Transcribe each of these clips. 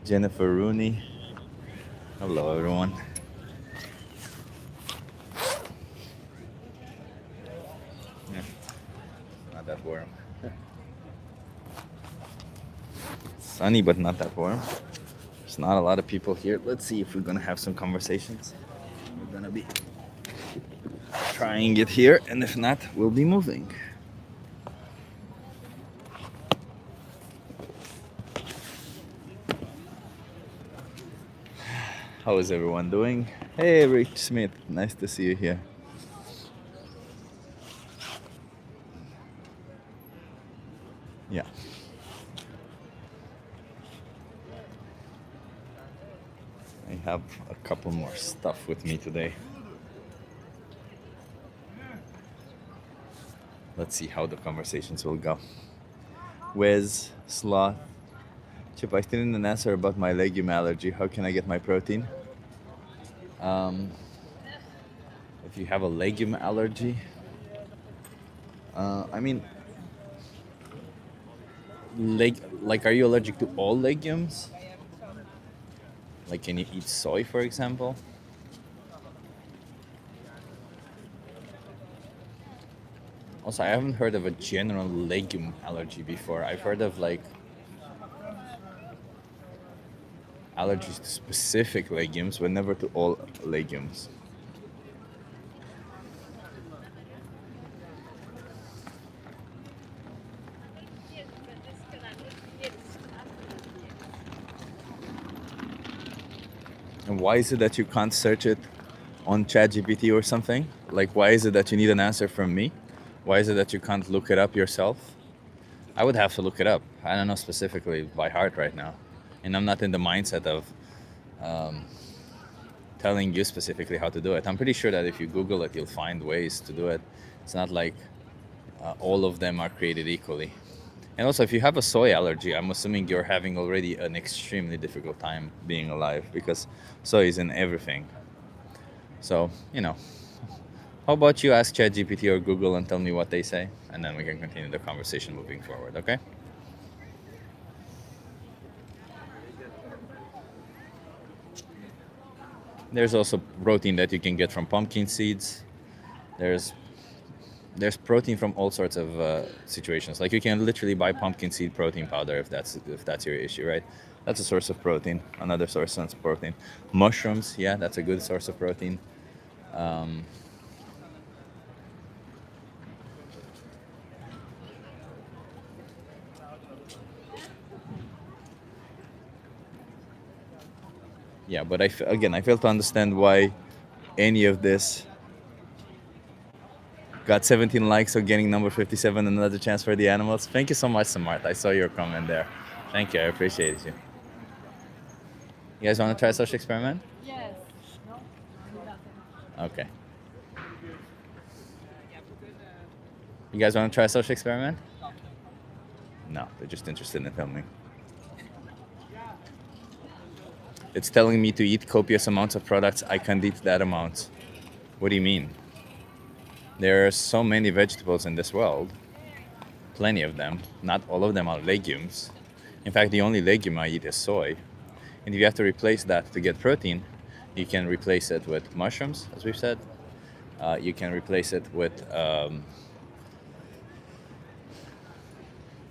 Jennifer Rooney. Hello, everyone. Yeah, not that warm. Sunny, but not that warm. There's not a lot of people here. Let's see if we're gonna have some conversations. We're gonna be trying it here, and if not, we'll be moving. How is everyone doing? Hey, Rich Smith. Nice to see you here. Yeah. I have a couple more stuff with me today. Let's see how the conversations will go. Wes, Sloth. Chip, I still need an answer about my legume allergy. How can I get my protein? Um, if you have a legume allergy, I mean, like, are you allergic to all legumes? Like, can you eat soy, for example? Also, I haven't heard of a general legume allergy before. I've heard of like allergies to specific legumes, but never to all legumes. And why is it that you can't search it on ChatGPT or something? Like, why is it that you need an answer from me? Why is it that you can't look it up yourself? I would have to look it up. I don't know specifically by heart right now. And I'm not in the mindset of telling you specifically how to do it. I'm pretty sure that if you Google it, you'll find ways to do it. It's not like all of them are created equally. And also, if you have a soy allergy, I'm assuming you're having already an extremely difficult time being alive because soy is in everything. So, how about you ask ChatGPT or Google and tell me what they say, and then we can continue the conversation moving forward, okay? There's also protein that you can get from pumpkin seeds. There's there's protein from all sorts of situations. Like, you can literally buy pumpkin seed protein powder if that's your issue, right? That's a source of protein. Another source of protein. Mushrooms, yeah, that's a good source of protein. Um, yeah, but again, I fail to understand why any of this got 17 likes, so getting number 57, another chance for the animals. Thank you so much, Samart. I saw your comment there. Thank you, I appreciate you. You guys want to try a social experiment? Okay. You guys want to try a social experiment? No, they're just interested in filming. It's telling me to eat copious amounts of products. I can't eat that amount. What do you mean? There are so many vegetables in this world. Plenty of them. Not all of them are legumes. In fact, the only legume I eat is soy. And if you have to replace that to get protein, you can replace it with mushrooms, as we've said. You can replace it with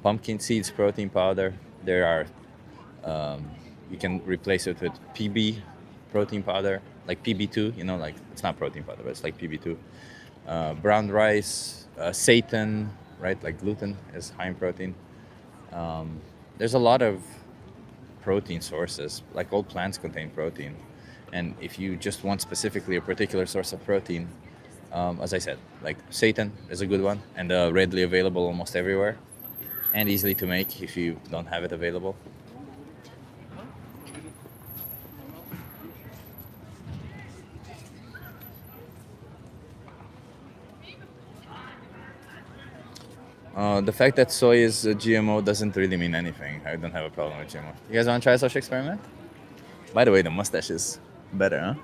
pumpkin seeds protein powder. There are you can replace it with PB protein powder, like PB2. Like, it's not protein powder, but it's like PB2. Brown rice, seitan, right? Like, gluten is high in protein. There's a lot of protein sources. Like, all plants contain protein, and if you just want specifically a particular source of protein, as I said, like, seitan is a good one, and readily available almost everywhere, and easily to make if you don't have it available. The fact that soy is a GMO doesn't really mean anything. I don't have a problem with GMO. You guys want to try a social experiment? By the way, the mustache is better, huh?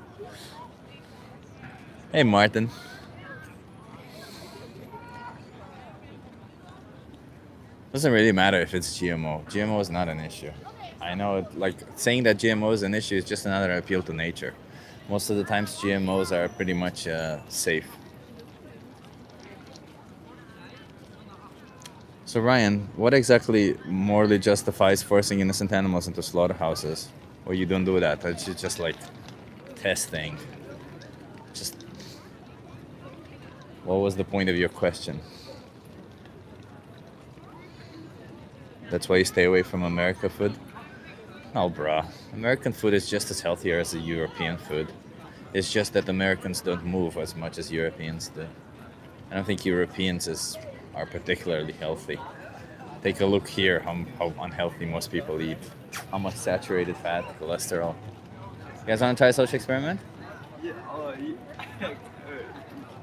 Hey, Martin. Doesn't really matter if it's GMO. GMO is not an issue. I know, like saying that GMO is an issue is just another appeal to nature. Most of the times, GMOs are pretty much safe. So Ryan, what exactly morally justifies forcing innocent animals into slaughterhouses? Or you don't do that? It's just like testing. Just what was the point of your question? That's why you stay away from American food? Oh, bruh. American food is just as healthier as the European food. It's just that Americans don't move as much as Europeans do. I don't think are particularly healthy. Take a look here how unhealthy most people eat. How much saturated fat, cholesterol. You guys want to try a social experiment? Yeah,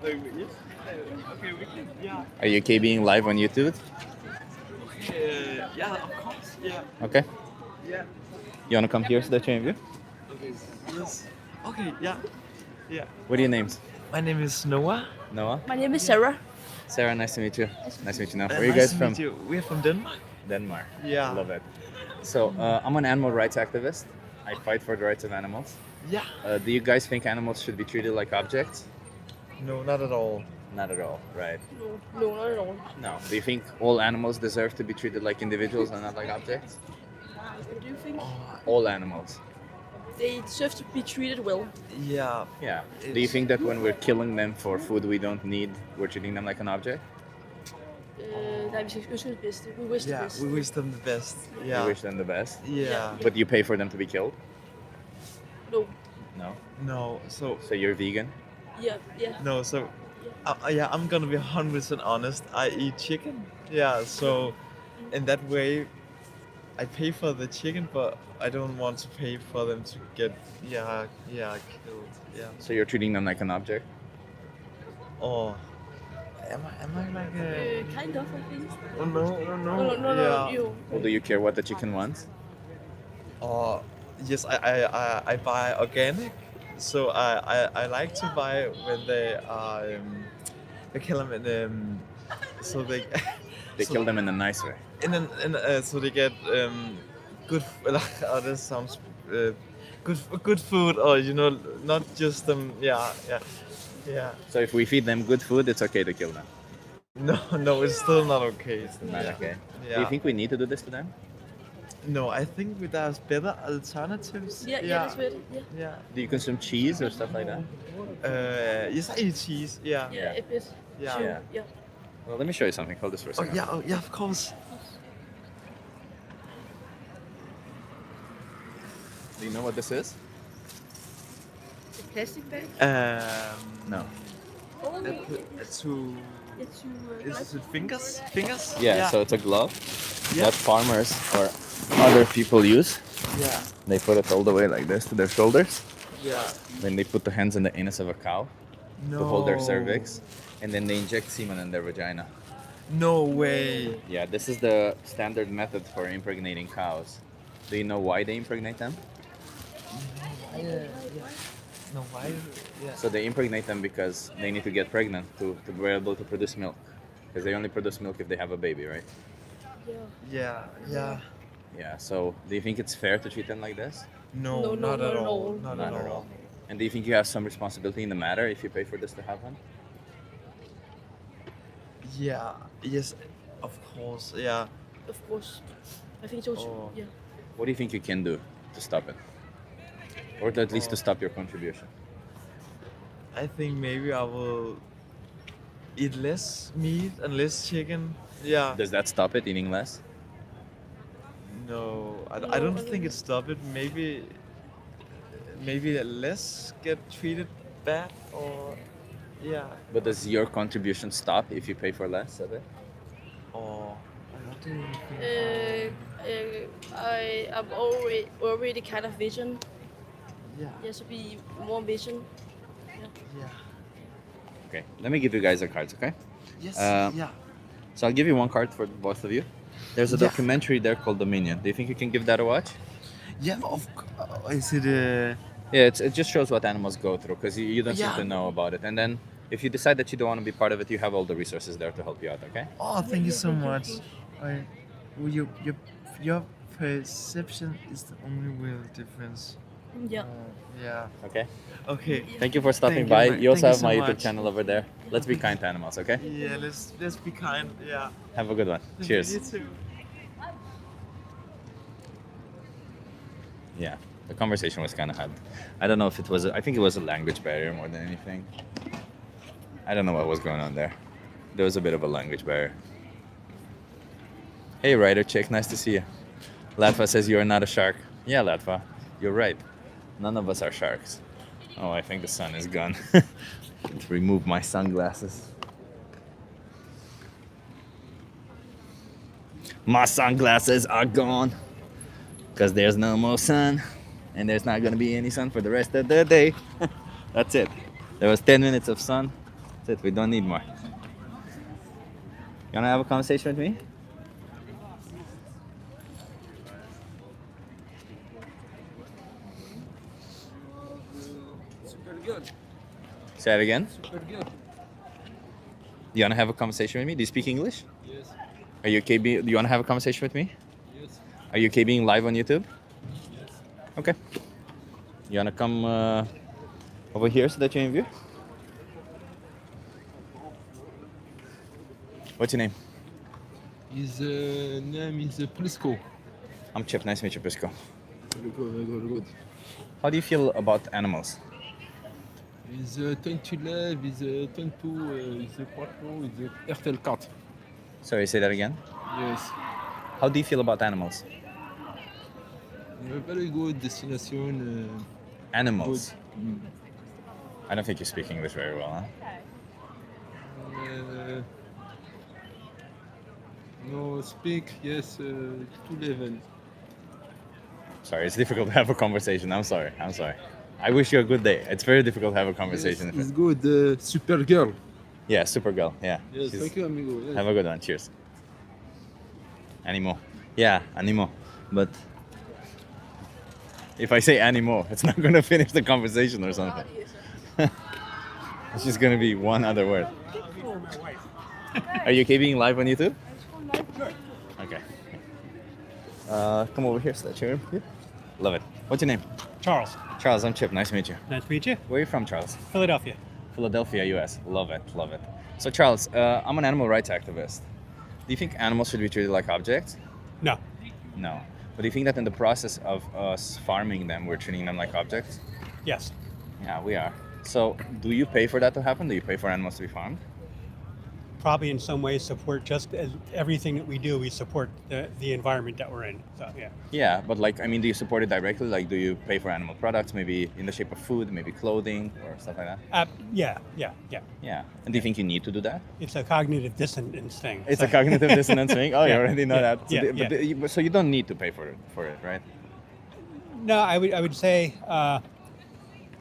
yes. Okay, we can, yeah. Are you okay being live on YouTube? Yeah, of course, yeah. Okay. Yeah. You want to come here so that you view? Okay, yes. Okay, yeah. Yeah. What are your names? My name is Noah. Noah? My name is Sarah. Sarah, nice to meet you. Nice to meet you now. Where are you Nice guys to from? meet you. We're from Denmark. Denmark. Yeah. Love it. So, I'm an animal rights activist. I fight for the rights of animals. Yeah. Do you guys think animals should be treated like objects? No, not at all. Not at all, right? No, not at all. No. Do you think all animals deserve to be treated like individuals and not like objects? What do you think? All animals. They deserve to be treated well. Yeah. Yeah. Do you think that when we're killing them for food we don't need, we're treating them like an object? Nej, vi skal ønske det bedste. We wish the Yeah, best. we wish them the best. Yeah. You wish them the best? Yeah. But you pay for them to be killed? No. No. No, so So you're vegan? Yeah. no, so yeah, I'm gonna be 100% honest. I eat chicken. Yeah, so in that way, I pay for the chicken, but I don't want to pay for them to get killed. Yeah. So you're treating them like an object? Or am I like a? Kind of, I think. Oh no. No, Yeah. you. Well, do you care what the chicken wants? Or yes, I buy organic. So I like to buy when they are they kill them in so they They so kill them in a nice way. so they get good oh, this sounds good food, or not just yeah. So if we feed them good food, it's okay to kill them. No, it's still not okay. It's not okay. Yeah. Do you think we need to do this to them? No, I think there's better alternatives. Yeah, that's better. Yeah. Do you consume cheese or stuff like that? Yes, I eat cheese. Yeah. Yeah, a bit. Yeah. Sure. Yeah. Well, let me show you something. Hold this for a second. Yeah, of course. Do you know what this is? A plastic bag. No. Oh, To it's is it fingers? Fingers? Yeah, so it's a glove Yeah. that farmers or other people use. Yeah. They put it all the way like this to their shoulders. Yeah. Then they put the hands in the anus of a cow No. to hold their cervix. And then they inject semen in their vagina. No way. Yeah, this is the standard method for impregnating cows. Do you know why they impregnate them? No, why? Yeah. So they impregnate them because they need to get pregnant to be able to produce milk. Because they only produce milk if they have a baby, right? yeah. Yeah. Yeah, so do you think it's fair to treat them like this? No, not at all. Not at all. And do you think you have some responsibility in the matter if you pay for this to happen? Yeah. Yes. Of course. Yeah. Of course. I think so too. Oh. Yeah. What do you think you can do to stop it? Or at least to stop your contribution? I think maybe I will eat less meat and less chicken. Yeah. Does that stop it, eating less? No, I No, don't I think don't- it stopped it. Maybe less get treated bad, or yeah, But does your contribution stop if you pay for less of it? or what do you think? I am already kind of vision. Yeah, Yes, to be more vision. yeah, Okay, let me give you guys the cards, okay? yes, Yeah. So I'll give you one card for both of you. There's a Yeah. documentary there called Dominion. Do you think you can give that a watch? yeah. Is it? Yeah, it just shows what animals go through because you don't seem Yeah. to know about it. And then if you decide that you don't want to be part of it, you have all the resources there to help you out, okay? Oh, thank you so much. I, well, your perception is the only real difference. Yeah. Yeah. Okay. Okay. Thank you for stopping Thank you, by. man. You also Thank you have so my YouTube much. channel over there. Let's be kind to animals, okay? Yeah. Let's be kind. Yeah. Have a good one. Cheers. You too. Yeah, the conversation was kind of hard. I don't know if it was. I think it was a language barrier more than anything. I don't know what was going on there. There was a bit of a language barrier. Hey, writer chick, nice to see you. Latva says you are not a shark. Yeah, Latva, you're right. None of us are sharks. Oh, I think the sun is gone. Let's remove my sunglasses. My sunglasses are gone. Because there's no more sun. And there's not going to be any sun for the rest of the day. That's it. There was 10 minutes of sun. That's it. We don't need more. You want to have a conversation with me? Super good. Say it again. Super good. You want to have a conversation with me? Do you speak English? Yes. Are you okay? Do you want to have a conversation with me? Yes. Are you okay being live on YouTube? Yes. Okay. You want to come over here so that you're in view? What's your name? His name is Prisco. I'm Chip. Nice to meet you, Prisco. Very good, very good, very good. How do you feel about animals? He's 20 love, he's 22, he's 4, he's RTL 4. Sorry, say that again. Yes. How do you feel about animals? A very good destination. Animals. Good. I don't think you speak English very well, huh? No, speak, yes, 2 level. Sorry, it's difficult to have a conversation. I'm sorry. I wish you a good day. It's very difficult to have a Yes, conversation. it's good, super girl. Yeah, Supergirl. Yeah. Yes, She's- thank you, amigo. Yes. Have a good one. Cheers. Animo. Yeah, animo. But if I say animo, it's not going to finish the conversation or something. It's just going to be one other word. Are you okay being live on YouTube? Okay. Come over here so that you're here. Love it. What's your name? Charles, Charles, I'm Chip. Nice to meet you. nice to meet you. Where are you from, Charles? Philadelphia. Philadelphia, US. Love it, love it. So, Charles, I'm an animal rights activist. Do you think animals should be treated like objects? No, No. But do you think that in the process of us farming them, we're treating them like objects? yes, Yeah, we are. So, do you pay for that to happen? Do you pay for animals to be farmed? probably in some ways support just as everything that we do. We support the environment that we're in. So yeah, Yeah, but like, I mean, do you support it directly? Like, do you pay for animal products, maybe in the shape of food, maybe clothing or stuff like that? yeah. Yeah. And do you think you need to do that? It's a cognitive dissonance thing. It's So- a cognitive dissonance thing. Oh, you Yeah, already know yeah, that. So, yeah, the- but yeah. the- so you don't need to pay for it, right? No, I would say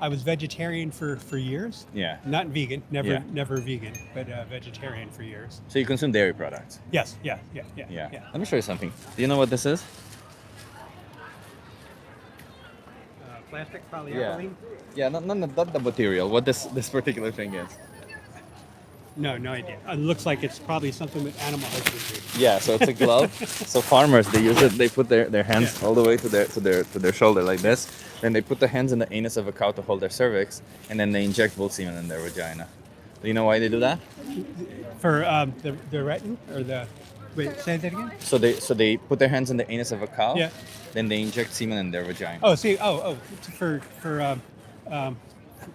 I was vegetarian for years. Yeah. Not vegan, never Yeah. never vegan, but vegetarian for years. So you consume dairy products. Yes, yeah. Yeah. Let me show you something. Do you know what this is? Plastic polyethylene. Yeah, not the material. What this particular thing is. No idea. It looks like it's probably something with animal husbandry. Yeah, so it's a glove. So farmers they use it. They put their hands Yeah. all the way to their shoulder like this. Then they put the hands in the anus of a cow to hold their cervix, and then they inject bull semen in their vagina. Do you know why they do that? For the retin or the wait, say that again. So they put their hands in the anus of a cow. Yeah. Then they inject semen in their vagina. Oh, see, it's for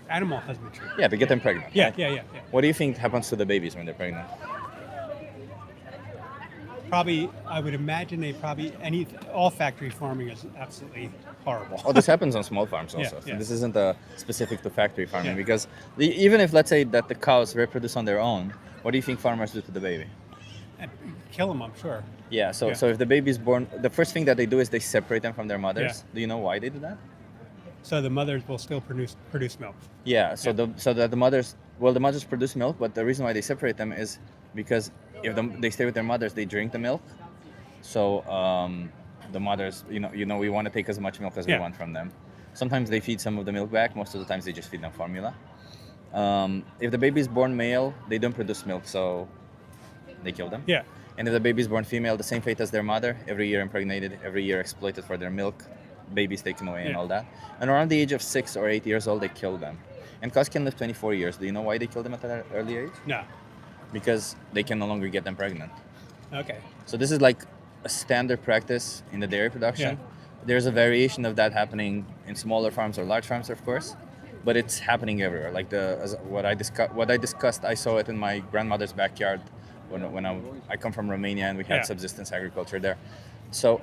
animal husbandry. Yeah, to get them pregnant. Yeah, right? yeah. What do you think happens to the babies when they're pregnant? Probably, I would imagine all factory farming is absolutely horrible. Oh, this happens on small farms also. Yeah, So yeah. this isn't specific to factory farming Yeah. because even if let's say that the cows reproduce on their own, what do you think farmers do to the baby? And kill them, I'm sure. Yeah. So Yeah. so if the baby's born, the first thing that they do is they separate them from their mothers. Yeah. Do you know why they do that? So the mothers will still produce milk. Yeah. So Yeah. the mothers produce milk, but the reason why they separate them is because if they stay with their mothers, they drink the milk. So the mothers, we want to take as much milk as we Yeah. want from them. Sometimes they feed some of the milk back. Most of the times they just feed them formula. If the baby is born male, they don't produce milk, so they kill them. Yeah. And if the baby is born female, the same fate as their mother, every year impregnated, every year exploited for their milk, babies taken away and Yeah. all that. And around the age of 6 or 8 years old, they kill them. And cows can live 24 years. Do you know why they kill them at an early age? No. Because they can no longer get them pregnant. Okay. So this is like a standard practice in the dairy production. Yeah. There's a variation of that happening in smaller farms or large farms, of course, but it's happening everywhere. Like what I discussed, I saw it in my grandmother's backyard when I come from Romania and we had Yeah. subsistence agriculture there. So,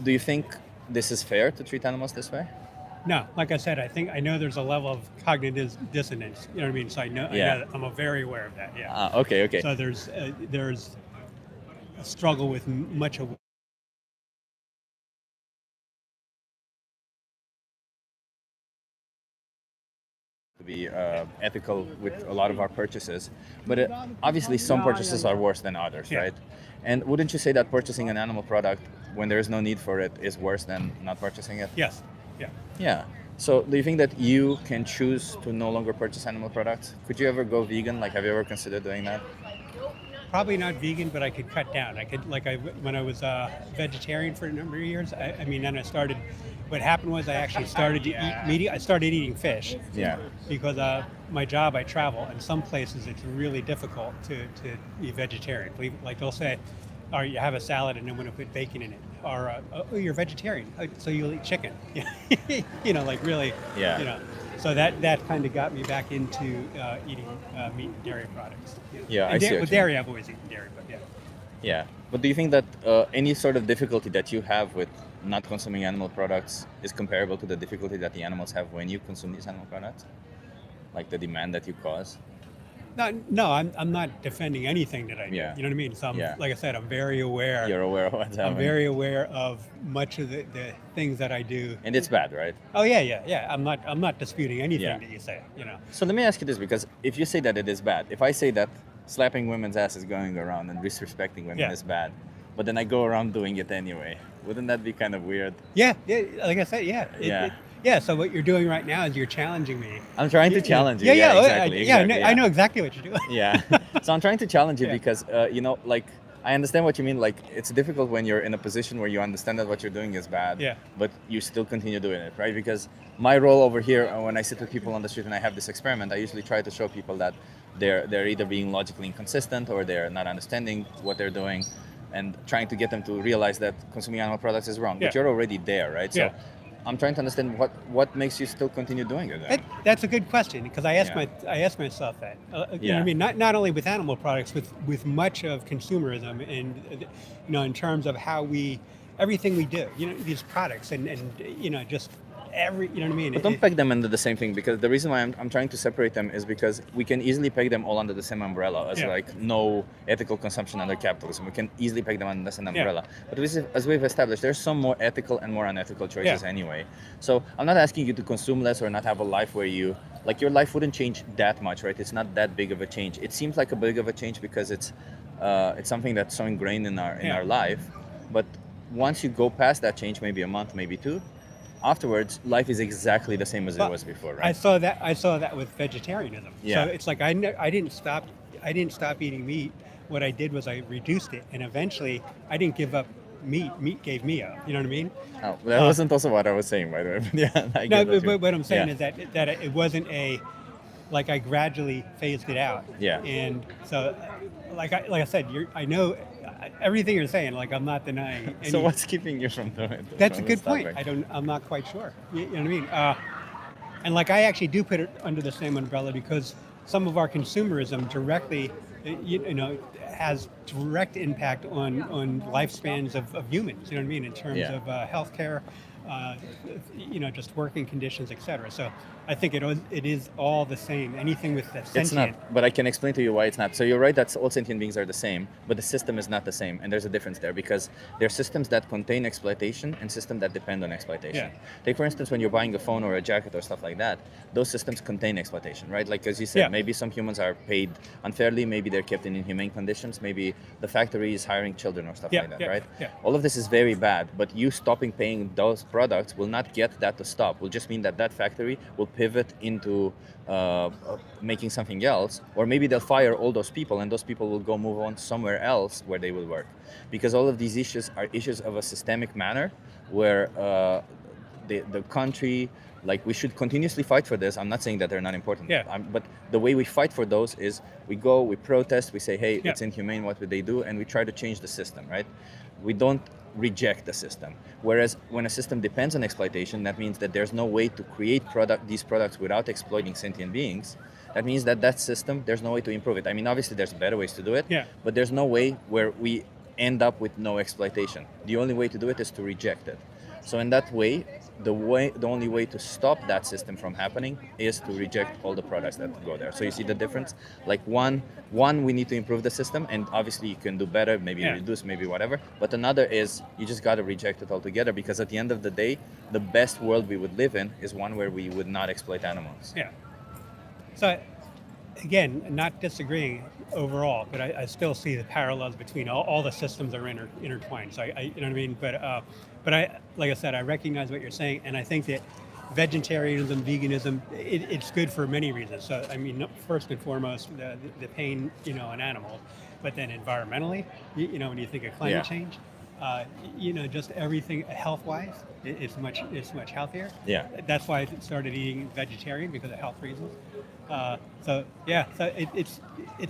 do you think this is fair to treat animals this way? No, like I said, I know there's a level of cognitive dissonance. You know what I mean? So I know I'm very aware of that. Yeah. Okay. So there's a struggle with much of To be ethical with a lot of our purchases, but obviously some purchases are worse than others, Yeah. right? And wouldn't you say that purchasing an animal product when there is no need for it is worse than not purchasing it? yes. Yeah. Yeah. So do you think that you can choose to no longer purchase animal products? Could you ever go vegan? Like, have you ever considered doing that? Probably not vegan, but I could cut down. I could when I was vegetarian for a number of years. I mean, then I started. What happened was I actually started to eat meat. I started eating fish. Yeah. Because my job, I travel, and some places it's really difficult to be vegetarian. Like they'll say, or you have a salad and then want to put bacon in it, or oh, you're vegetarian, so you'll eat chicken. You know, like really. Yeah. You know, so that kind of got me back into eating meat and dairy products. You know. Yeah, And I see what With you mean. dairy, I've always eaten dairy, but yeah. Yeah. But do you think that any sort of difficulty that you have with not consuming animal products is comparable to the difficulty that the animals have when you consume these animal products? Like the demand that you cause? No, I'm not defending anything that I do. Yeah. You know what I mean? So Yeah. like I said, I'm very aware. You're aware of what's I'm happening. very aware of much of the things that I do. And it's bad, right? Oh yeah. I'm not disputing anything Yeah. that you say. You know. So let me ask you this, because if you say that it is bad, if I say that slapping women's asses going around and disrespecting women Yeah. is bad, but then I go around doing it anyway, wouldn't that be kind of weird? Yeah. Like I said, yeah. Yeah. Yeah. So what you're doing right now is you're challenging me. I'm trying to Yeah, challenge you. Yeah. Exactly. Yeah. exactly, I know exactly what you're doing. Yeah. So I'm trying to challenge you Yeah. because, like, I understand what you mean. Like, it's difficult when you're in a position where you understand that what you're doing is bad, Yeah. but you still continue doing it, right? Because my role over here, when I sit with people on the street and I have this experiment, I usually try to show people that they're either being logically inconsistent or they're not understanding what they're doing, and trying to get them to realize that consuming animal products is wrong. Yeah. But you're already there, right? So Yeah. I'm trying to understand what makes you still continue doing it then. That's a good question because I Yeah. ask myself that. You know what Yeah. I mean? Not only with animal products, with much of consumerism, and you know, in terms of how everything we do. You know, these products and you know, just you know what I mean? But don't peg them under the same thing, because the reason why I'm trying to separate them is because we can easily peg them all under the same umbrella as Yeah. like no ethical consumption under capitalism. We can easily peg them under the same Yeah. umbrella. But as we've established, there's some more ethical and more unethical choices Yeah. anyway. So I'm not asking you to consume less or not have a life where your life wouldn't change that much, right? It's not that big of a change. It seems like a big of a change because it's something that's so ingrained in Yeah. our life. But once you go past that change, maybe a month, maybe two, afterwards, life is exactly the same as it Well, was before, I right? saw that with vegetarianism. Yeah. So it's like I didn't stop eating meat. What I did was I reduced it, and eventually I didn't give up meat. Meat gave me up. You know what I mean? Oh, that wasn't also what I was saying, by the way. But yeah, I No, get that too. but what I'm saying Yeah. is that it wasn't like I gradually phased it out. Yeah. And so, like I said, I know everything you're saying. Like I'm not denying. So any- what's keeping you from doing it? That's a from good point. stopping? I'm not quite sure. You know what I mean? And like I actually do put it under the same umbrella because some of our consumerism directly, you know, has direct impact on lifespans of humans. You know what I mean? In terms Yeah. of healthcare, you know, just working conditions, etc. So I think it is all the same. Anything with that It's sentient. not, but I can explain to you why it's not. So you're right that all sentient beings are the same, but the system is not the same, and there's a difference there because there are systems that contain exploitation and systems that depend on exploitation. Yeah. Take for instance when you're buying a phone or a jacket or stuff like that, those systems contain exploitation, right? Like as you said, Yeah. maybe some humans are paid unfairly, maybe they're kept in inhumane conditions. conditions. Maybe the factory is hiring children or stuff Yeah, like that, yeah, right? yeah. All of this is very bad, but you stopping paying those products will not get that to stop. Will just mean that that factory will pivot into making something else, or maybe they'll fire all those people, and those people will go move on somewhere else where they will work. Because all of these issues are issues of a systemic manner, where the country, like, we should continuously fight for this. I'm not saying that they're not important, Yeah. but the way we fight for those is we go, we protest, we say, hey, Yeah. it's inhumane what they do, and we try to change the system, right? We don't reject the system. Whereas when a system depends on exploitation, that means that there's no way to create these products without exploiting sentient beings. That means that that system, there's no way to improve it. I mean, obviously there's better ways to do it, Yeah. but there's no way where we end up with no exploitation. The only way to do it is to reject it. So in that way, the only way to stop that system from happening is to reject all the products that go there. So you see the difference? Like one, we need to improve the system, and obviously you can do better, maybe Yeah. reduce, maybe whatever. But another is you just got to reject it altogether, because at the end of the day, the best world we would live in is one where we would not exploit animals. Yeah. So, again, not disagreeing overall, but I still see the parallels between all the systems are intertwined. So I you know what I mean. But I, like I said, I recognize what you're saying, and I think that vegetarianism, veganism, it's good for many reasons. So I mean, first and foremost, the pain, you know, in animals, but then environmentally, you know, when you think of climate Yeah. change. You know, just everything health-wise, it's much healthier. Yeah. That's why I started eating vegetarian, because of health reasons. So yeah, so it's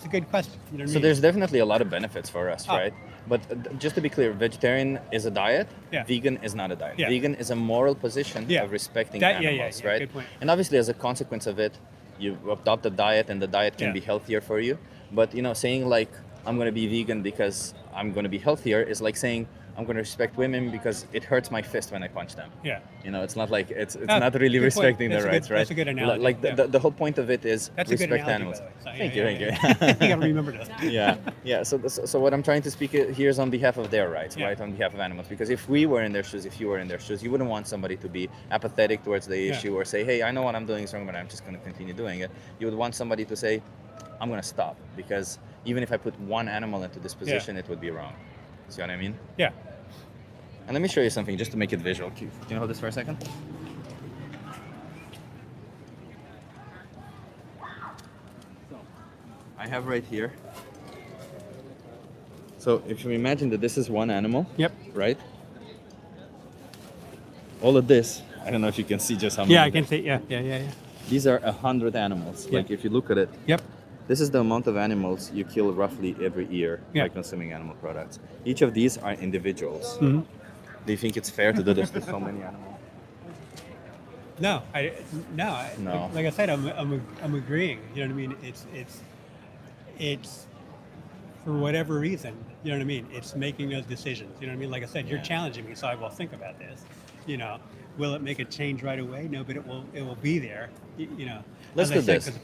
a good question. You know what I So mean? there's definitely a lot of benefits for us, Ah. right? But just to be clear, vegetarian is a diet. Yeah. Vegan is not a diet. Yeah. Vegan is a moral position Yeah. of respecting Yeah, yeah, animals, yeah, right? good point. And obviously, as a consequence of it, you adopt a diet, and the diet can Yeah. be healthier for you. But you know, saying like I'm going to be vegan because I'm going to be healthier is like saying I'm going to respect women because it hurts my fist when I punch them. Yeah. You know, it's not like it's Ah, not really good point. respecting That's their a good- rights, right? that's a good analogy, Like yeah. the whole point of it is That's a good respect analogy, animals. by the way. So, Thank yeah, you. you gotta remember this. Yeah. So what I'm trying to speak here is on behalf of their rights, Yeah. right? On behalf of animals. Because if we were in their shoes, if you were in their shoes, you wouldn't want somebody to be apathetic towards the Yeah. issue or say, hey, I know what I'm doing is wrong, but I'm just going to continue doing it. You would want somebody to say, I'm going to stop, because even if I put one animal into this position, it would be wrong. See what I mean? Yeah. And let me show you something just to make it visual. Can you hold this for a second? I have right here. So if you imagine that this is one animal, Yep. right? All of this, I don't know if you can see just how many. Yeah, I can see. Yeah. These are 100 animals. Yeah. Like if you look at it, Yep. this is the amount of animals you kill roughly every year Yeah. by consuming animal products. Each of these are individuals. Mhm. Do you think it's fair to do this to so many animals? No, No. Like I said, I'm agreeing. You know what I mean? It's for whatever reason. You know what I mean? It's making those decisions. You know what I mean? Like I said, you're Yeah. challenging me, so I will think about this. You know, will it make a change right away? No, but it will be there. You know. Let's As do I said, this. because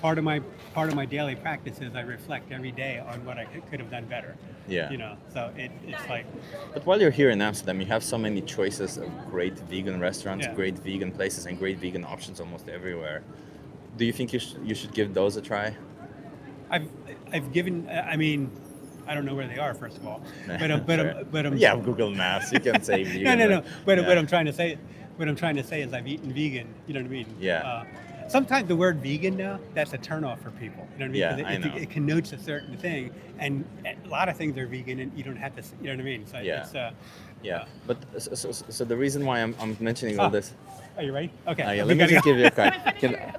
part of my daily practice is I reflect every day on what I could have done better. Yeah. You know, so it's like, But while you're here in Amsterdam, you have so many choices of great vegan restaurants, Yeah. great vegan places, and great vegan options almost everywhere. Do you think you should give those a try? I've given. I mean, I don't know where they are, first of all. But I'm Yeah, Google Maps. You can say vegan. no. But yeah. what I'm trying to say is I've eaten vegan. You know what I mean? Yeah. Sometimes the word vegan now, that's a turnoff for people. You know what I mean? Yeah, 'Cause I know. It connotes a certain thing, and a lot of things are vegan, and you don't have to. You know what I mean? So Yeah. it's, Yeah, but so the reason why I'm mentioning all Ah. this. are you ready? Okay. Yeah, We let me gotta just go. give you a card. I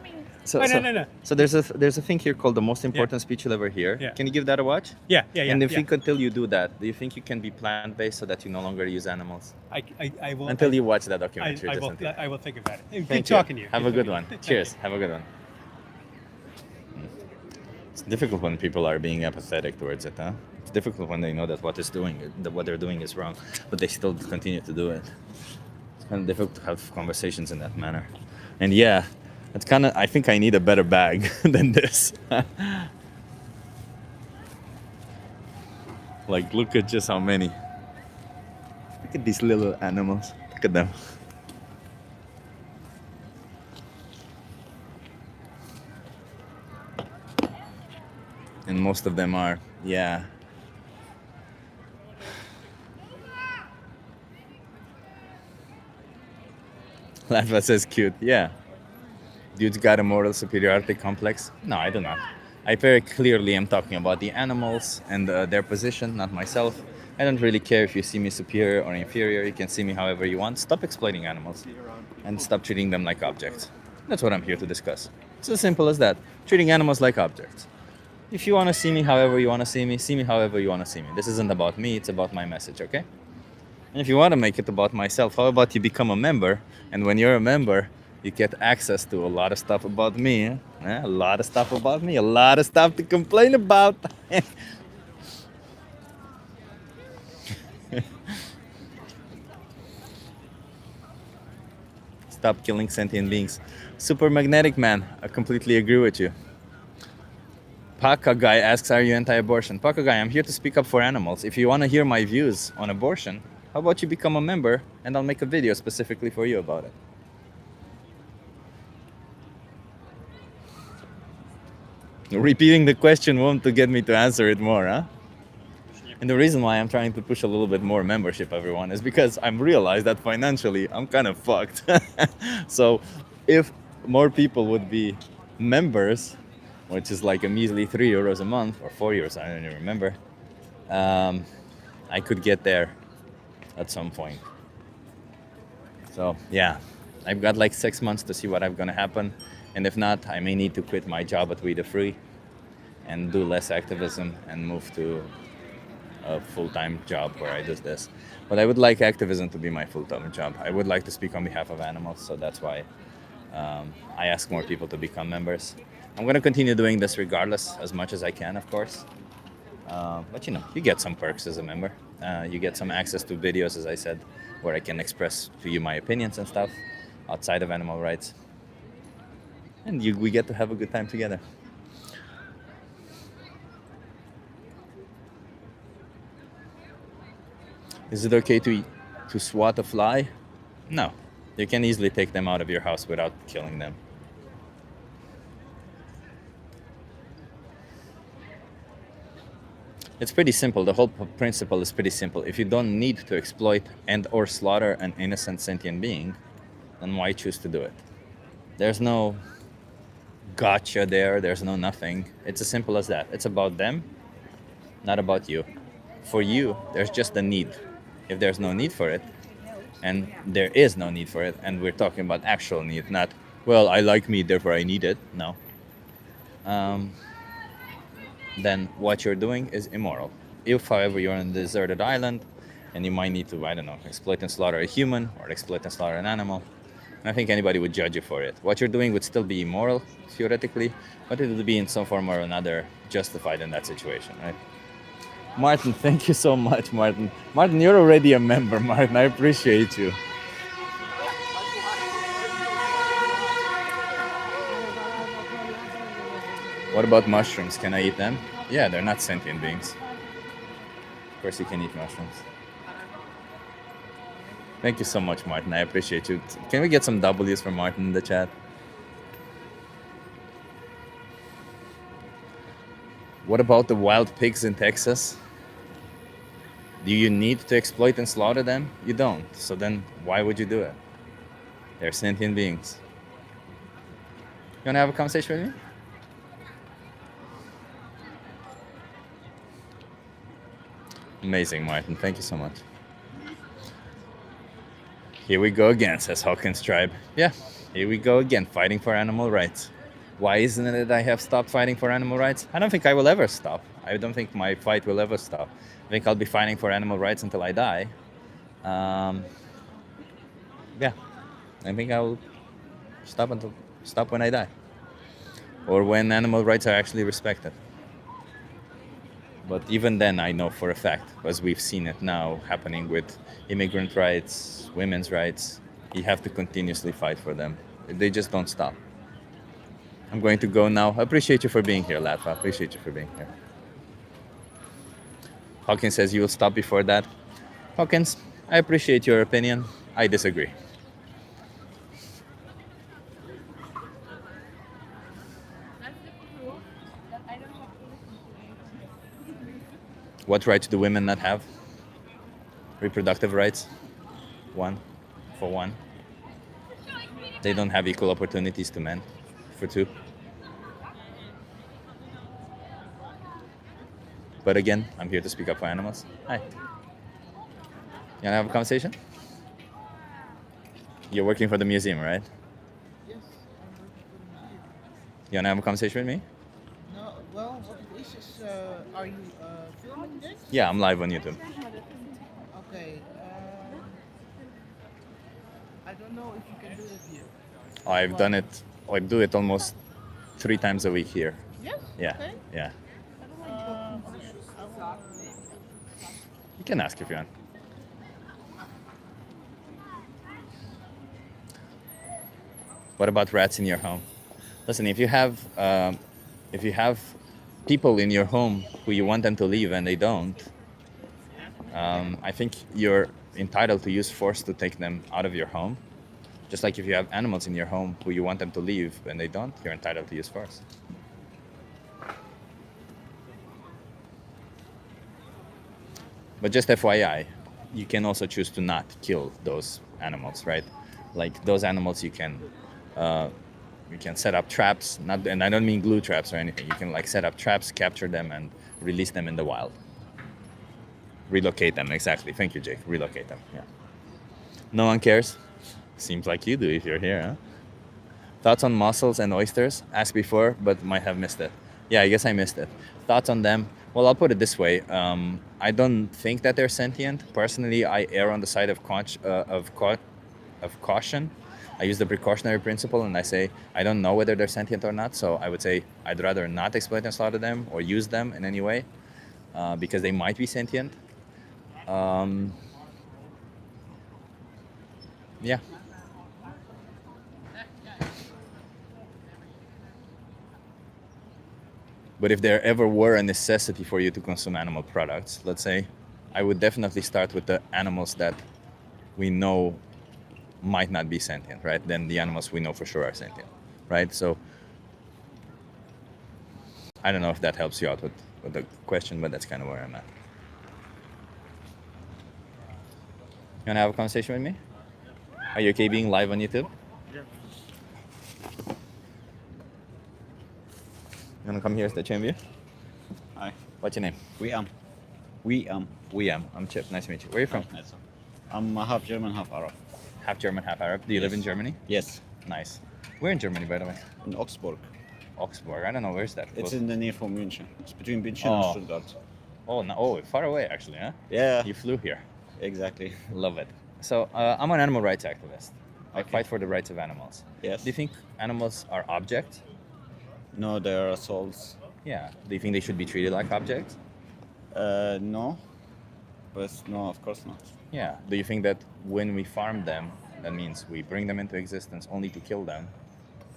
mean, So, Oh, so, no. so there's a thing here called the most important speech you'll ever hear. Yeah. Can you give that a watch? Yeah. And if yeah. until you do that, do you think you can be plant-based so that you no longer use animals? I will. Until you watch that I, documentary. I just will. until. I will think about it. Good Thank talking to you. Have Good a good talking one. to you. Cheers. Have a good one. It's difficult when people are being apathetic towards it, huh? It's difficult when they know that what they're doing is wrong, but they still continue to do it. It's kind of difficult to have conversations in that manner. And yeah, it's kind of. I think I need a better bag than this. Like, look at just how many. Look at these little animals. Look at them. And most of them are, yeah. Latva says cute. Yeah. Dude's got a moral superiority complex. No, I do not. I very clearly am talking about the animals and their position, not myself. I don't really care if you see me superior or inferior. You can see me however you want. Stop exploiting animals and stop treating them like objects. That's what I'm here to discuss. It's as simple as that. Treating animals like objects. If you want to see me however you want to see me however you want to see me. This isn't about me, it's about my message, okay? And if you want to make it about myself, how about you become a member? And when you're a member, you get access to a lot of stuff about me. A lot of stuff about me, a lot of stuff to complain about. Stop killing sentient beings. Super magnetic man, I completely agree with you. Paka guy asks, are you anti-abortion? Paka guy, I'm here to speak up for animals. If you want to hear my views on abortion, how about you become a member and I'll make a video specifically for you about it. Repeating the question won't get me to answer it more, huh? And the reason why I'm trying to push a little bit more membership, everyone, is because I'm realized that financially I'm kind of fucked. So if more people would be members, which is like a measly €3 a month or €4, I don't even remember, I could get there at some point. So yeah, I've got like 6 months to see what's gonna happen. And if not, I may need to quit my job at We the Free and do less activism and move to a full-time job where I do this. But I would like activism to be my full-time job. I would like to speak on behalf of animals, so that's why I ask more people to become members. I'm going to continue doing this regardless, as much as I can, of course. But you know, you get some perks as a member. You get some access to videos, as I said, where I can express to you my opinions and stuff outside of animal rights. And we get to have a good time together. Is it okay to swat a fly? No. You can easily take them out of your house without killing them. It's pretty simple. The whole principle is pretty simple. If you don't need to exploit and or slaughter an innocent sentient being, then why choose to do it? There's no gotcha there. There's no nothing. It's as simple as that. It's about them, not about you. For you, there's just a need. If there's no need for it, and there is no need for it, and we're talking about actual need, not, well, I like meat, therefore I need it. No. Then what you're doing is immoral. If, however, you're on a deserted island and you might need to, I don't know, exploit and slaughter a human or exploit and slaughter an animal, I think anybody would judge you for it. What you're doing would still be immoral, theoretically, but it would be in some form or another justified in that situation, right? Martin, thank you so much, Martin. Martin, you're already a member, Martin. I appreciate you. What about mushrooms? Can I eat them? Yeah, they're not sentient beings. Of course you can eat mushrooms. Thank you so much, Martin. I appreciate you. Can we get some W's from Martin in the chat? What about the wild pigs in Texas? Do you need to exploit and slaughter them? You don't. So then why would you do it? They're sentient beings. You want to have a conversation with me? Amazing, Martin. Thank you so much. Here we go again, says Hawkins Tribe. Yeah, here we go again, fighting for animal rights. Why isn't it that I have stopped fighting for animal rights? I don't think I will ever stop. I don't think my fight will ever stop. I think I'll be fighting for animal rights until I die. Yeah, I think I'll stop when I die. Or when animal rights are actually respected. But even then, I know for a fact, as we've seen it now happening with immigrant rights, women's rights, you have to continuously fight for them. They just don't stop. I'm going to go now. I appreciate you for being here, Latva. I appreciate you for being here. Hawkins says you will stop before that. Hawkins, I appreciate your opinion. I disagree. What rights do women not have? Reproductive rights? One. For one. They don't have equal opportunities to men for two. But again, I'm here to speak up for animals. Hi. You wanna have a conversation? You're working for the museum, right? Yes. You wanna have a conversation with me? No, well, what it is, are you filming this? Yeah, I'm live on YouTube. Okay. I don't know if you can do it here. I've done it. I do it almost 3 times a week here. Yes? Yeah, Okay. yeah. I will, You can ask if you want. What about rats in your home? Listen, if you have people in your home who you want them to leave and they don't, I think you're entitled to use force to take them out of your home. Just like if you have animals in your home who you want them to leave and they don't, you're entitled to use force. But just FYI, you can also choose to not kill those animals, right? Like those animals, you can set up traps. And I don't mean glue traps or anything. You can like set up traps, capture them, and release them in the wild. Relocate them, exactly. Thank you, Jake. Relocate them. Yeah. No one cares. Seems like you do if you're here, huh? Thoughts on mussels and oysters? Asked before, but might have missed it. Yeah, I guess I missed it. Thoughts on them? Well, I'll put it this way. I don't think that they're sentient. Personally, I err on the side of caution. I use the precautionary principle, and I say I don't know whether they're sentient or not. So I would say I'd rather not exploit and slaughter them or use them in any way because they might be sentient. Yeah. But if there ever were a necessity for you to consume animal products, let's say, I would definitely start with the animals that we know might not be sentient, right? Then the animals we know for sure are sentient, right? So I don't know if that helps you out with the question, but that's kind of where I'm at. You want to have a conversation with me? Are you okay being live on YouTube? Yeah. You want to come here to the chamber? Hi. What's your name? We am. I'm Chip. Nice to meet you. Where are you from? Nice. I'm half German, half Arab. Half German, half Arab. Do you live in Yes. Germany? Yes. Nice. Where in Germany, by the way? In Augsburg. Augsburg. I don't know. Where's that? It's in the near from München. It's between München Oh. and Stuttgart. Oh, no, oh, far away actually, huh? Yeah. You flew here. Exactly. Love it. So I'm an animal rights activist. I Okay. fight for the rights of animals. Yes. Do you think animals are objects? No, there are souls. Yeah. Do you think they should be treated like objects? No. But no, of course not. Yeah. Do you think that when we farm them, that means we bring them into existence only to kill them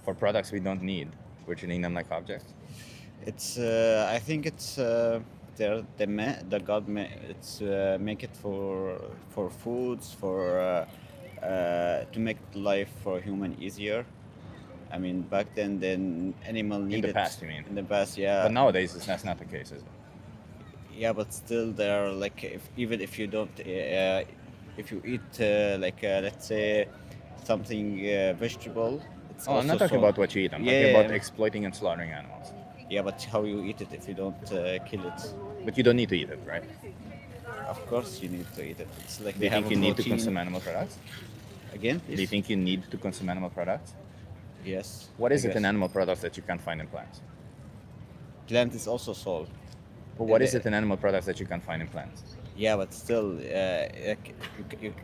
for products we don't need? We're treating them like objects? It's. I think it's. The God. It's make it for foods to make life for human easier. I mean, back then, animal needed. past, you mean? In the past, yeah. But nowadays, that's not the case, is it? Yeah, but still, there are like even if you don't, if you eat let's say something vegetable. It's Oh, I'm not also talking about what you eat. I'm Yeah, talking about yeah. exploiting and slaughtering animals. Yeah, but how you eat it if you don't kill it? But you don't need to eat it, right? Of course, you need to eat it. It's like Do you they have think a you need to protein. consume animal products? Again? Do you think you need to consume animal products? Yes. What is I it in guess. animal products that you can't find in plants? Plant is also soul. But what is The- it in animal products that you can't find in plants? Yeah, but still,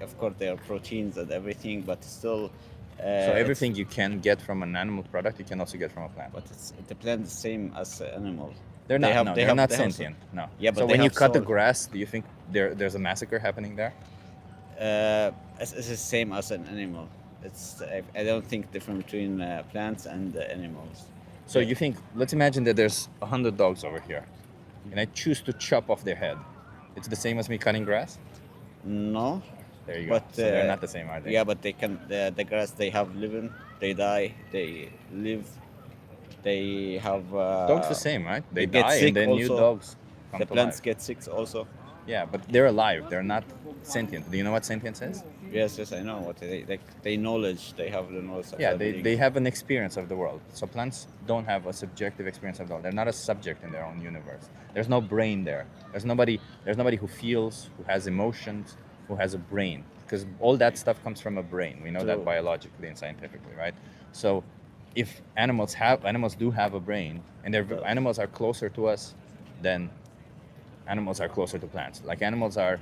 of course, there are proteins and everything, but still. So everything you can get from an animal product, you can also get from a plant. But the plant is the same as the animal. They're They not. have- no, they they're have- not they have sentient. No. Yeah, but so they when you have cut the soul. grass, do you think there's a massacre happening there? It's the same as an animal. I don't think different between plants and animals. So you think? Let's imagine that there's 100 dogs over here, and I choose to chop off their head. It's the same as me cutting grass. No. There you go. But So they're not the same, are they? Yeah, but they can. The grass they have living. They die. They live. They have. Dogs the same, right? They get die, sick and then new also. dogs come The to plants life. get sick also. Yeah, but they're alive. They're not sentient. Do you know what sentience is? Yes, yes, I know what they knowledge. They have the knowledge of Yeah, everything. they have an experience of the world. So plants don't have a subjective experience of the world. They're not a subject in their own universe. There's no brain there. There's nobody who feels, who has emotions, who has a brain. Because all that stuff comes from a brain. We know that True. biologically and scientifically, right? So if animals do have a brain, and But- animals are closer to us than animals are closer to plants. Like animals are,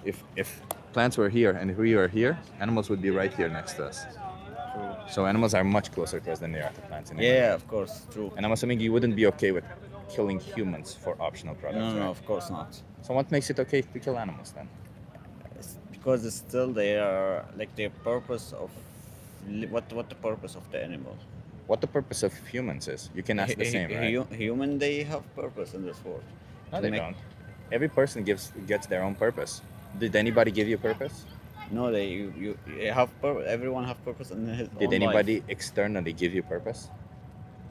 if plants were here and if we were here, animals would be right here next to us. True. So animals are much closer to us than they are to plants. In a way. Yeah, of course, true. And I'm assuming you wouldn't be okay with killing humans for optional products, No, no, right? of course not. So what makes it okay to kill animals then? It's because it's still they are like the purpose of what the purpose of the animal. What the purpose of humans is? You can ask the same, right? Human, they have purpose in this world. No, To they make- don't. Every person gets their own purpose. Did anybody give you purpose? No, you have everyone have purpose in his Did own anybody life. externally give you purpose?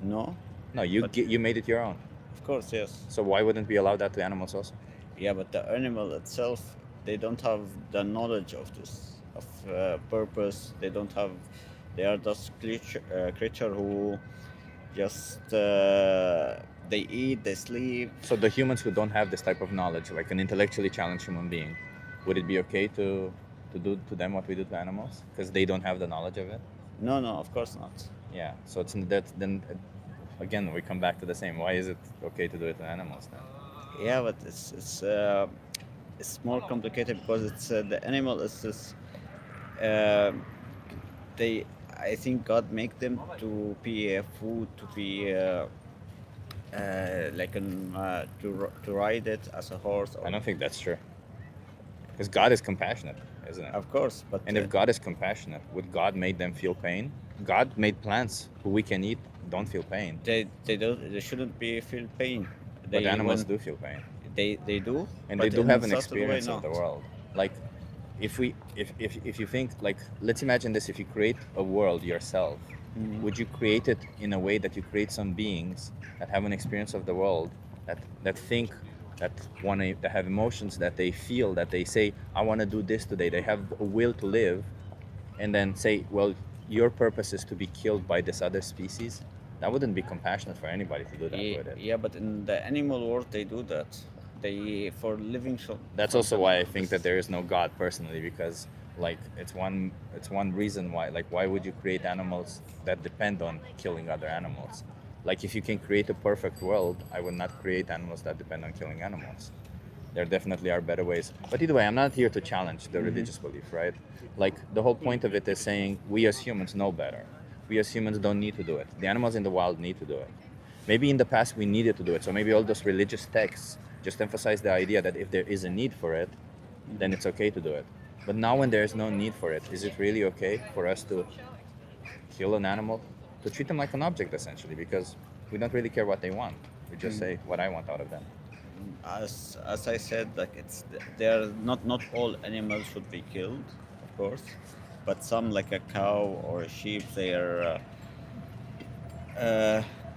No, No, you But- you made it your own. of course, yes. So why wouldn't we allow that to animals also? Yeah, but the animal itself, they don't have the knowledge of this of purpose. They don't have. They are just creature who just they eat, they sleep. So the humans who don't have this type of knowledge, like an intellectually challenged human being, would it be okay to do to them what we do to animals because they don't have the knowledge of it? No, no, of course not. Yeah. So it's that then again we come back to the same. Why is it okay to do it to animals then? Yeah, but it's more complicated because it's the animal is this. They, I think God make them to be food, to be to ride it as a horse. I don't think that's true. Because God is compassionate, isn't it? Of course, but And if God is compassionate, would God make them feel pain? God made plants who we can eat don't feel pain, they shouldn't be feel pain. but animals when do feel pain. They do, And but they do in have an certain way, experience of the not. world. Like if you think, like, let's imagine this: if you create a world yourself, Mhm. would you create it in a way that you create some beings that have an experience of the world, that think, that have emotions, that they feel, that they say, I want to do this today, they have a will to live, and then say, well, your purpose is to be killed by this other species? That wouldn't be compassionate for anybody to do that, would it? Yeah, but in the animal world they do that. They for living so. That's for also them, why I think that this- there is no God personally, because like it's one reason why, like, why would you create animals that depend on killing other animals? Like, if you can create a perfect world, I would not create animals that depend on killing animals. There definitely are better ways. But either way, I'm not here to challenge the religious belief, right? Like, the whole point of it is saying we as humans know better. We as humans don't need to do it. The animals in the wild need to do it. Maybe in the past we needed to do it. So maybe all those religious texts just emphasize the idea that if there is a need for it, then it's okay to do it. But now when there is no need for it, is it really okay for us to kill an animal? To treat them like an object, essentially, because we don't really care what they want. We just say what I want out of them. As I said, like they're not all animals should be killed, of course, but some like a cow or a sheep, they are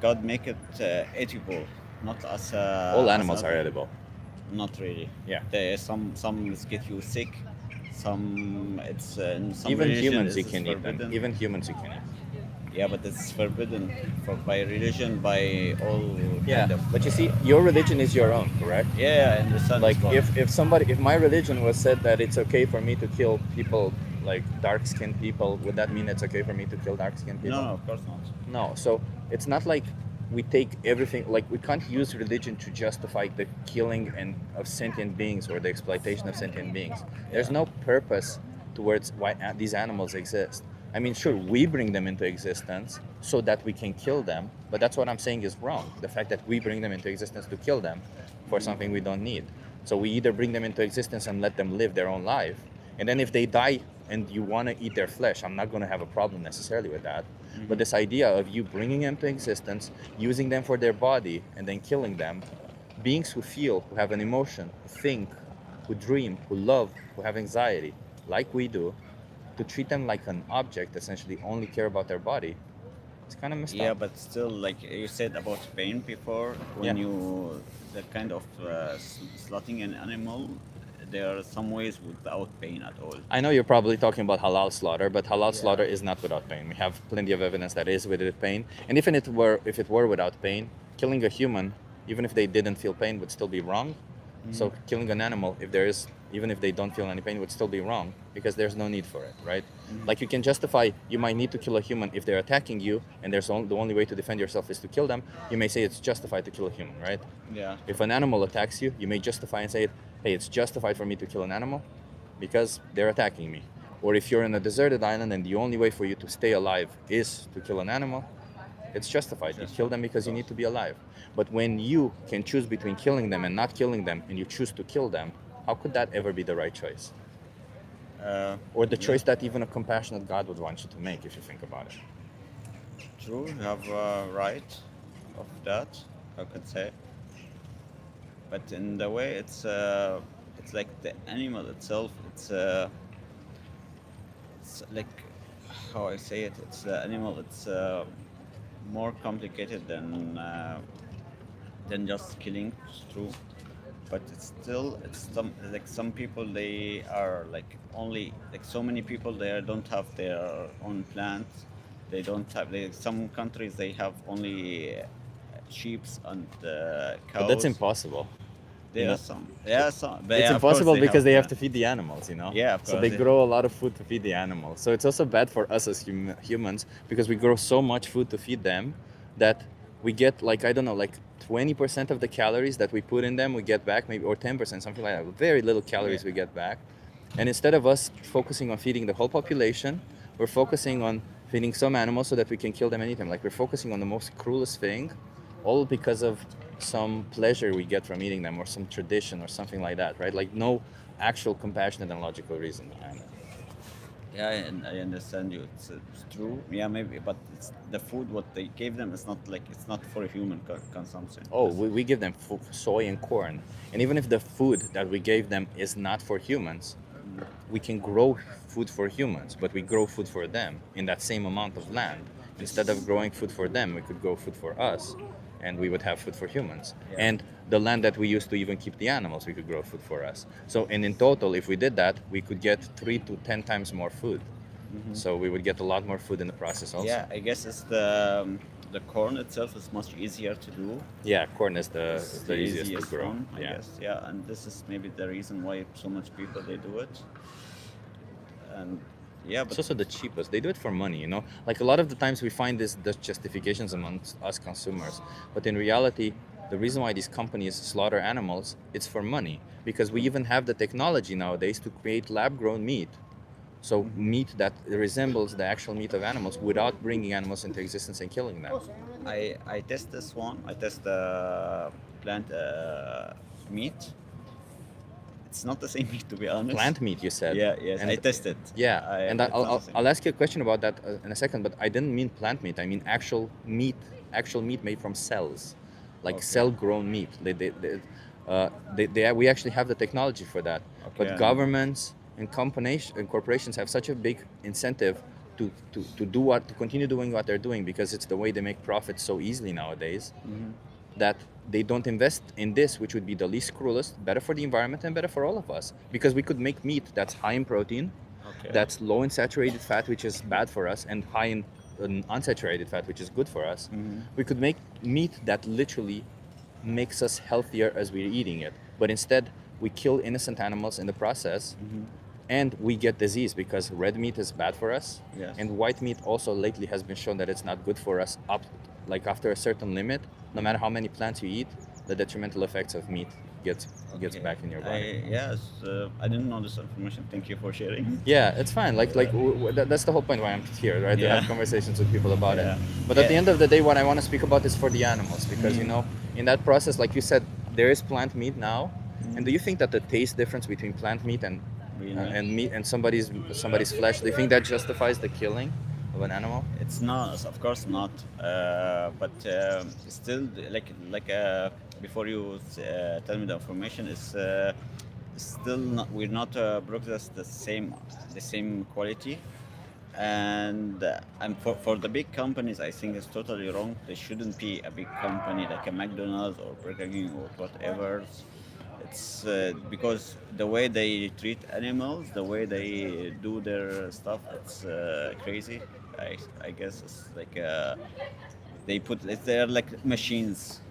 God make it edible, not as All as animals are other- edible. Not really. Yeah. There some get you sick. Some it's in some Even religion humans you it's can eat them. forbidden. Even humans you can eat. Yeah, but it's forbidden by religion, by all Yeah, kind of. but you see, your religion is your own, correct? Yeah, I understand. Like, this one. if my religion was said that it's okay for me to kill people, like dark-skinned people, would that mean it's okay for me to kill dark-skinned people? No, of course not. No, so it's not like we take everything, like we can't use religion to justify the killing of sentient beings or the exploitation of sentient beings. There's no purpose towards why these animals exist. I mean, sure, we bring them into existence so that we can kill them, but that's what I'm saying is wrong. The fact that we bring them into existence to kill them for something we don't need. So we either bring them into existence and let them live their own life, and then if they die and you want to eat their flesh, I'm not going to have a problem necessarily with that. But this idea of you bringing them to existence, using them for their body, and then killing them, beings who feel, who have an emotion, who think, who dream, who love, who have anxiety, like we do, to treat them like an object, essentially only care about their body, it's kind of messed Yeah, up. but still, like you said about pain before, when Yeah. you the kind of slaughtering an animal, there are some ways without pain at all. I know you're probably talking about halal slaughter, but halal Yeah. slaughter is not without pain. We have plenty of evidence that is with pain. And even if it were without pain, killing a human, even if they didn't feel pain, would still be wrong. So killing an animal, even if they don't feel any pain, would still be wrong because there's no need for it, right? Like you can justify, you might need to kill a human if they're attacking you, and the only way to defend yourself is to kill them. You may say it's justified to kill a human, right? Yeah. If an animal attacks you, you may justify and say, hey, it's justified for me to kill an animal because they're attacking me. Or if you're in a deserted island and the only way for you to stay alive is to kill an animal, it's justified. You kill them because you need to be alive. But when you can choose between killing them and not killing them, and you choose to kill them, how could that ever be the right choice? Or the choice that even a compassionate God would want you to make, if you think about it. True, you have a right of that, I could say. But in the way, it's like the animal itself. It's like how I say it. It's the animal. It's more complicated than just killing. It's true, but it's still some people they are like only like so many people there don't have their own plants. They don't have some countries they have only sheep and cows. But that's impossible. There are some. Yeah, some. But It's yeah, of course impossible because they have yeah. to feed the animals, you know? Yeah, of So course, they yeah. grow a lot of food to feed the animals. So it's also bad for us as humans because we grow so much food to feed them that we get like, I don't know, like 20% of the calories that we put in them, we get back, maybe, or 10%, something like that. Very little calories we get back. And instead of us focusing on feeding the whole population, we're focusing on feeding some animals so that we can kill them anytime. Like we're focusing on the most cruelest thing, all because of some pleasure we get from eating them or some tradition or something like that, right? Like no actual compassionate and logical reason behind it. Yeah, and I understand you. It's true. Yeah, maybe, but it's the food what they gave them is not like it's not for human consumption. Oh, we give them soy and corn. And even if the food that we gave them is not for humans, we can grow food for humans, but we grow food for them in that same amount of land. Instead of growing food for them, we could grow food for us, and we would have food for humans. Yeah. And the land that we used to even keep the animals, we could grow food for us. So, and in total, if we did that, we could get 3 to 10 times more food. So we would get a lot more food in the process also. Yeah, I guess it's the corn itself is much easier to do. Yeah, corn is the It's easiest to grow. one, I Yeah. guess. Yeah, and this is maybe the reason why so much people they do it. And yeah, It's but also the cheapest. They do it for money, you know. Like a lot of the times we find the justifications amongst us consumers, but in reality, the reason why these companies slaughter animals, it's for money because we even have the technology nowadays to create lab-grown meat. So meat that resembles the actual meat of animals without bringing animals into existence and killing them. I test this one. I test the plant meat. It's not the same meat, to be honest. Plant meat, you said. Yeah, yes. And I tested. Yeah, and it's not I'll the same. I'll ask you a question about that in a second, but I didn't mean plant meat. I mean actual meat made from cells, like Okay. cell-grown meat. We actually have the technology for that. But Okay. governments and corporations have such a big incentive to continue doing what they're doing because it's the way they make profits so easily nowadays. That they don't invest in this, which would be the least cruelest, better for the environment and better for all of us. Because we could make meat that's high in protein, Okay. that's low in saturated fat, which is bad for us, and high in unsaturated fat, which is good for us. We could make meat that literally makes us healthier as we're eating it. But instead, we kill innocent animals in the process, and we get disease because red meat is bad for us. Yes. And white meat also lately has been shown that it's not good for us after a certain limit. No matter how many plants you eat, the detrimental effects of meat gets Okay. back in your body. Yes, I didn't know this information. Thank you for sharing. Yeah, it's fine. That's the whole point why I'm here, right? To Yeah. have conversations with people about Yeah. it. But at the Yeah. end of the day, what I want to speak about is for the animals because you know, in that process, like you said, there is plant meat now. And do you think that the taste difference between plant meat and meat and somebody's flesh, do you think that justifies the killing of an animal? It's not, of course not. But still, before you tell me the information, is still not. We're not broadcast the same quality. And for the big companies, I think it's totally wrong. They shouldn't be a big company like a McDonald's or Burger King or whatever. It's because the way they treat animals, the way they do their stuff, it's crazy. I guess it's like they're like machines.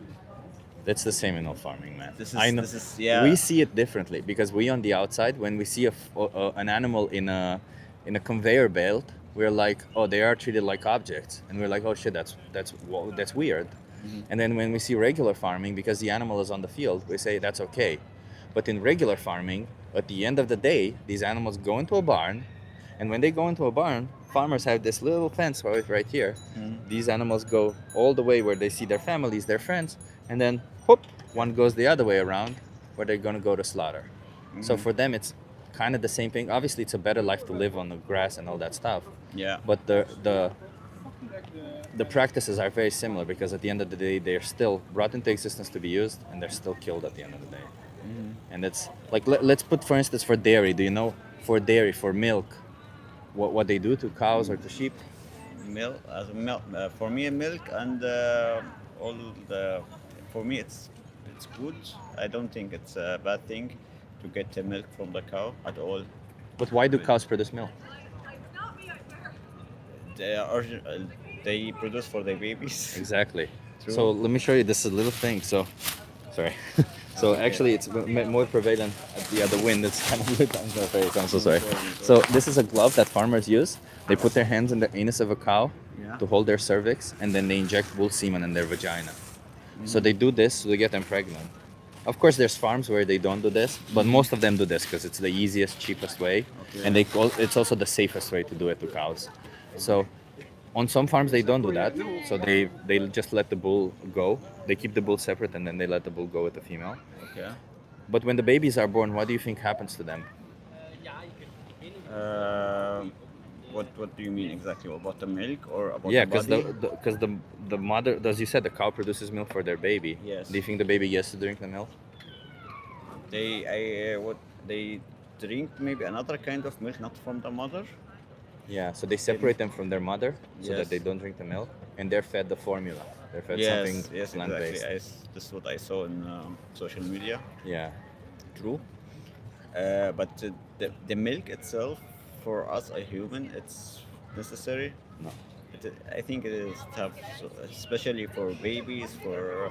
That's the same in all farming, man. This I is know. this is yeah. We see it differently because we on the outside, when we see an animal in a conveyor belt, we're like, oh, they are treated like objects, and we're like, oh shit, that's weird. And then when we see regular farming, because the animal is on the field, we say that's okay. But in regular farming, at the end of the day, these animals go into a barn, and when they go into a barn, farmers have this little fence right here. These animals go all the way where they see their families, their friends, and then whoop, one goes the other way around where they're going to go to slaughter. So for them, it's kind of the same thing. Obviously, it's a better life to live on the grass and all that stuff. Yeah. But the practices are very similar because at the end of the day, they're still brought into existence to be used, and they're still killed at the end of the day. And it's like let's put, for instance, for dairy. Do you know for dairy, for milk, what they do to cows or to sheep? Milk as milk for me, milk and all the for me it's good. I don't think it's a bad thing to get the milk from the cow at all. But why do cows produce milk? They produce for their babies. Exactly. True. So let me show you this little thing. So, sorry. So Okay. actually, it's more prevalent at the wind. It's kind of lit on my face. I'm so sorry. So this is a glove that farmers use. They put their hands in the anus of a cow Yeah. to hold their cervix, and then they inject bull semen in their vagina. So they do this so they get them pregnant. Of course, there's farms where they don't do this, but most of them do this because it's the easiest, cheapest way, and it's also the safest way to do it to cows. So on some farms they don't do that, so they just let the bull go. They keep the bull separate, and then they let the bull go with the female. Okay. But when the babies are born, what do you think happens to them? What do you mean exactly about the milk or about Yeah, the because body? because the mother, as you said, the cow produces milk for their baby. Yes. Do you think the baby gets to drink the milk? They drink maybe another kind of milk, not from the mother. Yeah, so they separate them from their mother so that Yes. they don't drink the milk, and they're fed the formula. They're fed something Yes, plant-based. exactly. This is what I saw in social media. Yeah. True. But the milk itself, for us a human, it's necessary. No. I think it is tough, especially for babies. For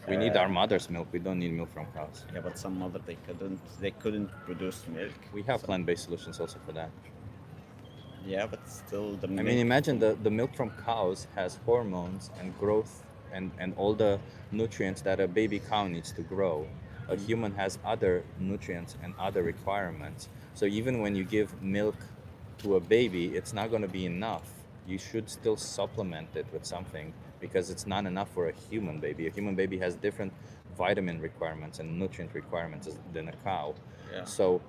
We need our mother's milk. We don't need milk from cows. yeah, but some mother they couldn't produce milk. We have plant-based solutions also for that. Yeah, but still the I milk. mean, imagine the milk from cows has hormones and growth and all the nutrients that a baby cow needs to grow. A human has other nutrients and other requirements. So even when you give milk to a baby, it's not going to be enough. You should still supplement it with something because it's not enough for a human baby. A human baby has different vitamin requirements and nutrient requirements than a cow. Yeah. So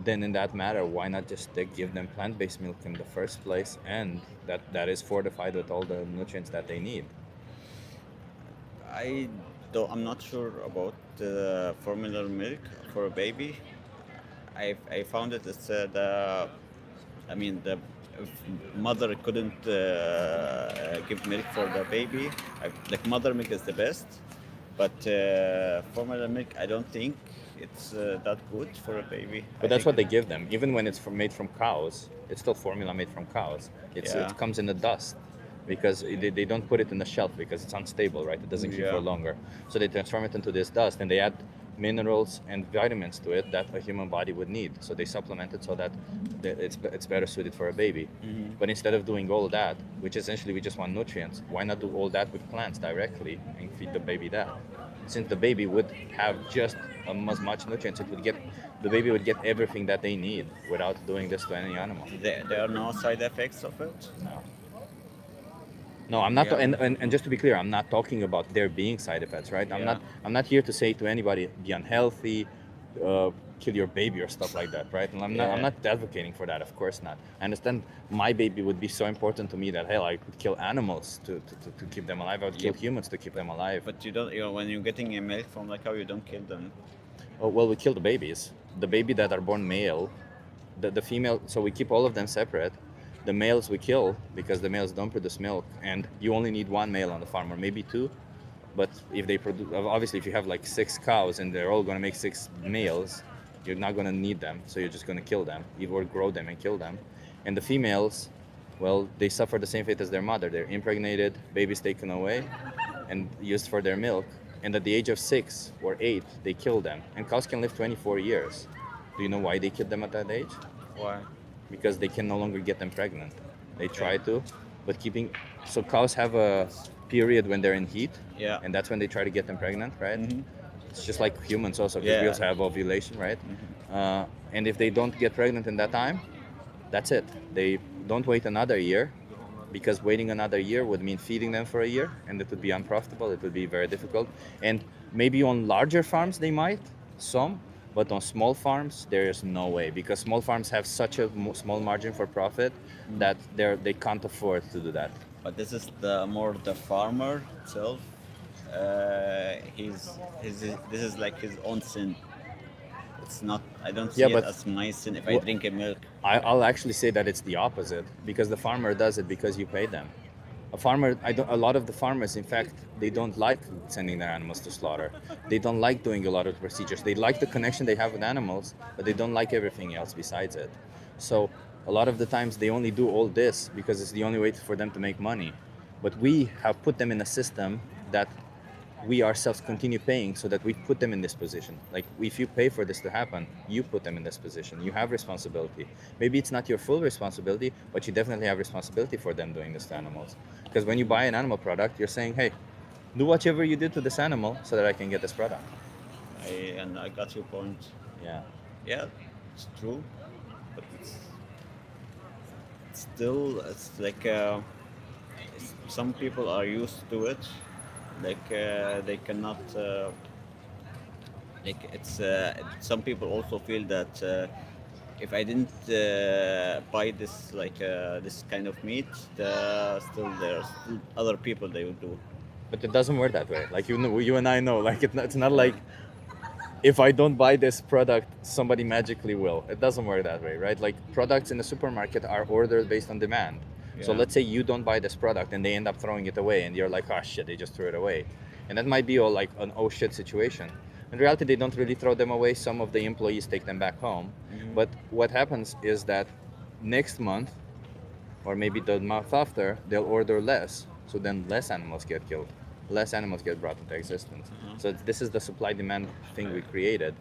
then in that matter, why not just give them plant-based milk in the first place, and that is fortified with all the nutrients that they need? I'm not sure about the formula milk for a baby. I found it. It's the if mother couldn't give milk for the baby. Like mother milk is the best, but formula milk I don't think it's that good for a baby. But that's what they give them. Even when it's made from cows, it's still formula made from cows. Yeah. It comes in the dust because they don't put it in the shelf because it's unstable, right? It doesn't keep Yeah. for longer. So they transform it into this dust and they add minerals and vitamins to it that a human body would need. So they supplement it so that it's better suited for a baby. But instead of doing all that, which essentially we just want nutrients, why not do all that with plants directly and feed the baby that? Since the baby would have just as much nutrients, the baby would get everything that they need without doing this to any animal. There are no side effects of it. No, I'm not. Yeah. And just to be clear, I'm not talking about there being side effects, right? Yeah. I'm not here to say to anybody be unhealthy, kill your baby or stuff like that, right? And I'm Yeah. not advocating for that. Of course not. I understand my baby would be so important to me that hell, I could kill animals to keep them alive. I would kill Yep. humans to keep them alive. But you don't. When you're getting a milk from the cow, you don't kill them. Oh, well, we kill the babies. The baby that are born male, the female. So we keep all of them separate. The males we kill because the males don't produce milk, and you only need one male on the farm, or maybe two. But if they produce, obviously, if you have like 6 cows and they're all going to make 6 males, you're not going to need them. So you're just going to kill them, or grow them and kill them. And the females, well, they suffer the same fate as their mother. They're impregnated, babies taken away, and used for their milk. And at the age of 6 or 8, they kill them. And cows can live 24 years. Do you know why they killed them at that age? Why? Because they can no longer get them pregnant. They try to, but so cows have a period when they're in heat, Yeah. and that's when they try to get them pregnant, right? It's just like humans also, because we Yeah. also have ovulation, right? And if they don't get pregnant in that time, that's it. They don't wait another year, because waiting another year would mean feeding them for a year, and it would be unprofitable. It would be very difficult. And maybe on larger farms they might, some, but on small farms there is no way, because small farms have such a small margin for profit that they can't afford to do that. But this is the farmer itself. This is like his own sin. It's not. I don't see Yeah, it but as my sin if I wha- drink a milk. I'll actually say that it's the opposite, because the farmer does it because you pay them. A farmer, a lot of the farmers, in fact, they don't like sending their animals to slaughter. They don't like doing a lot of procedures. They like the connection they have with animals, but they don't like everything else besides it. So a lot of the times they only do all this because it's the only way for them to make money. But we have put them in a system that we ourselves continue paying, so that we put them in this position. Like, if you pay for this to happen, you put them in this position. You have responsibility. Maybe it's not your full responsibility, but you definitely have responsibility for them doing this to animals. Because when you buy an animal product, you're saying, hey, do whatever you did to this animal so that I can get this product. I got your point. Yeah. Yeah, it's true, but it's like some people are used to it. Like they cannot. Like it's. Some people also feel that if I didn't buy this this kind of meat, there's still other people they would do. But it doesn't work that way. Like, you and I know, like, it's not like if I don't buy this product, somebody magically will. It doesn't work that way, right? Like, products in the supermarket are ordered based on demand. So Yeah. let's say you don't buy this product and they end up throwing it away, and you're like, oh shit, they just threw it away. And that might be all like an oh shit situation. In reality, they don't really throw them away. Some of the employees take them back home. But what happens is that next month, or maybe the month after, they'll order less. So then less animals get killed. Less animals get brought into existence. So this is the supply-demand thing we created.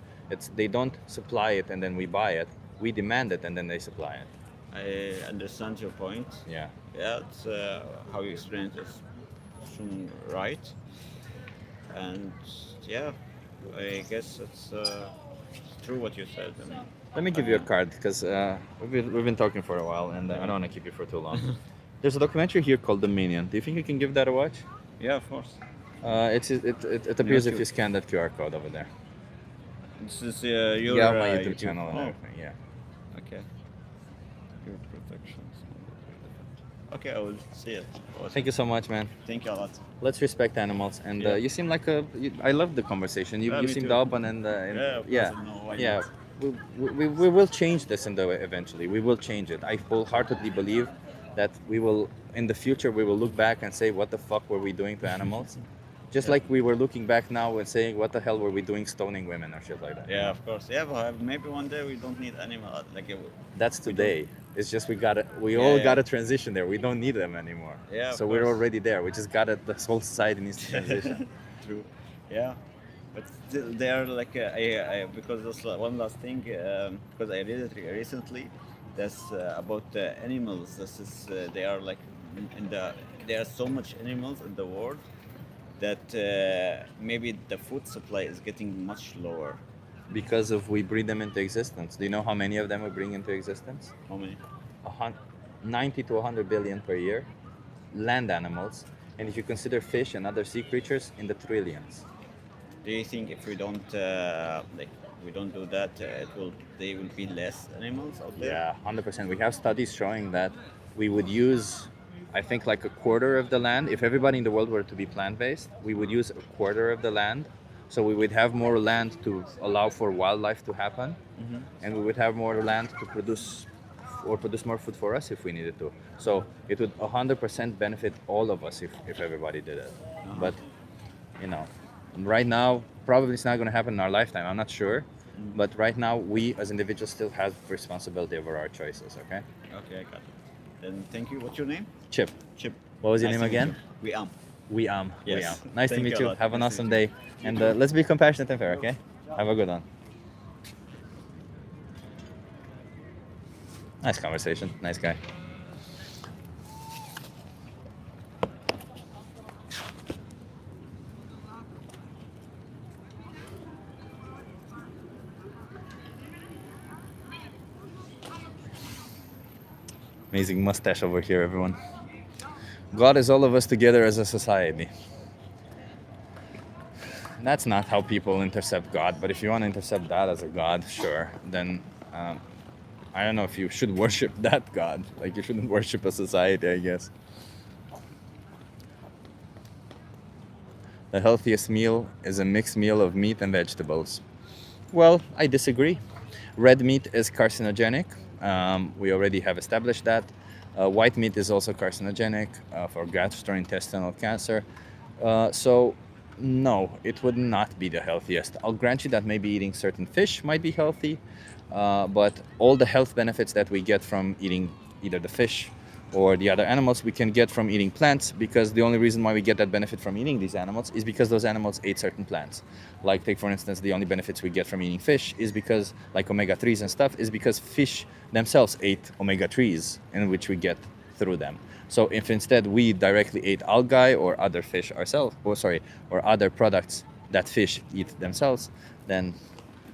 They don't supply it and then we buy it. We demand it and then they supply it. I understand your point. Yeah. Yeah, it's how you explain it is right, and yeah, I guess it's true what you said. I mean, Let me give you a card, because we've been talking for a while, and I don't want to keep you for too long. There's a documentary here called Dominion. Do you think you can give that a watch? yeah, of course. It appears if YouTube. you scan that QR code over there. This is your Yeah, my YouTube channel and Oh, everything. Yeah. okay. Your protections. Okay, I will see it. Thank you so much, man. Thank you a lot. Let's respect animals. And Yeah. you seem like I love the conversation. You Yeah, me seemed too. open and Yeah, of course, yeah, I know why yeah. not. We will change this eventually. We will change it. I wholeheartedly believe that in the future, we will look back and say, what the fuck were we doing to animals? Just like we were looking back now and saying, what the hell were we doing stoning women or shit like that? Yeah, of course. Yeah, but maybe one day we don't need animal. That's today. It's just we Yeah, all yeah. gotta transition there. We don't need them anymore. Yeah, of So we're course. already there. We just gotta, the whole society needs to transition. True. Yeah, but still they are like because that's one last thing because I read it recently. That's about animals. This is they are like there are so much animals in the world that maybe the food supply is getting much lower. Because of we breed them into existence. Do you know how many of them we bring into existence? How many? 90 to 100 billion per year. Land animals. And if you consider fish and other sea creatures, in the trillions. Do you think if we don't we don't do that, they will be less animals out there? Yeah, 100%. We have studies showing that we would use, I think, like a quarter of the land. If everybody in the world were to be plant-based, we would use a quarter of the land. So we would have more land to allow for wildlife to happen, and we would have more land to produce more food for us if we needed to. So it would 100% benefit all of us if everybody did it. But you know, right now probably it's not going to happen in our lifetime. I'm not sure, but right now we as individuals still have responsibility over our choices. Okay. Okay, I got it. Then thank you. What's your name? Chip, Chip. what was your Nice name to meet again? you. We am. We am. Yes. Nice to Thank meet you a you. lot. Have an Nice to awesome meet you. day, and let's be compassionate and fair. Okay. Have a good one. Nice conversation. Nice guy. Amazing mustache over here, everyone. God is all of us together as a society. That's not how people intercept God, but if you want to intercept that as a God, sure, then I don't know if you should worship that God. Like, you shouldn't worship a society, I guess. The healthiest meal is a mixed meal of meat and vegetables. Well, I disagree. Red meat is carcinogenic. We already have established that. White meat is also carcinogenic for gastrointestinal cancer. So, no, it would not be the healthiest. I'll grant you that maybe eating certain fish might be healthy, but all the health benefits that we get from eating either the fish or the other animals we can get from eating plants, because the only reason why we get that benefit from eating these animals is because those animals ate certain plants. Like, take for instance, the only benefits we get from eating fish is because, like omega-3s and stuff, is because fish themselves ate omega-3s, in which we get through them. So if instead we directly ate algae or other fish ourselves, or other products that fish eat themselves, then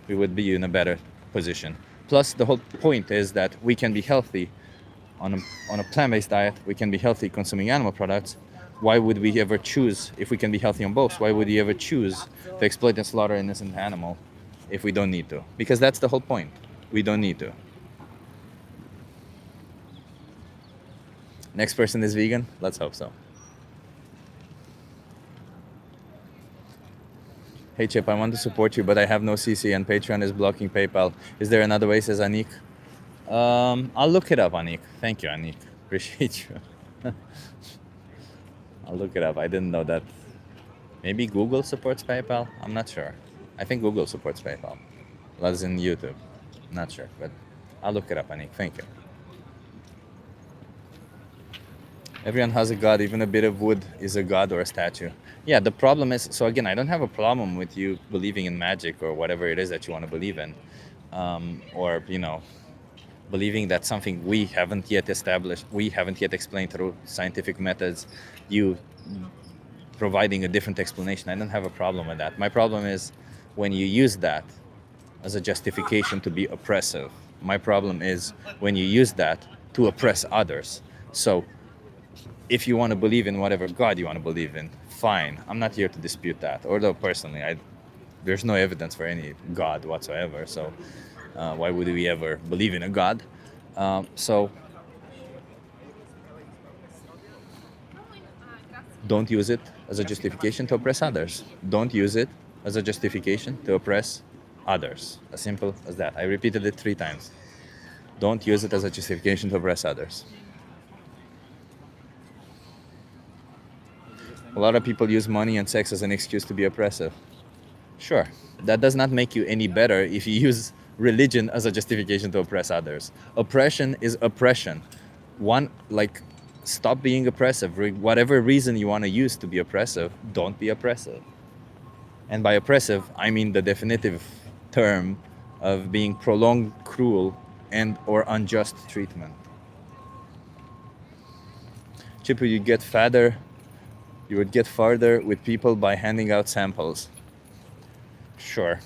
we would be in a better position. Plus, the whole point is that we can be healthy on a plant-based diet. We can be healthy consuming animal products. Why would we ever choose, if we can be healthy on both, why would we ever choose to exploit and slaughter an innocent animal if we don't need to? Because that's the whole point. We don't need to. Next person is vegan? Let's hope so. Hey Chip, I want to support you, but I have no CC and Patreon is blocking PayPal. Is there another way, says Anik? I'll look it up, Anik. Thank you, Anik. Appreciate you. I'll look it up. I didn't know that. Maybe Google supports PayPal? I'm not sure. I think Google supports PayPal. As in YouTube. Not sure, but I'll look it up, Anik. Thank you. Everyone has a god, even a bit of wood is a god or a statue. Yeah, the problem is, so again, I don't have a problem with you believing in magic or whatever it is that you want to believe in. Or, believing that something we haven't yet established, we haven't yet explained through scientific methods, you providing a different explanation. I don't have a problem with that. My problem is when you use that as a justification to be oppressive. My problem is when you use that to oppress others. So if you want to believe in whatever God you want to believe in, fine. I'm not here to dispute that. Although personally, there's no evidence for any God whatsoever. So why would we ever believe in a God? So don't use it as a justification to oppress others. Don't use it as a justification to oppress others. As simple as that. I repeated it 3 times. Don't use it as a justification to oppress others. A lot of people use money and sex as an excuse to be oppressive. Sure, that does not make you any better if you use religion as a justification to oppress others. Oppression is oppression. Stop being oppressive. Whatever reason you want to use to be oppressive, don't be oppressive. And by oppressive, I mean the definitive term of being prolonged, cruel, and or unjust treatment. Chip, you get fatter. You would get farther with people by handing out samples. Sure.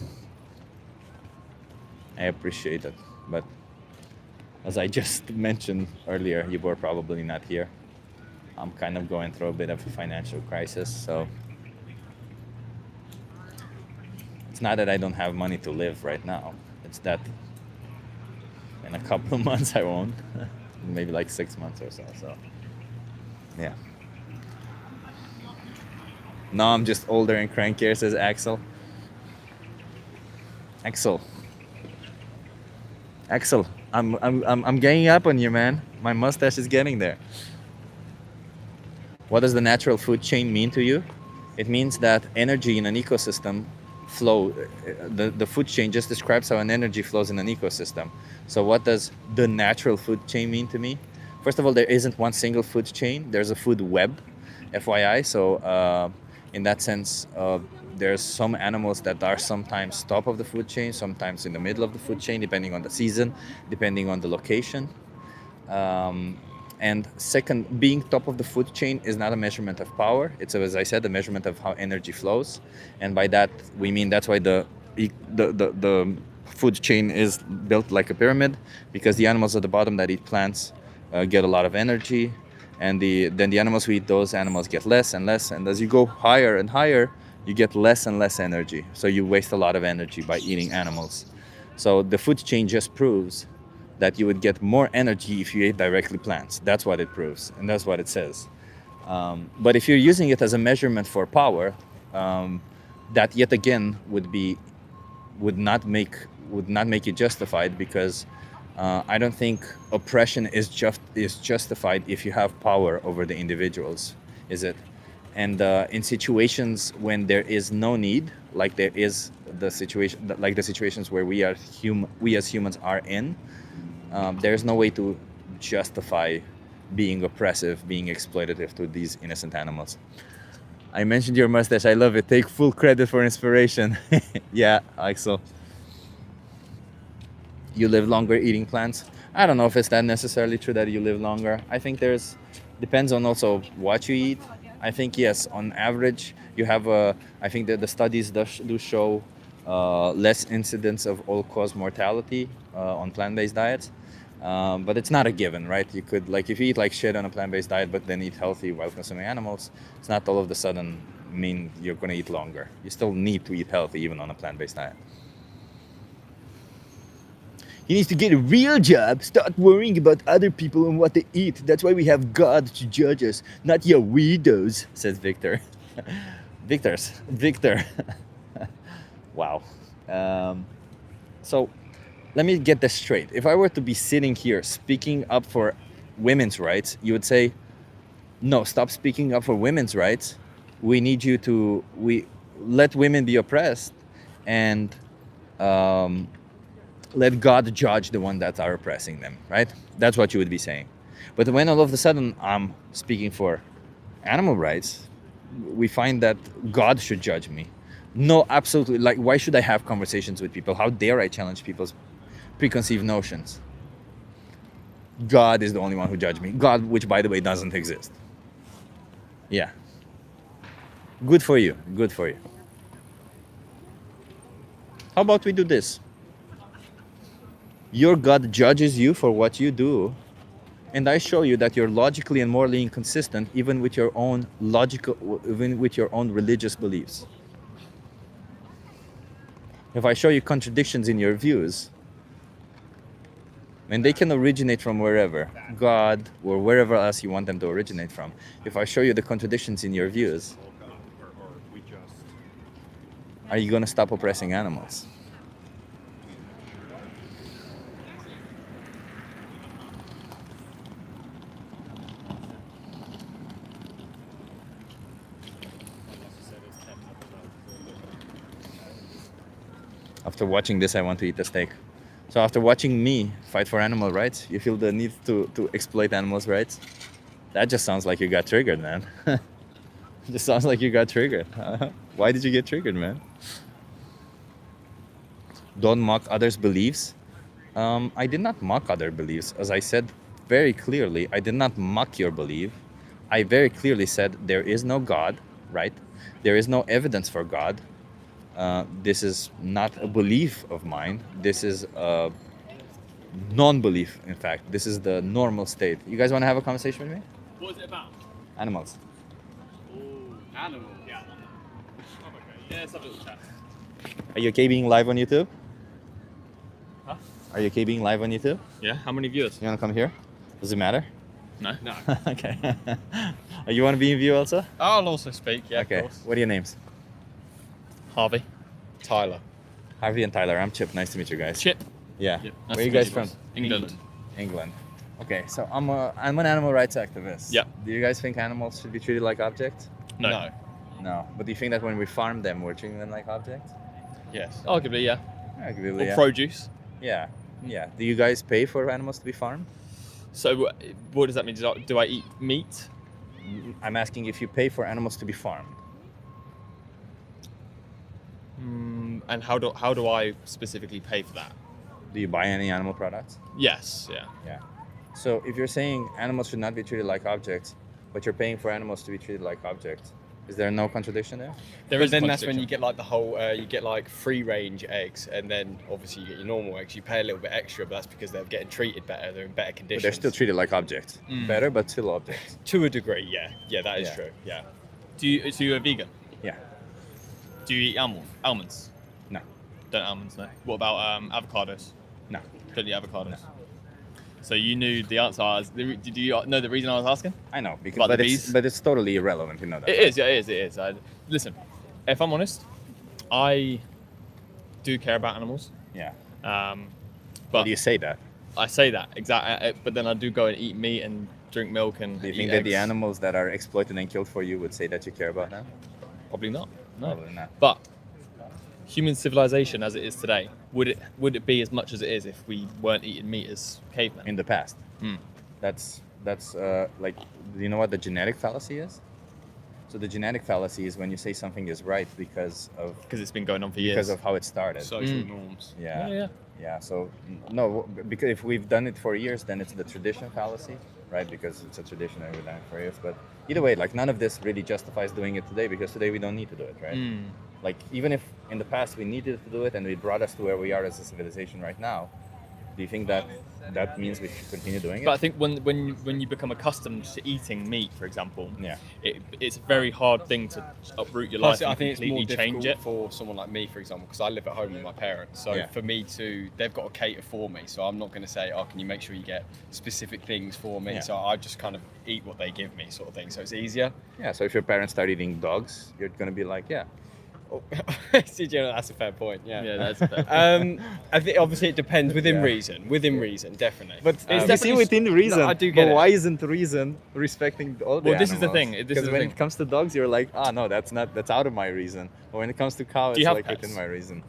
I appreciate it. But as I just mentioned earlier, you were probably not here. I'm kind of going through a bit of a financial crisis, so it's not that I don't have money to live right now. It's that in a couple of months I won't. Maybe like 6 months or so. Yeah. No, I'm just older and crankier, says Axel. Axel, I'm ganging up on you, man. My mustache is getting there. What does the natural food chain mean to you? It means that energy in an ecosystem flow. The food chain just describes how an energy flows in an ecosystem. So what does the natural food chain mean to me? First of all, there isn't one single food chain. There's a food web, FYI. So in that sense, there's some animals that are sometimes top of the food chain, sometimes in the middle of the food chain, depending on the season, depending on the location. And second, being top of the food chain is not a measurement of power. It's, as I said, a measurement of how energy flows. And by that, we mean that's why the food chain is built like a pyramid, because the animals at the bottom that eat plants get a lot of energy. And then the animals who eat those animals get less and less. And as you go higher and higher, you get less and less energy. So you waste a lot of energy by eating animals. So the food chain just proves that you would get more energy if you ate directly plants. That's what it proves, and that's what it says. But if you're using it as a measurement for power, that yet again would not make it justified, because I don't think oppression is justified if you have power over the individuals, is it? And in situations when there is no need, like there is the situations where we as humans are in, there's no way to justify being oppressive, being exploitative to these innocent animals. I mentioned your mustache. I love it. Take full credit for inspiration. Yeah, Axel. You live longer eating plants. I don't know if it's that necessarily true that you live longer. I think depends on also what you eat. I think yes, on average, you have I think that the studies do show less incidence of all-cause mortality on plant-based diets. But it's not a given, right? You could, like, if you eat like shit on a plant-based diet but then eat healthy while consuming animals, it's not all of a sudden mean you're going to eat longer. You still need to eat healthy even on a plant-based diet. He needs to get a real job, start worrying about other people and what they eat. That's why we have God to judge us, not your weirdos, says Victor. Victor. Wow. So let me get this straight. If I were to be sitting here speaking up for women's rights, you would say, no, stop speaking up for women's rights. We need you to let women be oppressed, and let God judge the one that are oppressing them, right? That's what you would be saying. But when all of a sudden I'm speaking for animal rights, we find that God should judge me. No, absolutely. Like, why should I have conversations with people? How dare I challenge people's preconceived notions? God is the only one who judged me. God, which, by the way, doesn't exist. Yeah. Good for you. Good for you. How about we do this? Your God judges you for what you do, and I show you that you're logically and morally inconsistent, even with your own religious beliefs. If I show you contradictions in your views, and they can originate from wherever, God or wherever else you want them to originate from. If I show you the contradictions in your views, are you going to stop oppressing animals? After watching this, I want to eat a steak. So after watching me fight for animal rights, you feel the need to exploit animals' rights? That just sounds like you got triggered, man. Just sounds like you got triggered. Why did you get triggered, man? Don't mock others' beliefs. I did not mock other beliefs. As I said very clearly, I did not mock your belief. I very clearly said there is no God, right? There is no evidence for God. This is not a belief of mine. This is a non-belief, in fact. This is the normal state. You guys want to have a conversation with me? What is it about? Animals. Oh, animals. Yeah. Oh, okay. Yeah, let's have a little chat. Are you okay being live on YouTube? Huh? Are you okay being live on YouTube? Yeah. How many viewers? You want to come here? Does it matter? No. No. Okay. You want to be in view also? I'll also speak. Yeah. Okay. Of course. What are your names? Harvey. Tyler. Harvey and Tyler. I'm Chip. Nice to meet you guys. Chip. Yeah. Yep. Where are you guys from? England. England. Okay, so I'm an animal rights activist. Yep. Do you guys think animals should be treated like objects? No. No. But do you think that when we farm them, we're treating them like objects? Yes. Arguably, yeah. Arguably, Or yeah. produce. Yeah. Yeah. Do you guys pay for animals to be farmed? So what does that mean? Do I eat meat? I'm asking if you pay for animals to be farmed. And how do I specifically pay for that? Do you buy any animal products? Yes, yeah. Yeah. So if you're saying animals should not be treated like objects, but you're paying for animals to be treated like objects, is there no contradiction there? There But is a then that's when you contradiction. get like the whole, you get like free range eggs, and then obviously you get your normal eggs. You pay a little bit extra, but that's because they're getting treated better. They're in better But conditions. they're still treated like objects. Better, but still objects. to a degree, yeah. Yeah, that is Yeah. true. Yeah. So you're a vegan? Yeah. Do you eat almonds? No. Don't almonds, no. What about avocados? No. Don't eat avocados. So you knew the answer. Did you know the reason I was asking? I know, because About the it's bees? totally irrelevant. You know that. It right? is, yeah, it is. Listen, if I'm honest, I do care about animals. Yeah. But But do you say that? I say that exactly. But then I do go and eat meat and drink milk and Do you eat think that the eggs. animals that are exploited and killed for you would say that you care about them? Probably not. No. Probably not. But human civilization, as it is today, would it be as much as it is if we weren't eating meat as cavemen? In the past. Hmm. That's like, do you know what the genetic fallacy is? So the genetic fallacy is when you say something is right because it's been going on for years. Because of how it started. Social norms. Yeah. Yeah. Yeah. So no, because if we've done it for years, then it's the tradition fallacy, right? Because it's a tradition and we've done it for years. But either way, like none of this really justifies doing it today because today we don't need to do it, right? Like even if in the past we needed to do it and it brought us to where we are as a civilization right now, do you think that that means we should continue doing it? But I think when you become accustomed to eating meat, for example, Yeah. it's a very hard thing to uproot your Plus, life I and think it's more completely change difficult it. for someone like me, for example, because I live at home with my parents. So Yeah. for me they've got to cater for me. So I'm not going to say, oh, can you make sure you get specific things for me? Yeah. So I just kind of eat what they give me, sort of thing. So it's easier. Yeah. So if your parents start eating dogs, you're gonna be like, yeah. Oh, that's a fair point. Yeah. Yeah, that's fair. I think obviously it depends within Yeah. reason. Within reason, definitely. But Um, you see within reason. No, I do get but it. why isn't reason respecting all the Well, this is the animals? thing, this is Because the when thing. it comes to dogs, you're like, no, that's out of my reason. But when it comes to cows, Do you it's have like pets? within my reason.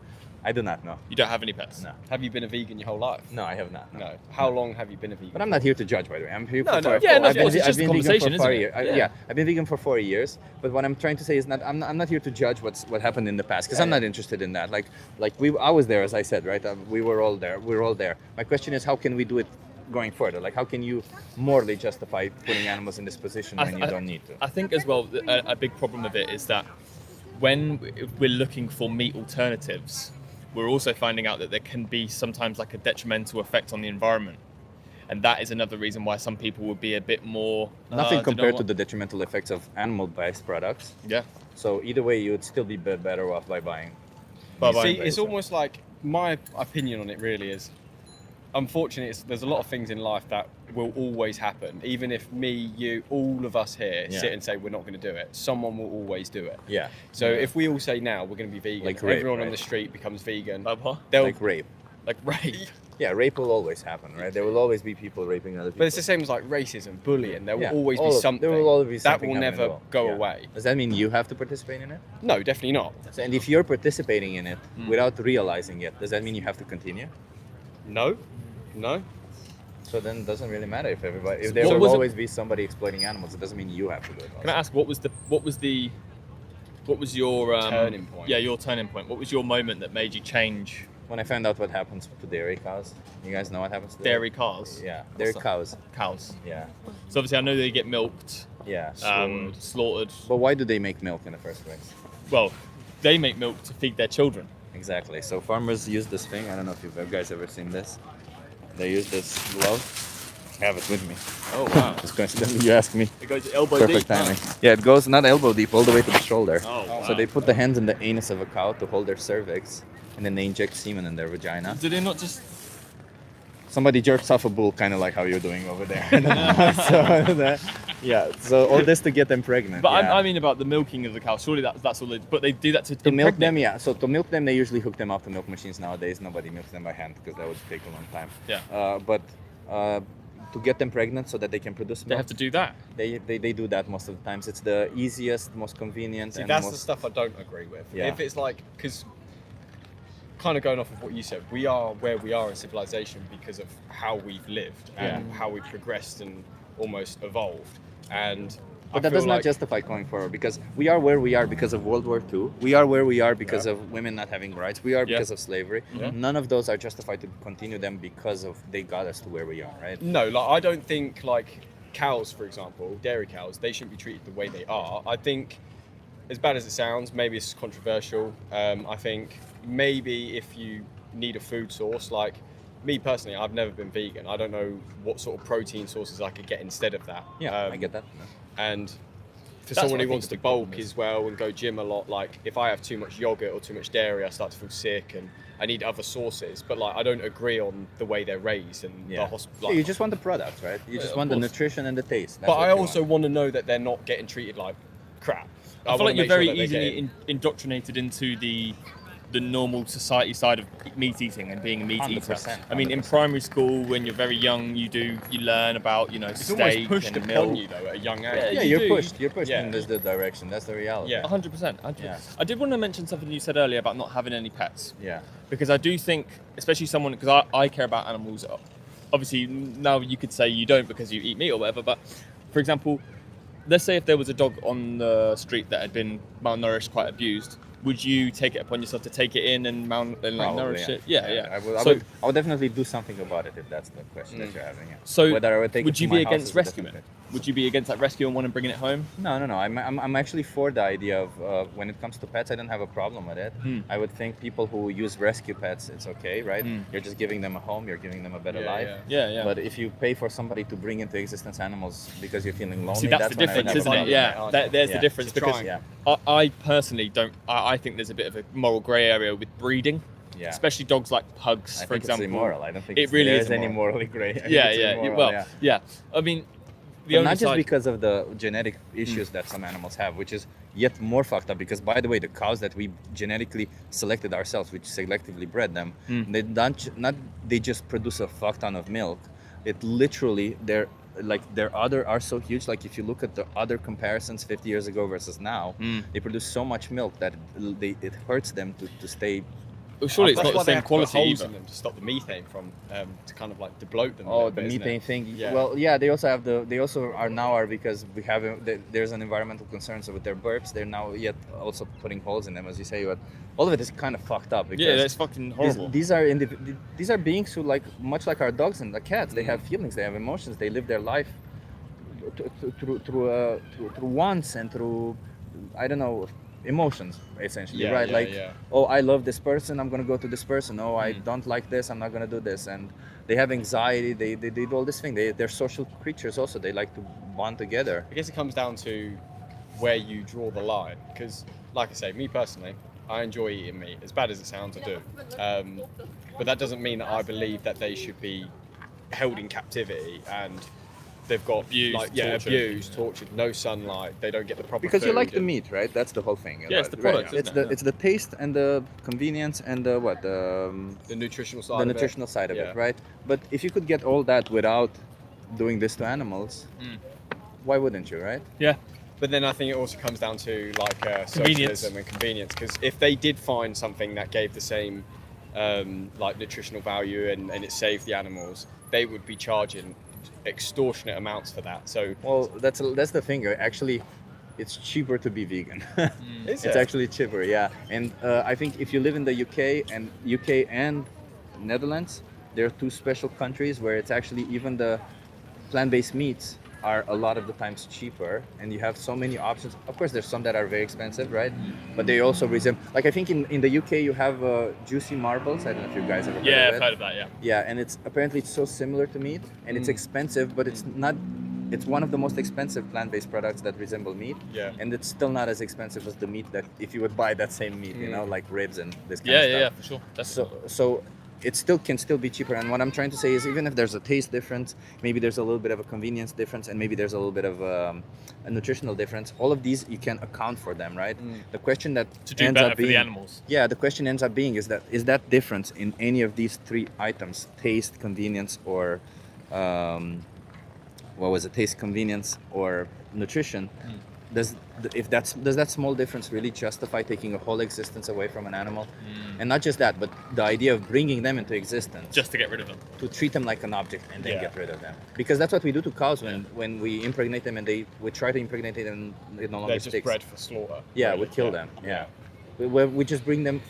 I do not know. You don't have any pets. No. Have you been a vegan your whole life? No, I have not. No. How long have you been a vegan? But I'm not here to judge, by the way. I'm here No, for no, four- yeah, no, I've been, of course, it's I've just been a vegan conversation, for 4 isn't years. it? Yeah, I've been vegan for 4 years. But what I'm trying to say is I'm not here to judge what happened in the past because I'm not interested in that. I was there, as I said, right? We were all there. We're all there. My question is, how can we do it going further? Like, how can you morally justify putting animals in this position when you don't need to? I think as well, a big problem of it is that when we're looking for meat alternatives, we're also finding out that there can be sometimes like a detrimental effect on the environment. And that is another reason why some people would be a bit more... Nothing compared to the detrimental effects of animal-based products. Yeah. So either way, you would still be better off by buying. See, it's almost like my opinion on it really is, unfortunately, there's a lot of things in life that will always happen. Even if me, you, all of us here Yeah. sit and say we're not going to do it, someone will always do it. Yeah. So if we all say now we're going to be vegan, Like rape, everyone on right? the street becomes vegan. What? They'll, Like rape. Like rape. Yeah, rape will always happen, right? There will always be people raping other people. but it's the same as like racism, bullying. There will Yeah, always all be of- something. There will always be that something will happening never as well. go Yeah. away. Does that mean you have to participate in it? No, definitely not. So, and if you're participating in it without realizing it, does that mean you have to continue? No. So then it doesn't really matter if So there what will was it- always be somebody exploiting animals. It doesn't mean you have to do it. Can I ask, what was your Turning point. Yeah, your turning point. What was your moment that made you change When I found out what happens to dairy cows, you guys know what happens to dairy cars? Yeah, dairy What's cows. Cows. Yeah, So obviously, I know they get milked, yeah. slaughtered. But why do they make milk in the first place? Well, they make milk to feed their children. Exactly. So farmers use this thing. I don't know if you guys ever seen this. They use this glove. I have it with me. Oh wow! Just coincidentally, you ask me. It goes elbow Perfect deep. timing. Yeah, it goes not elbow deep, all the way to the shoulder. Oh wow! So they put the hands in the anus of a cow to hold their cervix, and then they inject semen in their vagina. Do they not just? Somebody jerks off a bull, kind of like how you're doing over there. So all this to get them pregnant. But yeah. I mean about the milking of the cow. Surely that's all. But they do that to To milk impregnate. them, yeah. So to milk them, they usually hook them up to milk machines nowadays. Nobody milks them by hand because that would take a long time. Yeah. But to get them pregnant so that they can produce They milk. have to do that. They do that most of the times. It's the easiest, most convenient. See, and that's most, the stuff I don't agree with. Yeah. If it's like, because kind of going off of what you said, we are where we are in civilization because of how we've lived and how we've progressed and almost evolved. And But that does not justify going forward, because we are where we are because of World War II. We are where we are because of women not having rights. We are because of slavery. None of those are justified to continue them because of they got us to where we are, right? No, like I don't think like cows, for example, dairy cows, they shouldn't be treated the way they are. I think, as bad as it sounds, maybe it's controversial. I think maybe if you need a food source, like me personally, I've never been vegan. I don't know what sort of protein sources I could get instead of that. Yeah, I get that. And for That's someone what I who think wants the to problem bulk is. as well and go gym a lot, like if I have too much yogurt or too much dairy, I start to feel sick and I need other sources. But like I don't agree on the way they're raised and the hospital. Yeah, you just want the product, right? You just want the course. nutrition and the taste. That's But what I you also want. want to know that they're not getting treated like crap. I feel wanna like you're make sure very that they're easily getting- indoctrinated into the normal society side of meat eating and being a meat eater. 100%, I mean, in 100%. primary school, when you're very young, you learn about It's steak almost pushed and upon milk. you though at a young Yeah, age. Yeah, you you're do. pushed. You're pushed Yeah. in this direction. That's the reality. Yeah. 100%. Yeah. I did want to mention something you said earlier about not having any pets. Yeah. Because I do think, especially someone, because I care about animals. Obviously, now you could say you don't because you eat meat or whatever. But for example, let's say if there was a dog on the street that had been malnourished, quite abused, would you take it upon yourself to take it in and Probably, nourish it? Yeah. I So- would definitely do something about it if that's the question that you're having. Yeah. So, whether I would take it would to you my be house against is a different rescuing? thing. Would you be against like rescuing one and bringing it home? No. I'm actually for the idea of when it comes to pets, I don't have a problem with it. I would think people who use rescue pets, it's okay, right? You're just giving them a home, you're giving them a better life. Yeah. But if you pay for somebody to bring into existence animals because you're feeling lonely, See, that's the when I would difference, have a isn't it? problem. Yeah, there's Yeah. the difference Just because trying. Yeah. I personally don't. I think there's a bit of a moral grey area with breeding, Yeah. especially dogs like pugs, I for think example. it's immoral. I don't think It really there's is any immoral. morally grey. I think Yeah, it's yeah. immoral, Well, yeah. I mean, the But only not just side, because of the genetic issues that some animals have, which is yet more fucked up. Because by the way, the cows that we genetically selected ourselves, which selectively bred them, they just produce a fuck ton of milk. It literally their other are so huge. Like if you look at the other comparisons 50 years ago versus now, they produce so much milk that it hurts them to stay. well, surely it's That's not why the they same have to put quality holes either. in them to stop the methane from to kind of like debloat them. a Oh, little the bit, isn't methane it? thing. Yeah. Well, yeah, they also have they also are because we have there's an environmental concern. So with their burps, they're now yet also putting holes in them, as you say. But all of it is kind of fucked up. Because Yeah, that's fucking horrible. These are beings who much like our dogs and the cats. They have feelings. They have emotions. They live their life through wants and through I don't know emotions essentially, right? Oh, I love this person, I'm gonna go to this person. Oh, I don't like this, I'm not gonna do this. And they have anxiety. They do all this thing. They're social creatures also. They like to bond together. I guess it comes down to where you draw the line. Because, like I say, me personally, I enjoy eating meat. As bad as it sounds, I do. But that doesn't mean that I believe that they should be held in captivity and they've got abused, tortured, no sunlight. They don't get the proper Because you food like the and- meat, right? That's the whole thing. Yeah, it's the right? product, isn't it? It's the taste and the convenience and the the nutritional side. the of it. nutritional side of Yeah. it, right? But if you could get all that without doing this to animals, why wouldn't you, right? Yeah. But then I think it also comes down to like Convenience. socialism and convenience. Because if they did find something that gave the same like nutritional value and it saved the animals, they would be charging extortionate amounts for that. So Well, that's the thing. Actually, it's cheaper to be vegan. is It's it? actually cheaper, yeah. And I think if you live in the UK and Netherlands, there are two special countries where it's actually even the plant-based meats are a lot of the times cheaper, and you have so many options. Of course, there's some that are very expensive, right? But they also resemble. Like I think in the UK you have juicy marbles. I don't know if you guys ever heard Yeah, of I've it. heard of that. Yeah. Yeah, and it's apparently it's so similar to meat, and it's expensive, but it's not. It's one of the most expensive plant-based products that resemble meat. Yeah. And it's still not as expensive as the meat that if you would buy that same meat, you know, like ribs and this kind of Yeah, stuff. for sure. That's So it still can be cheaper. And what I'm trying to say is, even if there's a taste difference, maybe there's a little bit of a convenience difference, and maybe there's a little bit of a nutritional difference. All of these you can account for them, right? The question that to do ends better up for being, the animals. yeah, the question ends up being is that difference in any of these three items: taste, convenience, or what was it, taste, convenience, or nutrition, does that small difference really justify taking a whole existence away from an animal? And not just that, but the idea of bringing them into existence Just to get rid of them. to treat them like an object and then Yeah. get rid of them, because that's what we do to cows when we impregnate them and we try to impregnate them and it no longer They're just sticks. bred for slaughter. Yeah, really. we kill them. Yeah, we just bring them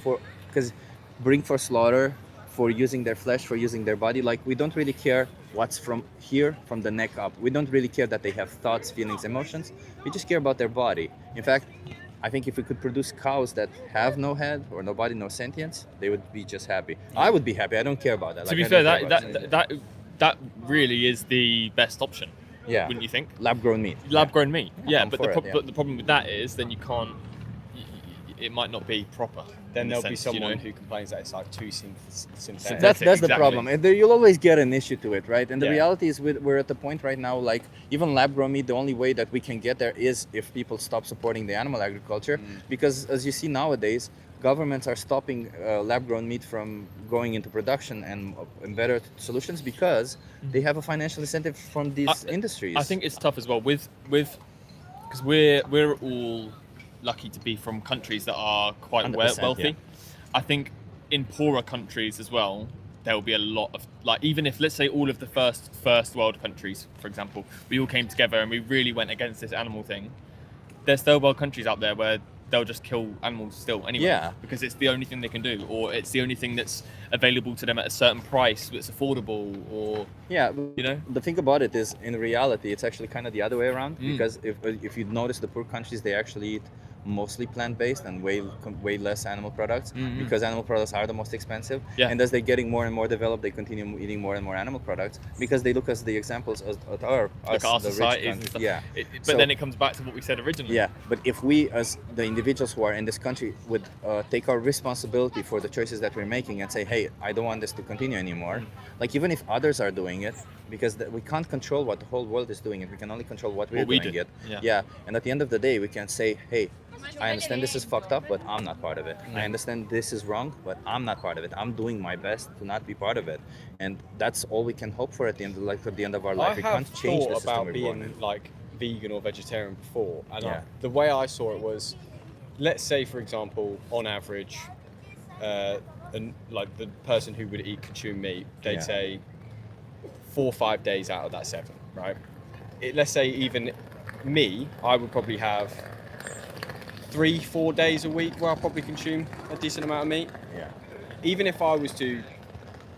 for slaughter, for using their flesh, for using their body. Like, we don't really care what's from here, from the neck up. We don't really care that they have thoughts, feelings, emotions. We just care about their body. In fact, I think if we could produce cows that have no head or no body, no sentience, they would be just happy. I would be happy. I don't care about that. To Like, be I fair, don't care about that really is the best option. Yeah. Wouldn't you think? lab-grown meat. Lab-grown meat. Yeah, I'm but for the it, yeah. but the problem with that is then you can't. It might not be proper. Then in a there'll be sense, you someone know? who complains that it's like too synthetic. That's the Exactly. problem, and there, you'll always get an issue to it, right? And the Yeah. reality is we're at the point right now, like, even lab-grown meat, the only way that we can get there is if people stop supporting the animal agriculture, because as you see nowadays, governments are stopping lab-grown meat from going into production and better solutions because they have a financial incentive from these industries. I think it's tough as well with because we're all lucky to be from countries that are quite 100%, wealthy. yeah. I think in poorer countries as well, there will be a lot of, like, even if, let's say, all of the first world countries, for example, we all came together and we really went against this animal thing, there's third world countries out there where they'll just kill animals still anyway, Yeah. because it's the only thing they can do, or it's the only thing that's available to them at a certain price that's affordable, or Yeah, you know. the thing about it is, in reality, it's actually kind of the other way around. Mm. Because if you notice, the poor countries, they actually eat mostly plant-based and way less animal products, Mhm. because animal products are the most expensive. Yeah. And as they're getting more and more developed, they continue eating more and more animal products because they look as the examples at our Like our the rich societies and countries. stuff. Yeah. But So- then it comes back to what we said originally. Yeah, but if we, as the individuals who are in this country, would take our responsibility for the choices that we're making and say, hey, I don't want this to continue anymore. Like, even if others are doing it, because we can't control what the whole world is doing, we can only control what we're What we doing do. it. Yeah. And at the end of the day, we can say, hey, I understand this is fucked up, but I'm not part of it. I understand this is wrong, but I'm not part of it. I'm doing my best to not be part of it. And that's all we can hope for at the end, at the end of our life. I We have can't change the thought system about we're born in. being like vegan or vegetarian before, and Yeah. the way I saw it was, let's say for example, on average, and like the person who would consume meat, they'd Yeah. say 4 or 5 days out of that 7, right? Let's say even me, I would probably have 3-4 days a week where I'll probably consume a decent amount of meat. Yeah. Even if I was to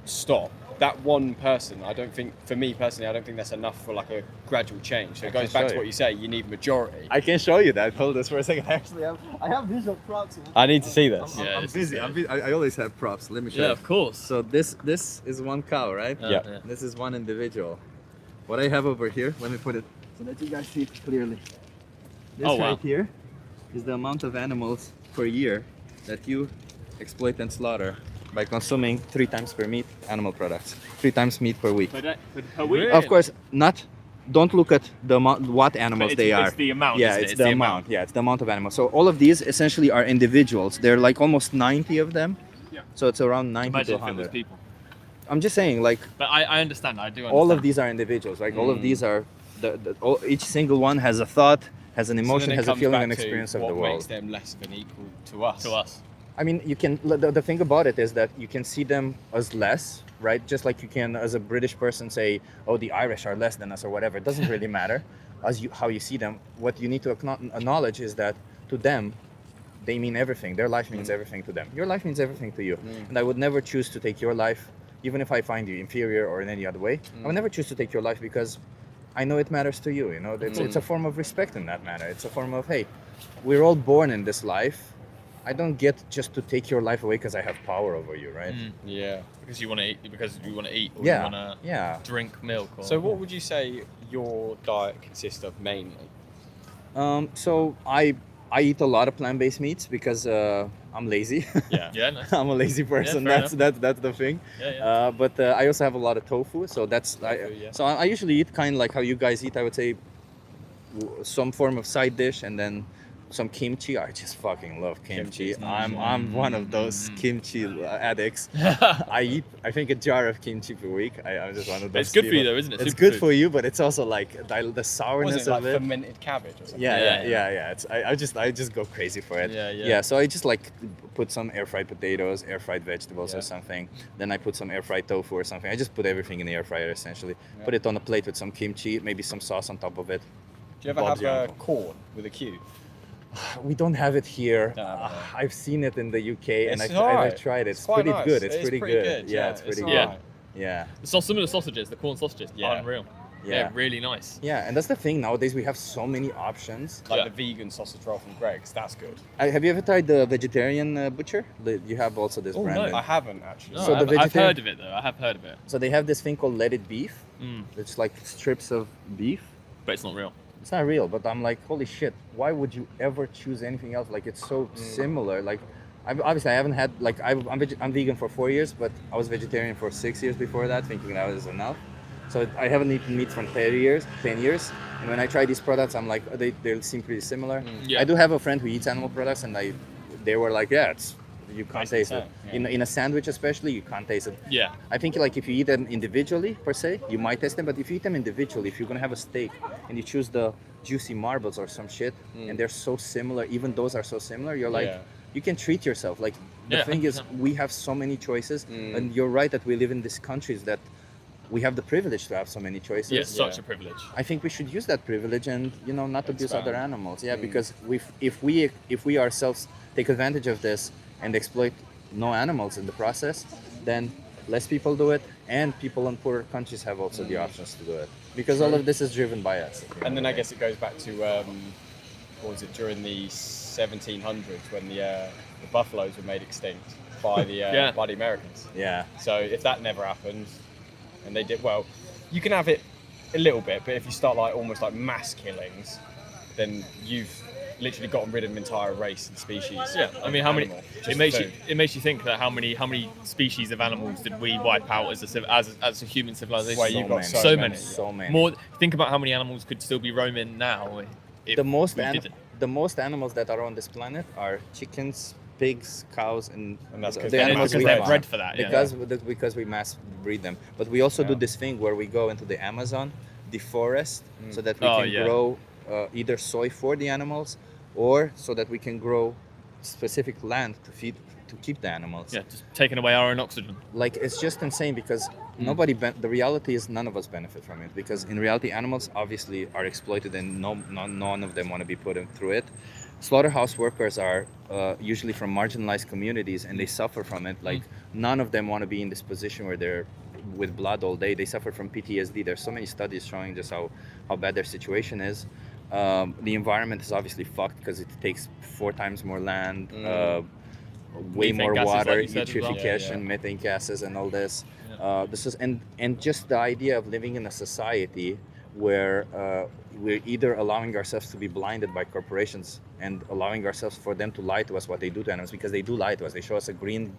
stop, that one person, I don't think, for me personally, I don't think that's enough for like a gradual change. So it I goes can back show to you. what you say, you need majority. I can show you that. Hold this for a second. Actually, I have visual props. I need to see this. Yeah, I'm this is busy. good. I always have props. Let me show Yeah, you. of course. So this is one cow, right? Yeah. This is one individual. What I have over here, let me put it so that you guys see it clearly. This Oh, wow. right here is the amount of animals per year that you exploit and slaughter by consuming 3 times per meat animal products. 3 times meat per week. Per week. Of course, don't look at the amount, what animals But they are. It's the amount. Yeah, isn't it? it's the amount. Yeah, it's the amount of animals. So all of these essentially are individuals. There are like almost 90 of them. Yeah. So it's around 90 Imagine to if it was 100. people. I'm just saying, like, But I understand. I do understand. all of these are individuals. Like, all of these are each single one has a thought, has an So emotion, then it has a comes feeling back and to experience of what the makes world. them less of an equal to us. To us. I mean, you can. The thing about it is that you can see them as less, right? Just like you can, as a British person, say, "Oh, the Irish are less than us," or whatever. It doesn't really matter, how you see them. What you need to acknowledge is that to them, they mean everything. Their life means everything to them. Your life means everything to you. And I would never choose to take your life, even if I find you inferior or in any other way. I would never choose to take your life because I know it matters to you. You know, it's a form of respect in that matter. It's a form of, hey, we're all born in this life. I don't get just to take your life away because I have power over you, right? Yeah. Because you want to eat. Because you want to eat. Or Yeah, you want to yeah. drink milk. Or, So what would you say your diet consists of mainly? So I eat a lot of plant-based meats because I'm lazy. Yeah. Yeah. Nice. I'm a lazy person. fair That's the thing. Yeah, yeah. But I also have a lot of tofu, so that's yeah. so I usually eat kind of like how you guys eat. I would say some form of side dish and then some kimchi. I just fucking love kimchi. Kimchi's I'm one of those kimchi addicts. I eat, I think, a jar of kimchi per week. I'm just one of those. It's good for you people. though, isn't it? It's Superfood. good for you, but it's also like the Was sourness it like of it. fermented cabbage or something? Yeah. It's I just go crazy for it. Yeah. So I just like put some air fried potatoes, air fried vegetables or Yeah. something. Then I put some air fried tofu or something. I just put everything in the air fryer essentially. Yeah. Put it on a plate with some kimchi, maybe some sauce on top of it. Do you ever Bob's have your uncle. corn with a Q? We don't have it here. Don't have it here. I've seen it in the UK and It's I've alright. tried it. It's It's quite pretty nice. good. It It's is pretty pretty good. good, Yeah, yeah, it's it's pretty alright. good. Yeah. Some of the sausages, the corn sausages, Yeah. unreal. Yeah. Really nice. Yeah, and that's the thing. Nowadays we have so many options. Like Yeah. the vegan sausage roll from Greg's, that's good. Have you ever tried the vegetarian butcher? You have also this Oh, no. brand. I haven't actually. No, So the I've vegetarian- heard of it though. I have heard of it, So they have this thing called leaded beef. Mm. It's like strips of beef. but it's not real. It's not real, but I'm like, holy shit! Why would you ever choose anything else? Like it's so similar. Like, obviously I haven't had like I'm vegan for 4 years, but I was vegetarian for 6 years before that, thinking that was enough. So I haven't eaten meat for 10 years. And when I try these products, I'm like, they seem pretty similar. Yeah. I do have a friend who eats animal products, and they were like, yeah, you can't Basically taste the it. same, yeah. In a sandwich especially, you can't taste it. Yeah. I think like if you eat them individually per se, you might taste them. But if you eat them individually, if you're gonna have a steak and you choose the juicy marbles or some shit, and they're so similar, even those are so similar, you're like, Yeah. you can treat yourself. Like the Yeah, thing is, 100%. we have so many choices, and you're right that we live in these countries that we have the privilege to have so many choices. Yeah, it's such Yeah. a privilege. I think we should use that privilege and not abuse Expand. other animals. Yeah, because if we ourselves take advantage of this and exploit no animals in the process, then less people do it, and people in poorer countries have also the options to do it. Because all of this is driven by us. And then I guess it goes back to what was it during the 1700s when the buffaloes were made extinct by the Yeah. by the Americans. Yeah. So if that never happened, and they did well, you can have it a little bit, but if you start like almost like mass killings, then you've literally gotten rid of an entire race and species. Yeah, I mean, how many? animal, just It makes for you. food. It makes you think that how many species of animals did we wipe out as a human civilization? Well, you've got many. so many. So many. More. Think about how many animals could still be roaming now. If the most we an- didn't. the most animals that are on this planet are chickens, pigs, cows, and that's 'cause the they're animals because we they're farm. bred for that. Yeah. Because we mass breed them. But we also do Yeah. this thing where we go into the Amazon, deforest, so that we Oh, can yeah. grow either soy for the animals, or so that we can grow specific land to keep the animals. Yeah, just taking away our own oxygen. Like it's just insane because the reality is none of us benefit from it, because in reality animals obviously are exploited and none of them want to be put through it. Slaughterhouse workers are usually from marginalized communities and they suffer from it. Like none of them want to be in this position where they're with blood all day. They suffer from PTSD. There's so many studies showing just how bad their situation is. The environment is obviously fucked because it takes 4 times more land, way Methane more gases, like water, you said as well. eutrophication, Yeah. methane gases, and all this. This is and just the idea of living in a society where we're either allowing ourselves to be blinded by corporations and allowing ourselves for them to lie to us what they do to animals, because they do lie to us. They show us a green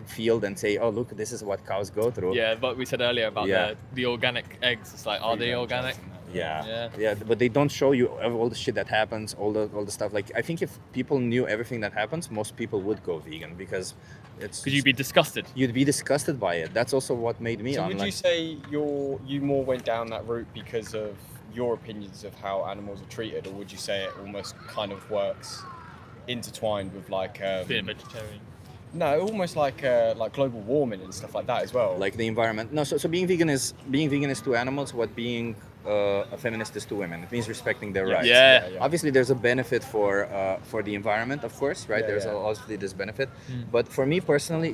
field and say, "Oh, look, this is what cows go through." Yeah, but we said earlier about Yeah. the organic eggs. It's like, are they organic? Yeah, but they don't show you all the shit that happens, all the stuff. Like I think if people knew everything that happens, most people would go vegan, because it's Could you be disgusted? you'd be disgusted by it. That's also what made me. So I'm would like, you say you more went down that route because of your opinions of how animals are treated, or would you say it almost kind of works intertwined with like Being a vegetarian. no, almost like global warming and stuff like that as well? like the environment? No, so being vegan is to animals what being a feminist is to women. It means respecting their rights. Yeah. Obviously, there's a benefit for the environment, of course, right? Yeah, There's yeah. obviously this benefit. But for me personally,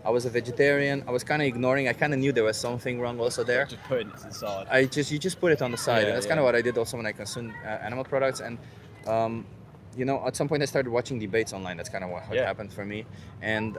I was a vegetarian. I was kind of ignoring. I kind of knew there was something wrong also there. Just putting it to the side. You just put it on the side, Yeah, and that's kind of what I did also when I consumed animal products. And at some point I started watching debates online. That's kind of how it Yeah. happened for me. And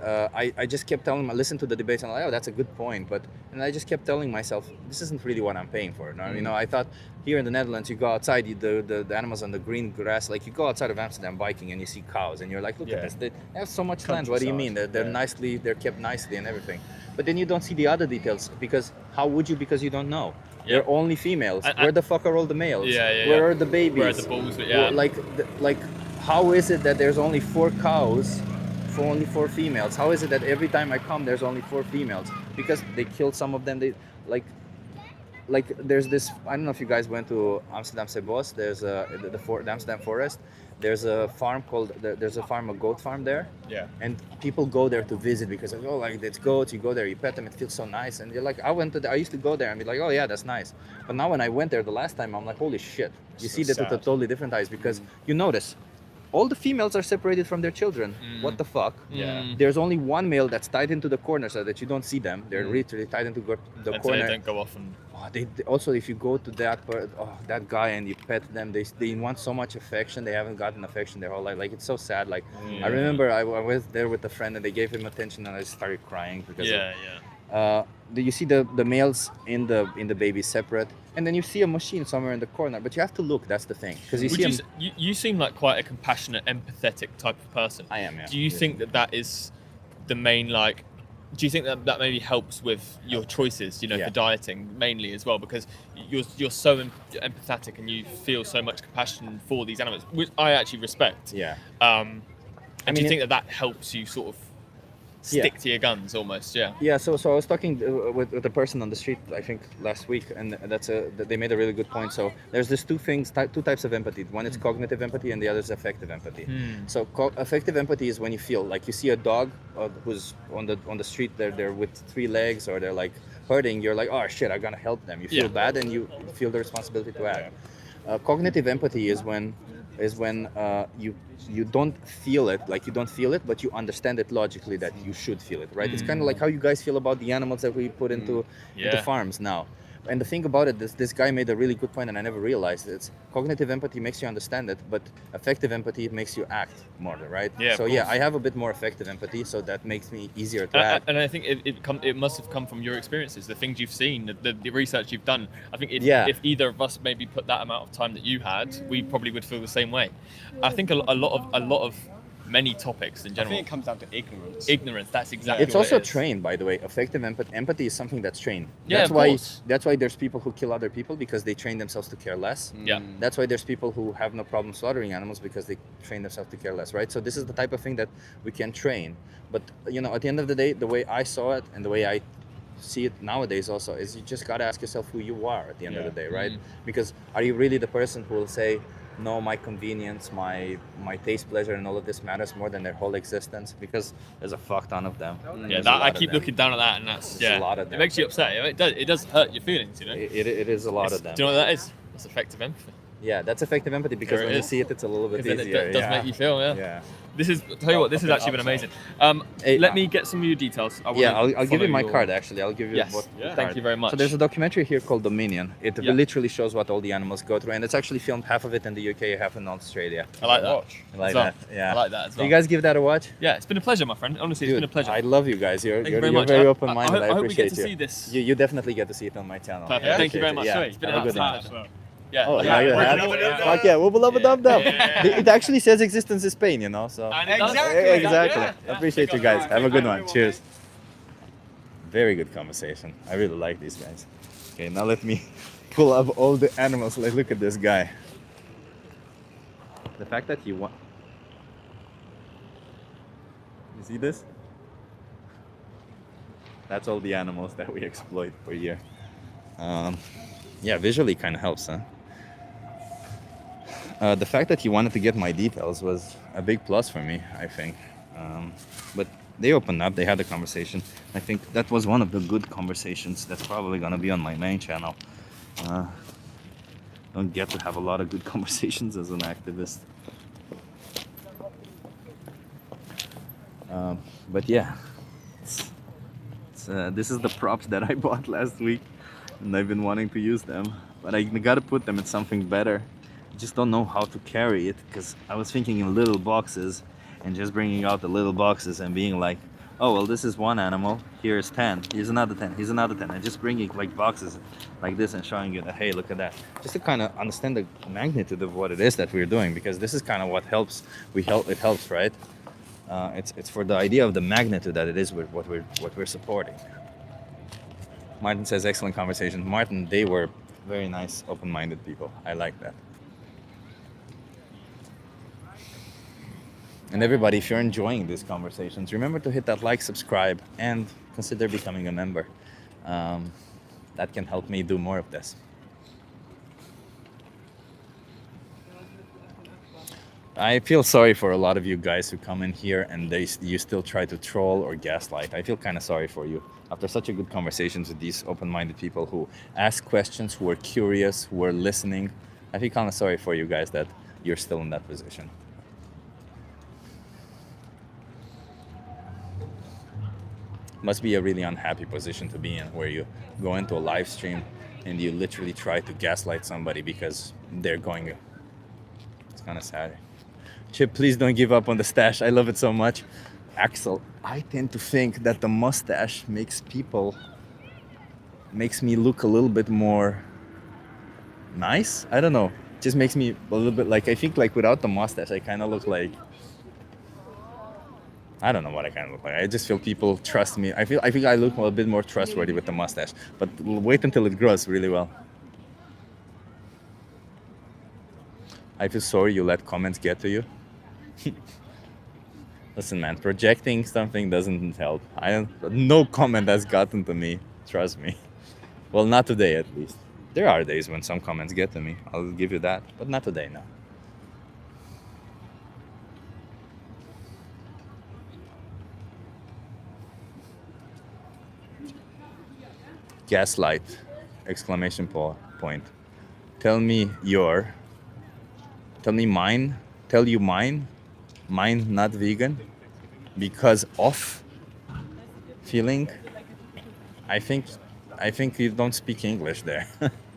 I just kept telling I listened to the debates and I'm like, oh, that's a good point. And I just kept telling myself, this isn't really what I'm paying for. No? I thought here in the Netherlands, you go outside, the animals on the green grass, like you go outside of Amsterdam biking and you see cows and you're like, look Yeah. at this. They have so much land. What do you mean? They're Countryside, they're kept nicely and everything. But then you don't see the other details, because how would you? Because you don't know. Yeah. They're only females. And- Where the fuck are all the males? Yeah, yeah, Where yeah. are the babies? Where are the bulls? Yeah. Like how is it that there's only 4 cows for only 4 females? How is it that every time I come there's only 4 females? Because they killed some of them. They like there's this, I don't know if you guys went to Amsterdam Sebos. There's the Amsterdam forest. There's a farm a goat farm there. Yeah. And people go there to visit because like it's goats. You go there, you pet them, it feels so nice. And you're like, I used to go there and be like, oh yeah, that's nice. But now when I went there the last time, I'm like, holy shit. You So see that with a sad. totally different eyes, because you notice all the females are separated from their children. What the fuck? Yeah. There's only one male that's tied into the corner so that you don't see them. They're literally tied into the And so corner. they don't go off and. Oh, they also, if you go to that guy and you pet them, they want so much affection. They haven't gotten affection their whole life. Like, it's so sad. Like, I remember I was there with a friend and they gave him attention and I started crying because you see the males in the babies separate, and then you see a machine somewhere in the corner, but you have to look. That's the thing, because you Would see you, them. you seem like quite a compassionate, empathetic type of person. I am, yeah. Do you think that is the main, like, do you think that maybe helps with your choices, Yeah. for dieting mainly as well? Because you're so empathetic and you feel so much compassion for these animals, which I actually respect. Yeah. And I do you mean, think that helps you sort of stick to your guns almost? Yeah. Yeah, so I was talking with a person on the street, I think last week, and they made a really good point. So there's these two types of empathy. One is cognitive empathy, and the other is affective empathy. So affective empathy is when you feel like you see a dog who's on the street, they're with 3 legs, or they're like hurting. You're like, oh shit, I'm gonna help them. You feel bad, and you feel the responsibility to act. Cognitive empathy is when you don't feel it, but you understand it logically that you should feel it, right? It's kind of like how you guys feel about the animals that we put into farms now. And the thing about it, this guy made a really good point, and I never realized it. It's cognitive empathy makes you understand it, but affective empathy makes you act more, right? Yeah, So of yeah, course. I have a bit more affective empathy, so that makes me easier to act. And I think it must have come from your experiences, the things you've seen, the research you've done. I think if either of us maybe put that amount of time that you had, we probably would feel the same way. I think a lot of many topics in I general. think it comes down to ignorance. Ignorance. That's exactly. It's what also it is. trained, by the way. Affective empathy is something that's trained. Yeah, that's of why course. that's why there's people who kill other people, because they train themselves to care less. Yeah. That's why there's people who have no problem slaughtering animals, because they train themselves to care less, right? So this is the type of thing that we can train. But at the end of the day, the way I saw it and the way I see it nowadays also is you just gotta ask yourself who you are at the end of the day, right? Because are you really the person who will say, no, my convenience, my taste, pleasure, and all of this matters more than their whole existence? Because there's a fuck ton of them. Yeah, There's a I lot of keep them. looking down at that, and that's There's a lot of It them. makes you upset. It does hurt your feelings, It is a lot of them. Do you know what that is? That's effective empathy. Yeah, that's effective empathy, because There it when you is. see it, it's a little bit Then easier. it does make you feel, Yeah. This is, tell you what, this has actually been amazing. Hey, Let me get some of your details. I'll give you my card, actually. I'll give you Yes. the Thank card. you very much. So there's a documentary here called Dominion. It Yeah. literally shows what all the animals go through, and it's actually filmed half of it in the UK, half in Australia. I like that. I like As well. that. Yeah. I like that as well. You guys give that a watch? Yeah, it's been a pleasure, my friend. Honestly, it's Dude, been a pleasure. I love you guys. You're Thank you very much. very I open-minded. I, hope we get appreciate to you. see this. You definitely get to see it on my channel. Perfect. I Thank you very appreciate much. it. Yeah. Sweet. It's been an Have a good absolute one. pleasure. Yeah. Oh, now you're happy? Fuck yeah, wubba lubba dub dub. It actually says existence is pain, so. And it does. Exactly. Yeah. Appreciate you guys. Have a good one. Cheers. Very good conversation. I really like these guys. Okay, now let me pull up all the animals. Like, look at this guy. The fact that you want. You see this? That's all the animals that we exploit per year. Yeah, visually kind of helps, huh? The fact that he wanted to get my details was a big plus for me, I think. But they opened up, they had a conversation. I think that was one of the good conversations that's probably gonna be on my main channel. Don't get to have a lot of good conversations as an activist. But yeah, this is the props that I bought last week, and I've been wanting to use them, but I gotta put them in something better. I just don't know how to carry it, because I was thinking in little boxes and just bringing out the little boxes and being like, oh well, this is one animal, here's 10, here's another 10, here's another 10, and just bringing like boxes like this and showing you that, hey, look at that, just to kind of understand the magnitude of what it is that we're doing, because this is kind of what helps. It helps, right? It's for the idea of the magnitude that it is with what we're supporting. Martin says excellent conversation. Martin, they were very nice, open-minded people. I like that. And everybody, if you're enjoying these conversations, remember to hit that like, subscribe, and consider becoming a member. That can help me do more of this. I feel sorry for a lot of you guys who come in here and you still try to troll or gaslight. I feel kind of sorry for you. After such a good conversations with these open-minded people who ask questions, who are curious, who are listening, I feel kind of sorry for you guys that you're still in that position. Must be a really unhappy position to be in, where you go into a live stream and you literally try to gaslight somebody because they're going. It's kind of sad. Chip, please don't give up on the stash. I love it so much. Axel, I tend to think that the mustache makes me look a little bit more nice. I don't know. Just makes me a little bit like, I think like without the mustache, I kind of look like, I don't know what I kind of look like. I just feel people trust me. I think I look a bit more trustworthy with the mustache, but wait until it grows really well. I feel sorry you let comments get to you. Listen, man, projecting something doesn't help. No comment has gotten to me. Trust me. Well, not today at least. There are days when some comments get to me. I'll give you that, but not today, no. Gaslight! Exclamation point. Tell me mine. Tell you mine. Mine not vegan. Because of feeling. I think you don't speak English there.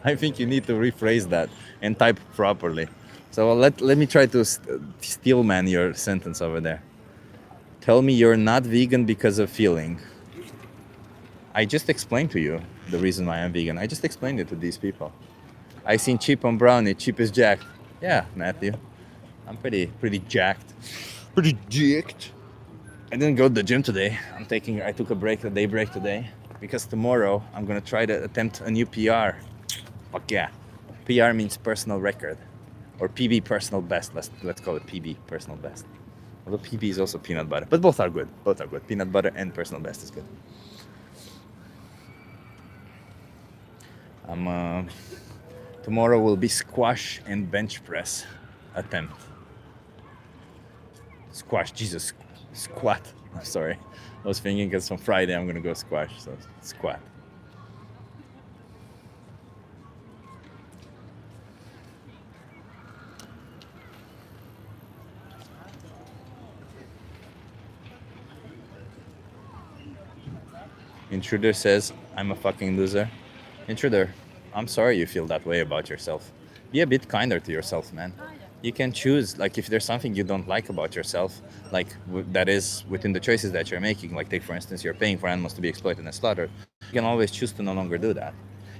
I think you need to rephrase that and type properly. So let me try to steel man your sentence over there. Tell me you're not vegan because of feeling. I just explained to you the reason why I'm vegan. I just explained it to these people. I seen Chip on Brownie. Chip is jacked. Yeah, Matthew. I'm pretty jacked. Pretty jacked. I didn't go to the gym today. I took a day break today, because tomorrow I'm gonna try to attempt a new PR. Fuck yeah. PR means personal record, or PB personal best. Let's call it PB personal best. Although PB is also peanut butter, but both are good. Both are good. Peanut butter and personal best is good. Tomorrow will be squash and bench press attempt. Squash, Jesus, squat. I'm sorry. I was thinking because on Friday I'm gonna go squash, so squat. Intruder says, I'm a fucking loser. Intruder, I'm sorry you feel that way about yourself. Be a bit kinder to yourself, man. You can choose, like, if there's something you don't like about yourself, like that is within the choices that you're making, like take for instance, you're paying for animals to be exploited and slaughtered, you can always choose to no longer do that.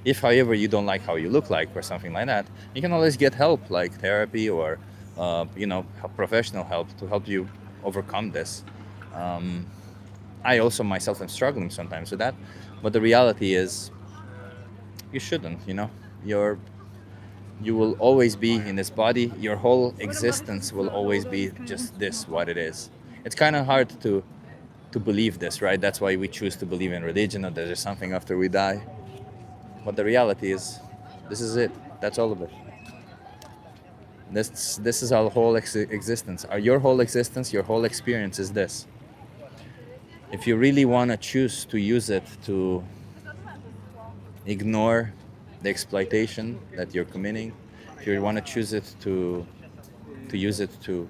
If, however, you don't like how you look like or something like that, you can always get help, like therapy or, professional help to help you overcome this. I also myself am struggling sometimes with that, but the reality is, you shouldn't, you will always be in this body. Your whole existence will always be just this, what it is. It's kind of hard to believe this, right? That's why we choose to believe in religion, or there's something after we die. But the reality is, this is it. That's all of it. This is our whole existence. Your whole existence, your whole experience is this. If you really want to choose to use it to ignore the exploitation that you're committing, if you want to choose it to use it to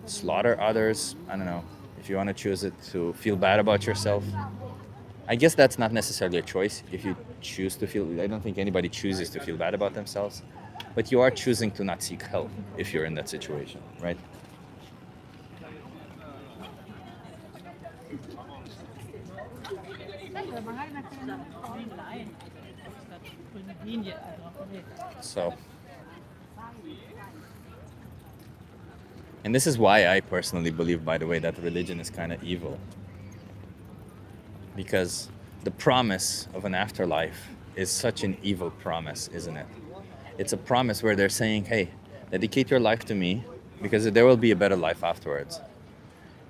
slaughter others, I don't know, if you want to choose it to feel bad about yourself, I guess that's not necessarily a choice. If you choose to feel, I don't think anybody chooses to feel bad about themselves, but you are choosing to not seek help if you're in that situation, right? So, and this is why I personally believe, by the way, that religion is kind of evil. Because the promise of an afterlife is such an evil promise, isn't it? It's a promise where they're saying, hey, dedicate your life to me, because there will be a better life afterwards.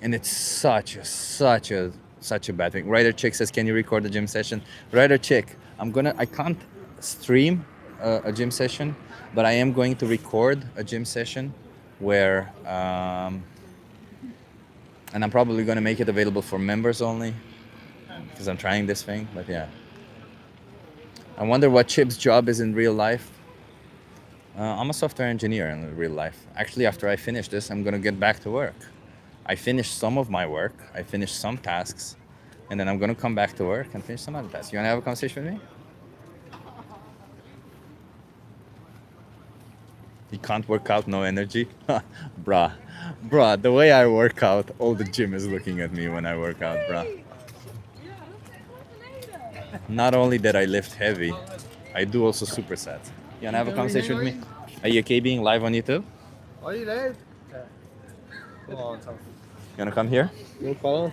And it's such a bad thing. Writer Chick says, "Can you record a gym session?" Writer Chick, I can't stream a gym session, but I am going to record a gym session where, and I'm probably going to make it available for members only because I'm trying this thing. But yeah, I wonder what Chip's job is in real life. I'm a software engineer in real life. Actually, after I finish this, I'm going to get back to work. I finished some of my work, I finished some tasks, and then I'm gonna come back to work and finish some other tasks. You wanna have a conversation with me? You can't work out, no energy? Bruh, the way I work out, all the gym is looking at me when I work out, bruh. Not only that I lift heavy, I do also supersets. You wanna have a conversation with me? Are you okay being live on YouTube? Are you live? Come on, Tom. You wanna come here? No problem.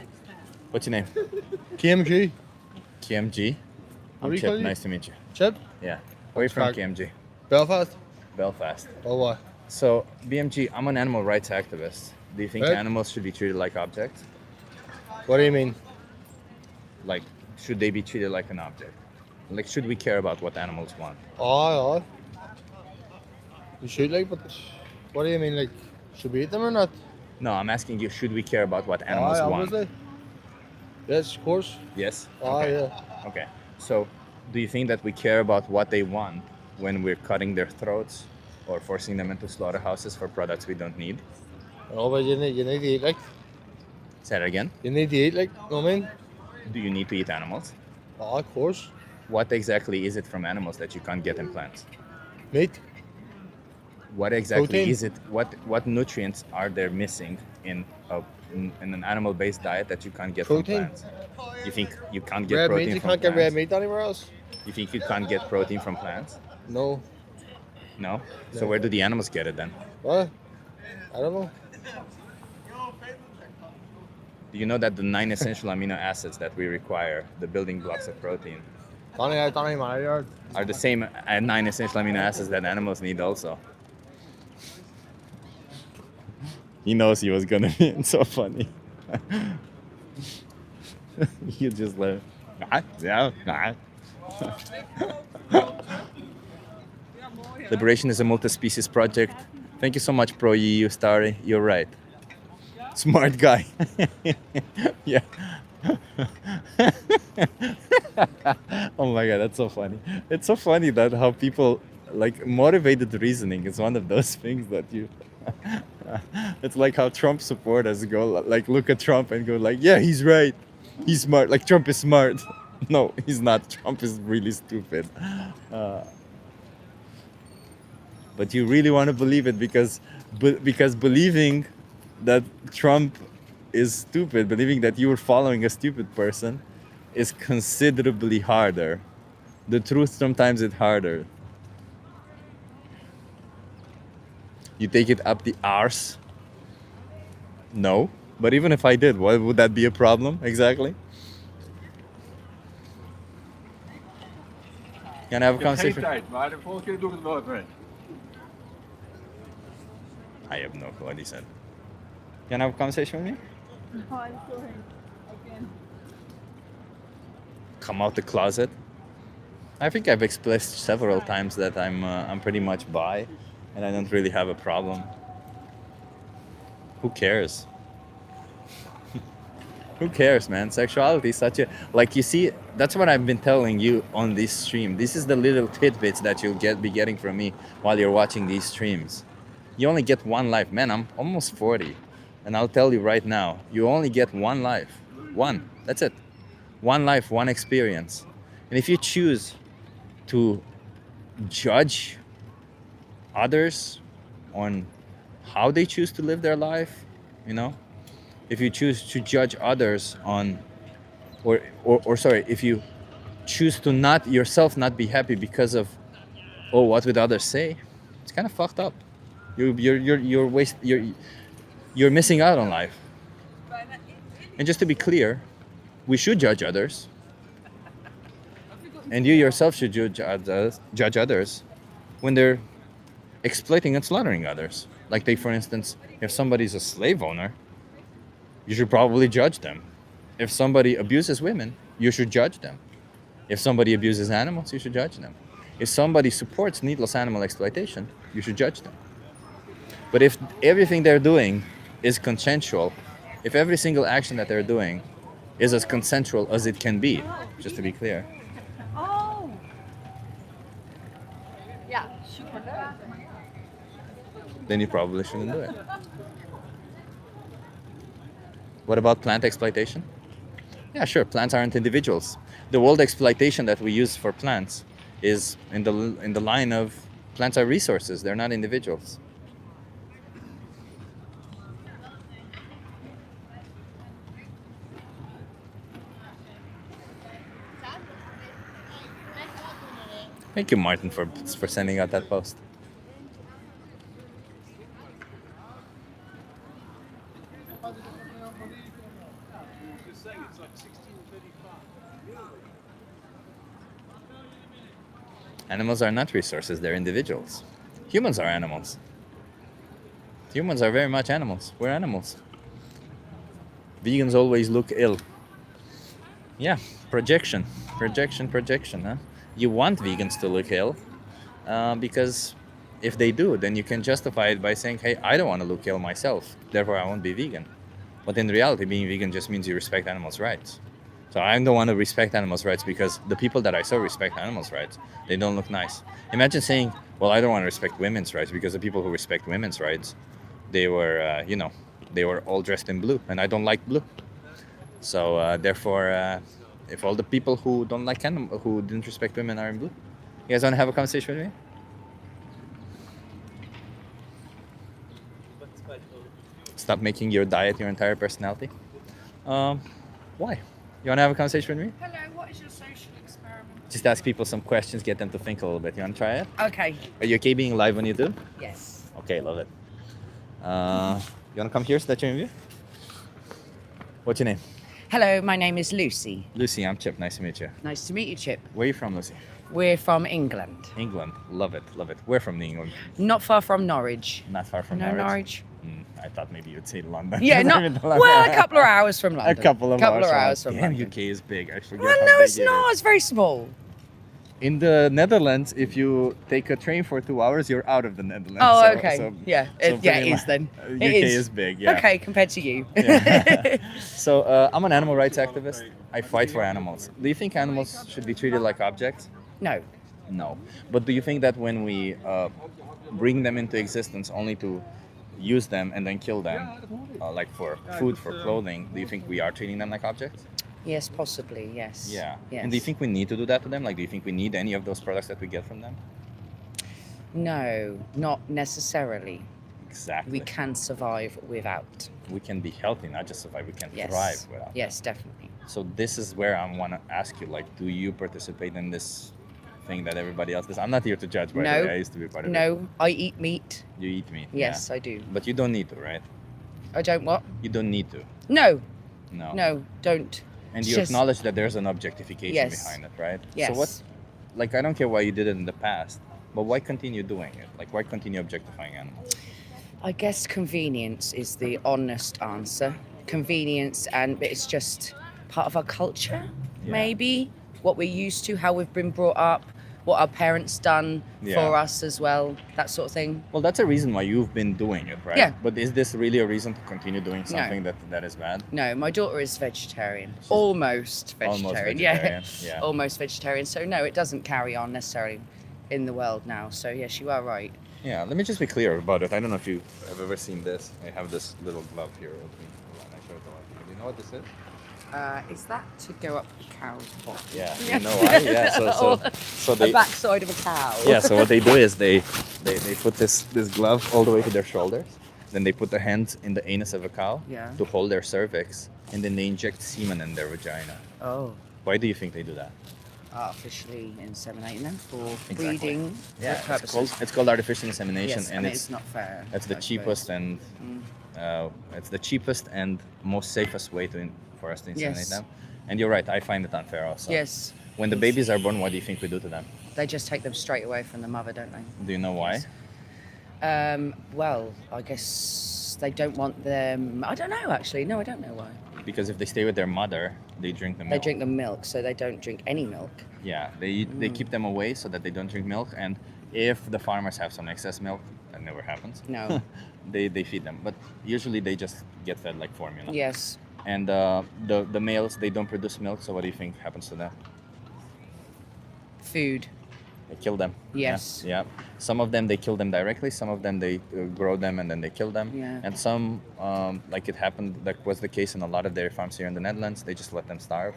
What's your name? KMG. KMG. What I'm do you Chip, call you? nice to meet you. Chip? Yeah. Where are you from, Fuck. KMG? Belfast. Belfast. Oh, what? So, BMG, I'm an animal rights activist. Do you think Right. animals should be treated like objects? What do you mean? Like, should they be treated like an object? Like, should we care about what animals want? Oh. You should, like, but what do you mean, like, should we eat them or not? No, I'm asking you, should we care about what animals want? Obviously. Yes, of course. Yes? Okay. Yeah. Okay. So, do you think that we care about what they want when we're cutting their throats or forcing them into slaughterhouses for products we don't need? No, but you need to eat, like, Say that again. you need to eat, like, know what I mean? Do you need to eat animals? Oh, of course. What exactly is it from animals that you can't get in plants? Meat. What exactly Protein. is it? What nutrients are there missing in an animal-based diet that you can't get Protein. from plants? You think you can't get Red protein meat, you from can't get plants? red meat anywhere else? You think you can't get protein from plants? No. No? So No. where do the animals get it then? What? I don't know. Do you know that the 9 essential amino acids that we require, the building blocks of protein, Don't matter. are the same 9 essential amino acids that animals need also? He knows he was gonna be it's so funny. You just let Liberation is a multi-species project. Thank you so much, Pro EU Starry. You're right. Smart guy. Yeah. Oh my god, that's so funny. It's so funny that how people like motivated reasoning is one of those things that you it's like how Trump supporters go like look at Trump and go like, yeah, he's right. He's smart. Like Trump is smart. No, he's not. Trump is really stupid. But you really want to believe it because believing that Trump is stupid, believing that you are following a stupid person is considerably harder. The truth sometimes is harder. You take it up the arse? No. But even if I did, why would that be a problem exactly? Can I have a conversation? Maar de volgende keer doe ik het wel even. I have no clue what he said. Can I have a conversation with me? No, I'm sorry. Again. Come out the closet. I think I've expressed several times that I'm pretty much bi, and I don't really have a problem. Who cares? Who cares, man? Sexuality is such a like you see. That's what I've been telling you on this stream. This is the little tidbits that you'll be getting from me while you're watching these streams. You only get one life, man. I'm almost 40, and I'll tell you right now, you only get one life. One. That's it. One life, one experience. And if you choose to judge others on how they choose to live their life, you know, if you choose to judge others on, or sorry, if you choose to not yourself not be happy because of, oh, what would others say? It's kind of fucked up. You're missing out on life. And just to be clear, we should judge others. And you yourself should judge others when they're exploiting and slaughtering others. Like, take for instance, if somebody's a slave owner, you should probably judge them. If somebody abuses women, you should judge them. If somebody abuses animals, you should judge them. If somebody supports needless animal exploitation, you should judge them. But if everything they're doing is consensual, if every single action that they're doing is as consensual as it can be, just to be clear, Oh. Yeah. then you probably shouldn't do it. What about plant exploitation? Yeah, sure, plants aren't individuals. The world exploitation that we use for plants is in the line of plants are resources, they're not individuals. Thank you, Martin, for sending out that post. Animals are not resources, they're individuals. Humans are animals. Humans are very much animals. We're animals. Vegans always look ill. Yeah, projection, huh? You want vegans to look ill because if they do, then you can justify it by saying, hey, I don't want to look ill myself, therefore I won't be vegan. But in reality, being vegan just means you respect animals' rights. So I don't want to respect animals' rights because the people that I saw respect animals' rights, they don't look nice. Imagine saying, well, I don't want to respect women's rights because the people who respect women's rights, they were, they were all dressed in blue, and I don't like blue. So therefore, if all the people who don't like who didn't respect women are in blue, you guys want to have a conversation with me? Stop making your diet your entire personality. Why? You want to have a conversation with me? Hello, what is your social experiment? Just ask people some questions, get them to think a little bit. You want to try it? Okay. Are you okay being live when you do? Yes. Okay, love it. You want to come here so that you're in view? What's your name? Hello, my name is Lucy. Lucy, I'm Chip. Nice to meet you. Nice to meet you, Chip. Where are you from, Lucy? We're from England. England. Love it, love it. Where from England? Not far from Norwich. Not far from No, Norwich? I thought maybe you'd say London. Yeah, not well, a couple of hours from London. A couple of hours from Damn, London. UK is big. I forget Well, how no, big it's it not. is. It's very small. In the Netherlands, if you take a train for 2 hours, you're out of the Netherlands. Oh, So- okay. so- yeah, so yeah, it pretty is mu- then. UK It is big, yeah. Okay, compared to you. Yeah. So I'm an animal rights activist. I fight for animals. Do you think animals should be treated like objects? No. No. But do you think that when we bring them into existence only to use them and then kill them, like for food, for clothing, do you think we are treating them like objects? Yes, possibly. Yes. Yeah. Yes. And do you think we need to do that to them? Like, do you think we need any of those products that we get from them? No, not necessarily. Exactly. We can survive without. We can be healthy, not just survive. We can Yes. thrive without. Yes, definitely. So this is where I want to ask you, like, do you participate in this thing that everybody else does? I'm not here to judge, by the No. way. I used to be part of it. No, I eat meat. You eat meat. Yes, yeah. I do. But you don't need to, right? I don't what? You don't need to. No. No. No, don't. And It's you just- acknowledge that there's an objectification Yes. behind it, right? Yes. So what, like, I don't care why you did it in the past, but why continue doing it? Like, why continue objectifying animals? I guess convenience is the honest answer. Convenience, and it's just part of our culture, Yeah. maybe. What we're used to, how we've been brought up, what our parents done Yeah. for us as well, that sort of thing. Well, that's a reason why you've been doing it, right? Yeah. But is this really a reason to continue doing something that is bad? No, my daughter is vegetarian. Almost vegetarian. Almost vegetarian, yeah. Almost vegetarian. So no, it doesn't carry on necessarily in the world now. So yes, you are right. Yeah, let me just be clear about it. I don't know if you have ever seen this. I have this little glove here with me. Hold on, I show it to you. Do you know what this is? Is that to go up a cow's bottom? Yeah, you know why? Yeah, so they the backside of a cow. yeah, so what they do is they put this glove all the way to their shoulders. Then they put their hands in the anus of a cow Yeah. to hold their cervix, and then they inject semen in their vagina. Oh. Why do you think they do that? Artificially inseminating them for Exactly. breeding Yeah, purposes. it's called artificial insemination, Yes, and it's not fair. It's the I cheapest suppose. and it's the cheapest and most safest way for us to inseminate Yes. them. And you're right, I find it unfair also. Yes. When the babies are born, what do you think we do to them? They just take them straight away from the mother, don't they? Do you know why? Well, I guess they don't want them. I don't know, actually. No, I don't know why. Because if they stay with their mother, they drink the They milk. drink the milk, so they don't drink any milk. Yeah, they keep them away so that they don't drink milk. And if the farmers have some excess milk, that never happens. No. they feed them, but usually they just get fed like formula. Yes. And the males, they don't produce milk. So what do you think happens to them? Food. They kill them. Yes. Yeah. Some of them they kill them directly. Some of them they grow them and then they kill them. Yeah. And some, like it happened, that was the case in a lot of dairy farms here in the Netherlands. They just let them starve.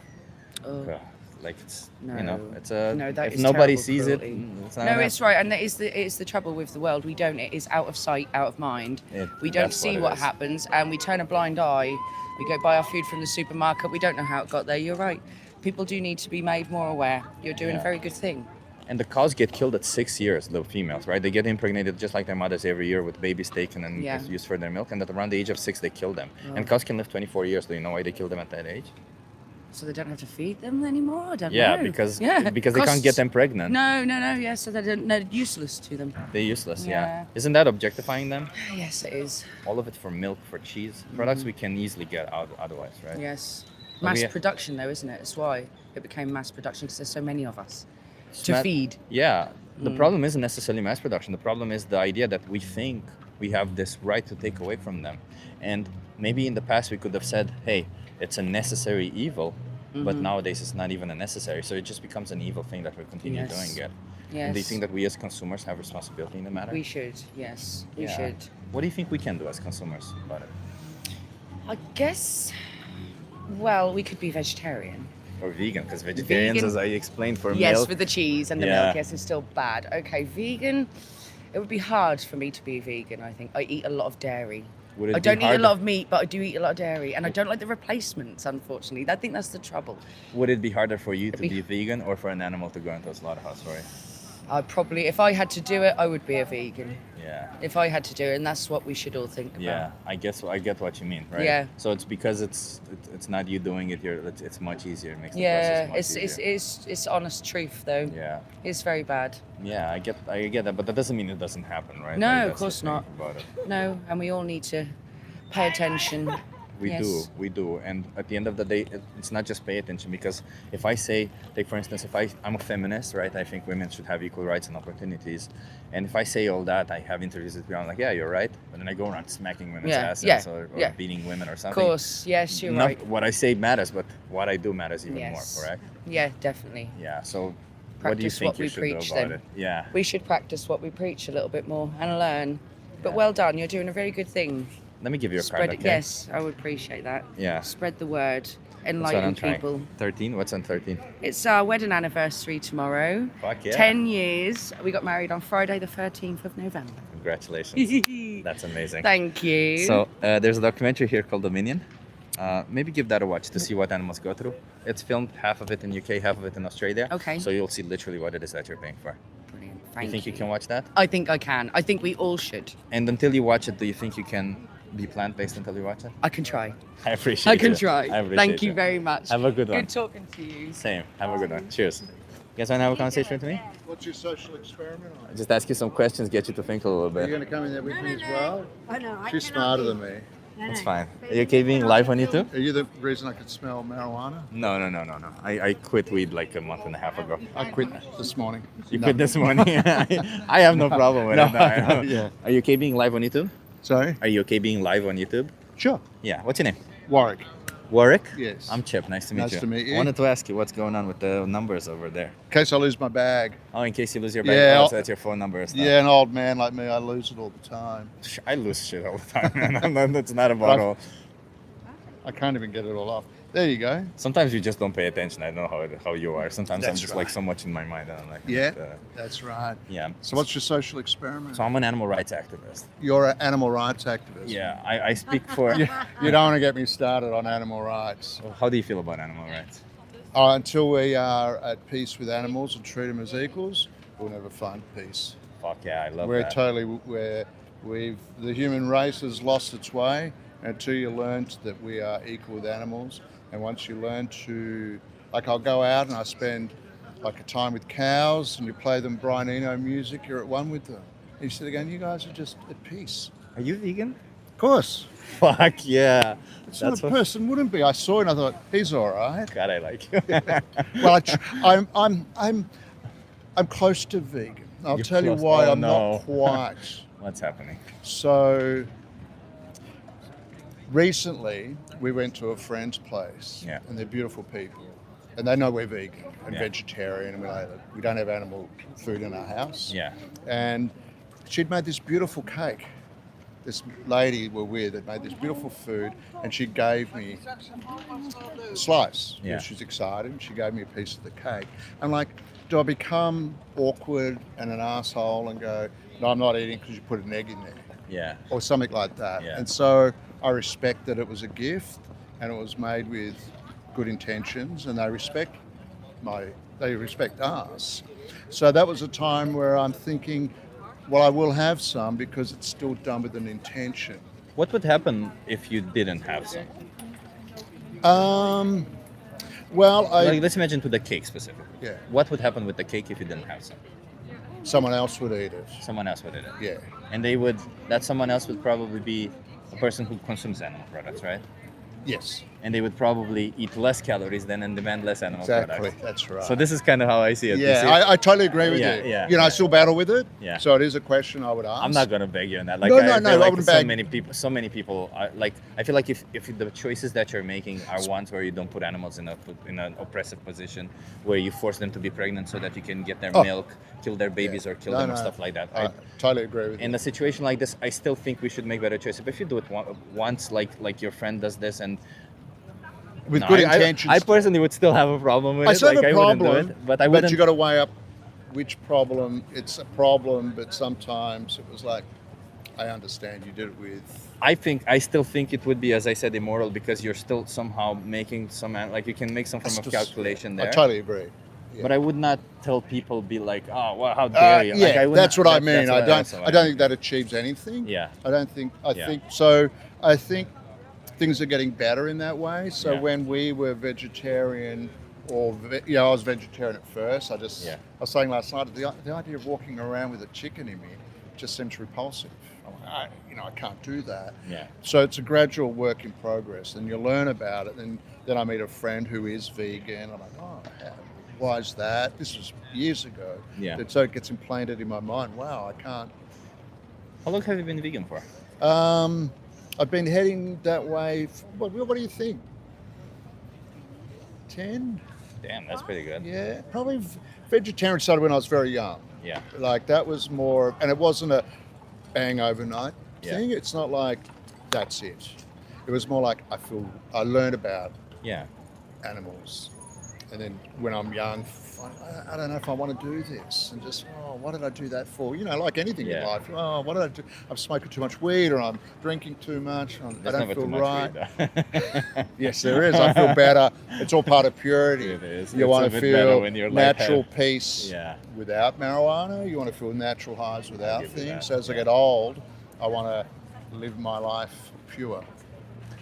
Oh. Ugh, like it's No. it's a No, that if is nobody terrible sees cruelty. it. It's not No, enough. it's right, and that is it's the trouble with the world. We don't. It is out of sight, out of mind. We don't That's see it what is. happens, and we turn a blind eye. We go buy our food from the supermarket. We don't know how it got there. You're right. People do need to be made more aware. You're doing a Yeah. very good thing. And the cows get killed at 6 years, the females, right? They get impregnated just like their mothers every year with babies taken and Yeah. used for their milk. And at around the age of 6, they kill them. Oh. And cows can live 24 years. Do you know why they kill them at that age? So they don't have to feed them anymore. I don't Yeah, know. because they can't get them pregnant. No. Yeah, so they're useless to them. They're useless. Yeah. Yeah. Isn't that objectifying them? Yes, it is. All of it for milk, for cheese, products we can easily get out otherwise, right? Yes. But Mass we- production, though, isn't it? That's why it became mass production, because there's so many of us to Sma- feed. Yeah. The Mm. problem isn't necessarily mass production. The problem is the idea that we think we have this right to take away from them. And maybe in the past we could have said, hey, it's a necessary evil, but Mhm. nowadays it's not even a necessary. So it just becomes an evil thing that we continue Yes. doing it. Yes. And do you think that we as consumers have responsibility in the matter? We should, yes. We Yeah. should. What do you think we can do as consumers about it? I guess, well, we could be vegetarian. Or vegan, because vegetarians, Vegan- as I explained, for Yes, milk. with the cheese and the Yeah. milk, yes, it's still bad. Okay, vegan, it would be hard for me to be vegan, I think. I eat a lot of dairy. Would it I be don't eat a hard- lot of meat, but I do eat a lot of dairy. And I don't like the replacements, unfortunately. I think that's the trouble. Would it be harder for you to be- be vegan or for an animal to go into a slaughterhouse for it? I probably, if I had to do it, I would be a vegan. Yeah. If I had to do it, and that's what we should all think about. Yeah, I get what you mean, right? Yeah. So it's because it's not you doing it. It's much easier. It makes the Yeah, process much it's honest truth though. Yeah. It's very bad. Yeah, I get that, but that doesn't mean it doesn't happen, right? No, Like, of that's the course thing not. About it. No, and we all need to pay attention. We Yes. do, and at the end of the day, it's not just pay attention, because if I say, like for instance, if I'm a feminist, right? I think women should have equal rights and opportunities, and if I say all that, I have interviews with people, I'm like, yeah, you're right, but then I go around smacking women's Yeah, asses yeah, or yeah. beating women or Of something. course, yes, you're Not right. what I say matters, but what I do matters even Yes. more, correct? Yeah, definitely. Yeah. So, what do you Practice think what you we should preach do about then. it? Yeah. We should practice what we preach a little bit more and learn. But Yeah. well done, you're doing a very good thing. Let me give you a Spread card, it. okay? Yes, I would appreciate that. Yeah. Spread the word, That's what enlighten I'm trying. people. 13. What's on 13? It's our wedding anniversary tomorrow. Fuck yeah. 10 years. We got married on Friday, the 13th of November. Congratulations. That's amazing. Thank you. So there's a documentary here called Dominion. Maybe give that a watch to see what animals go through. It's filmed, half of it in UK, half of it in Australia. Okay. So you'll see literally what it is that you're paying for. Brilliant. You Thank think you can watch that? I think I can. I think we all should. And until you watch it, do you think you can be plant-based until you watch it? I can try. I appreciate I can it. try. I appreciate Thank you it. very much. Have a good one. Good talking to you. Same. Have a good one. Cheers. You guys want to have a conversation with me? What's your social experiment? I just ask you some questions, get you to think a little Are you bit. going to come in there with me as well? Oh, no, I She's cannot smarter be. than me. That's fine. Are you okay being live on YouTube? Are you the reason I could smell marijuana? No. I quit weed like a month and a half ago. I quit this morning. You No. quit this morning? I have no problem with No, it. No, I know. yeah. Are you okay being live on YouTube? Sorry? Are you okay being live on YouTube? Sure. Yeah. What's your name? Warwick. Warwick? Yes. I'm Chip. Nice to meet Nice you. to meet you. I wanted to ask you what's going on with the numbers over there. In case I lose my bag. Oh, in case you lose your bag. Yeah, Oh, so that's your phone number or stuff. Yeah, an old man like me, I lose it all the time. I lose shit all the time, man. That's not a bottle. I can't even get it all off. There you go. Sometimes you just don't pay attention. I don't know how you are. Sometimes I'm That's just right. like so much in my mind. And I'm like, Yeah, uh, that's right. yeah. So what's your social experiment? So I'm an animal rights activist. You're an animal rights activist. Yeah, I speak for. You don't want to get me started on animal rights. Well, how do you feel about animal rights? Until we are at peace with animals and treat them as equals, we'll never find peace. Fuck yeah, I love We're that. totally the human race has lost its way until you learn that we are equal with animals. And once you learn to, like, I'll go out and I spend like a time with cows and you play them Brian Eno music, you're at one with them. you sit there going, you guys are just at peace. Are you vegan? Of course. Fuck yeah. It's not a person wouldn't be. I saw it and I thought, he's all right. God, I like you. Well, I'm close to vegan. I'll You're tell you close. why Oh, I'm no. not quite. What's happening? So recently we went to a friend's place, Yeah. and they're beautiful people, and they know we're vegan and Yeah. vegetarian, and we don't have animal food in our house. Yeah. And she'd made this beautiful cake. This lady we're with had made this beautiful food, and she gave me a slice. Yeah. She's excited, and she gave me a piece of the cake. I'm like, do I become awkward and an asshole and go, no, I'm not eating because you put an egg in there, Yeah. or something like that? Yeah. And so I respect that it was a gift, and it was made with good intentions, and they respect us. So that was a time where I'm thinking, well, I will have some because it's still done with an intention. What would happen if you didn't have some? Well, Like, let's imagine to the cake specifically. Yeah. What would happen with the cake if you didn't have some? Someone else would eat it. Someone else would eat it. Yeah. And that someone else would probably be a person who consumes animal products, right? Yes. And they would probably eat less calories than and demand less animal Exactly. products. That's right. So this is kind of how I see it. You see? Yeah, I totally agree with Yeah, you. yeah, You know, I yeah. still battle with it. Yeah. So it is a question I would ask. I'm not gonna beg you on that. Like, No, I no, feel no, I like wouldn't so beg. many people are, like, I feel like if the choices that you're making are ones where you don't put animals in an oppressive position, where you force them to be pregnant so that you can get their milk, kill their babies, or kill them or stuff like that. I totally agree with you. In a situation like this, I still think we should make better choices. But if you do it once, like your friend does this, and with good intentions. I personally would still have a problem with I it. still have Like, a I wouldn't do problem, it, but I wouldn't. you got to weigh up which problem. It's a problem, but sometimes it was like, I understand you did it with. I still think it would be, as I said, immoral because you're still somehow making like you can make some form of calculation there. I totally agree. Yeah. But I would not tell people be like, oh, well, how dare you? Like, Yeah, I would that's not- what I that- mean. that's what I don't think that achieves anything. Yeah. I don't think. Yeah. think so. I think things are getting better in that way. So Yeah. when we were vegetarian, I was vegetarian at first. I was saying last night, the idea of walking around with a chicken in me just seems repulsive. I'm like, I can't do that. Yeah. So it's a gradual work in progress, and you learn about it. And then I meet a friend who is vegan. I'm like, why is that? This was years ago. Yeah. And so it gets implanted in my mind. Wow, I can't. How long have you been vegan for? I've been heading that way. What do you think? 10? Damn, that's pretty good. Yeah, probably vegetarian started when I was very young. Yeah. Like that was more, and it wasn't a bang overnight thing. It's not like that's it. It was more like I learned about animals, and then when I'm young, I don't know if I want to do this, and just what did I do that for? Like anything in life. What did I do? I'm smoking too much weed, or I'm drinking too much. I There's don't never feel too much right. weed, Yes, there is. I feel better. It's all part of purity. It is. You It's want a to bit better feel when you're like natural have- peace Yeah. without marijuana. You want to feel natural highs without give you things. that, So as I get old, I want to live my life pure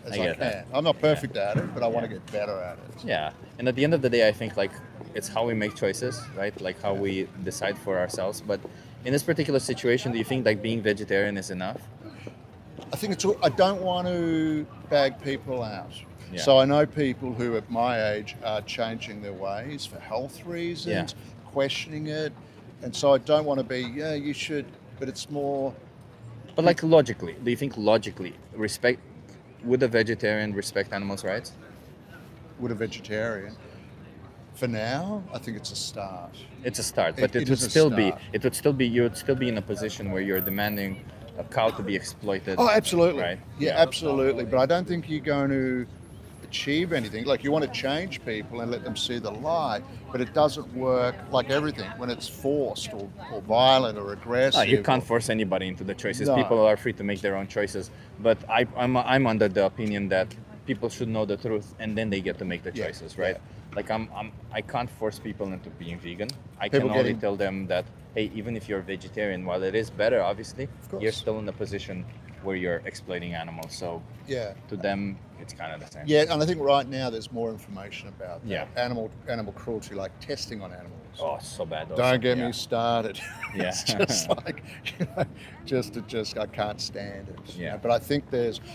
as I I, get can. that. I'm not perfect at it, but I want to get better at it. Yeah, and at the end of the day, I think like it's how we make choices, right? Like how we decide for ourselves. But in this particular situation, do you think like being vegetarian is enough? I think I don't want to bag people out. Yeah. So I know people who at my age are changing their ways for health reasons, questioning it. And so I don't want to be, you should, but it's more. But like logically, do you think logically would a vegetarian respect animals' rights? Would a vegetarian? For now, I think it's a start. It's a start, but It you would still be in a position where you're demanding a cow to be exploited. Oh, absolutely. Right? Yeah, absolutely. But I don't think you're going to achieve anything. Like you want to change people and let them see the light, but it doesn't work like everything when it's forced or violent or aggressive. No, you can't force anybody into the choices. No. People are free to make their own choices. But I'm under the opinion that people should know the truth and then they get to make the choices, right? Like I can't force people into being vegan. I can only tell them that, hey, even if you're vegetarian, while it is better, obviously, you're still in a position where you're exploiting animals. So Yeah. to them, it's kind of the same. Yeah, and I think right now there's more information about that. Yeah. Animal cruelty, like testing on animals. Oh, so bad. Also. Don't get Yeah. me started. Yeah. It's just like, just I can't stand it. Yeah. But I think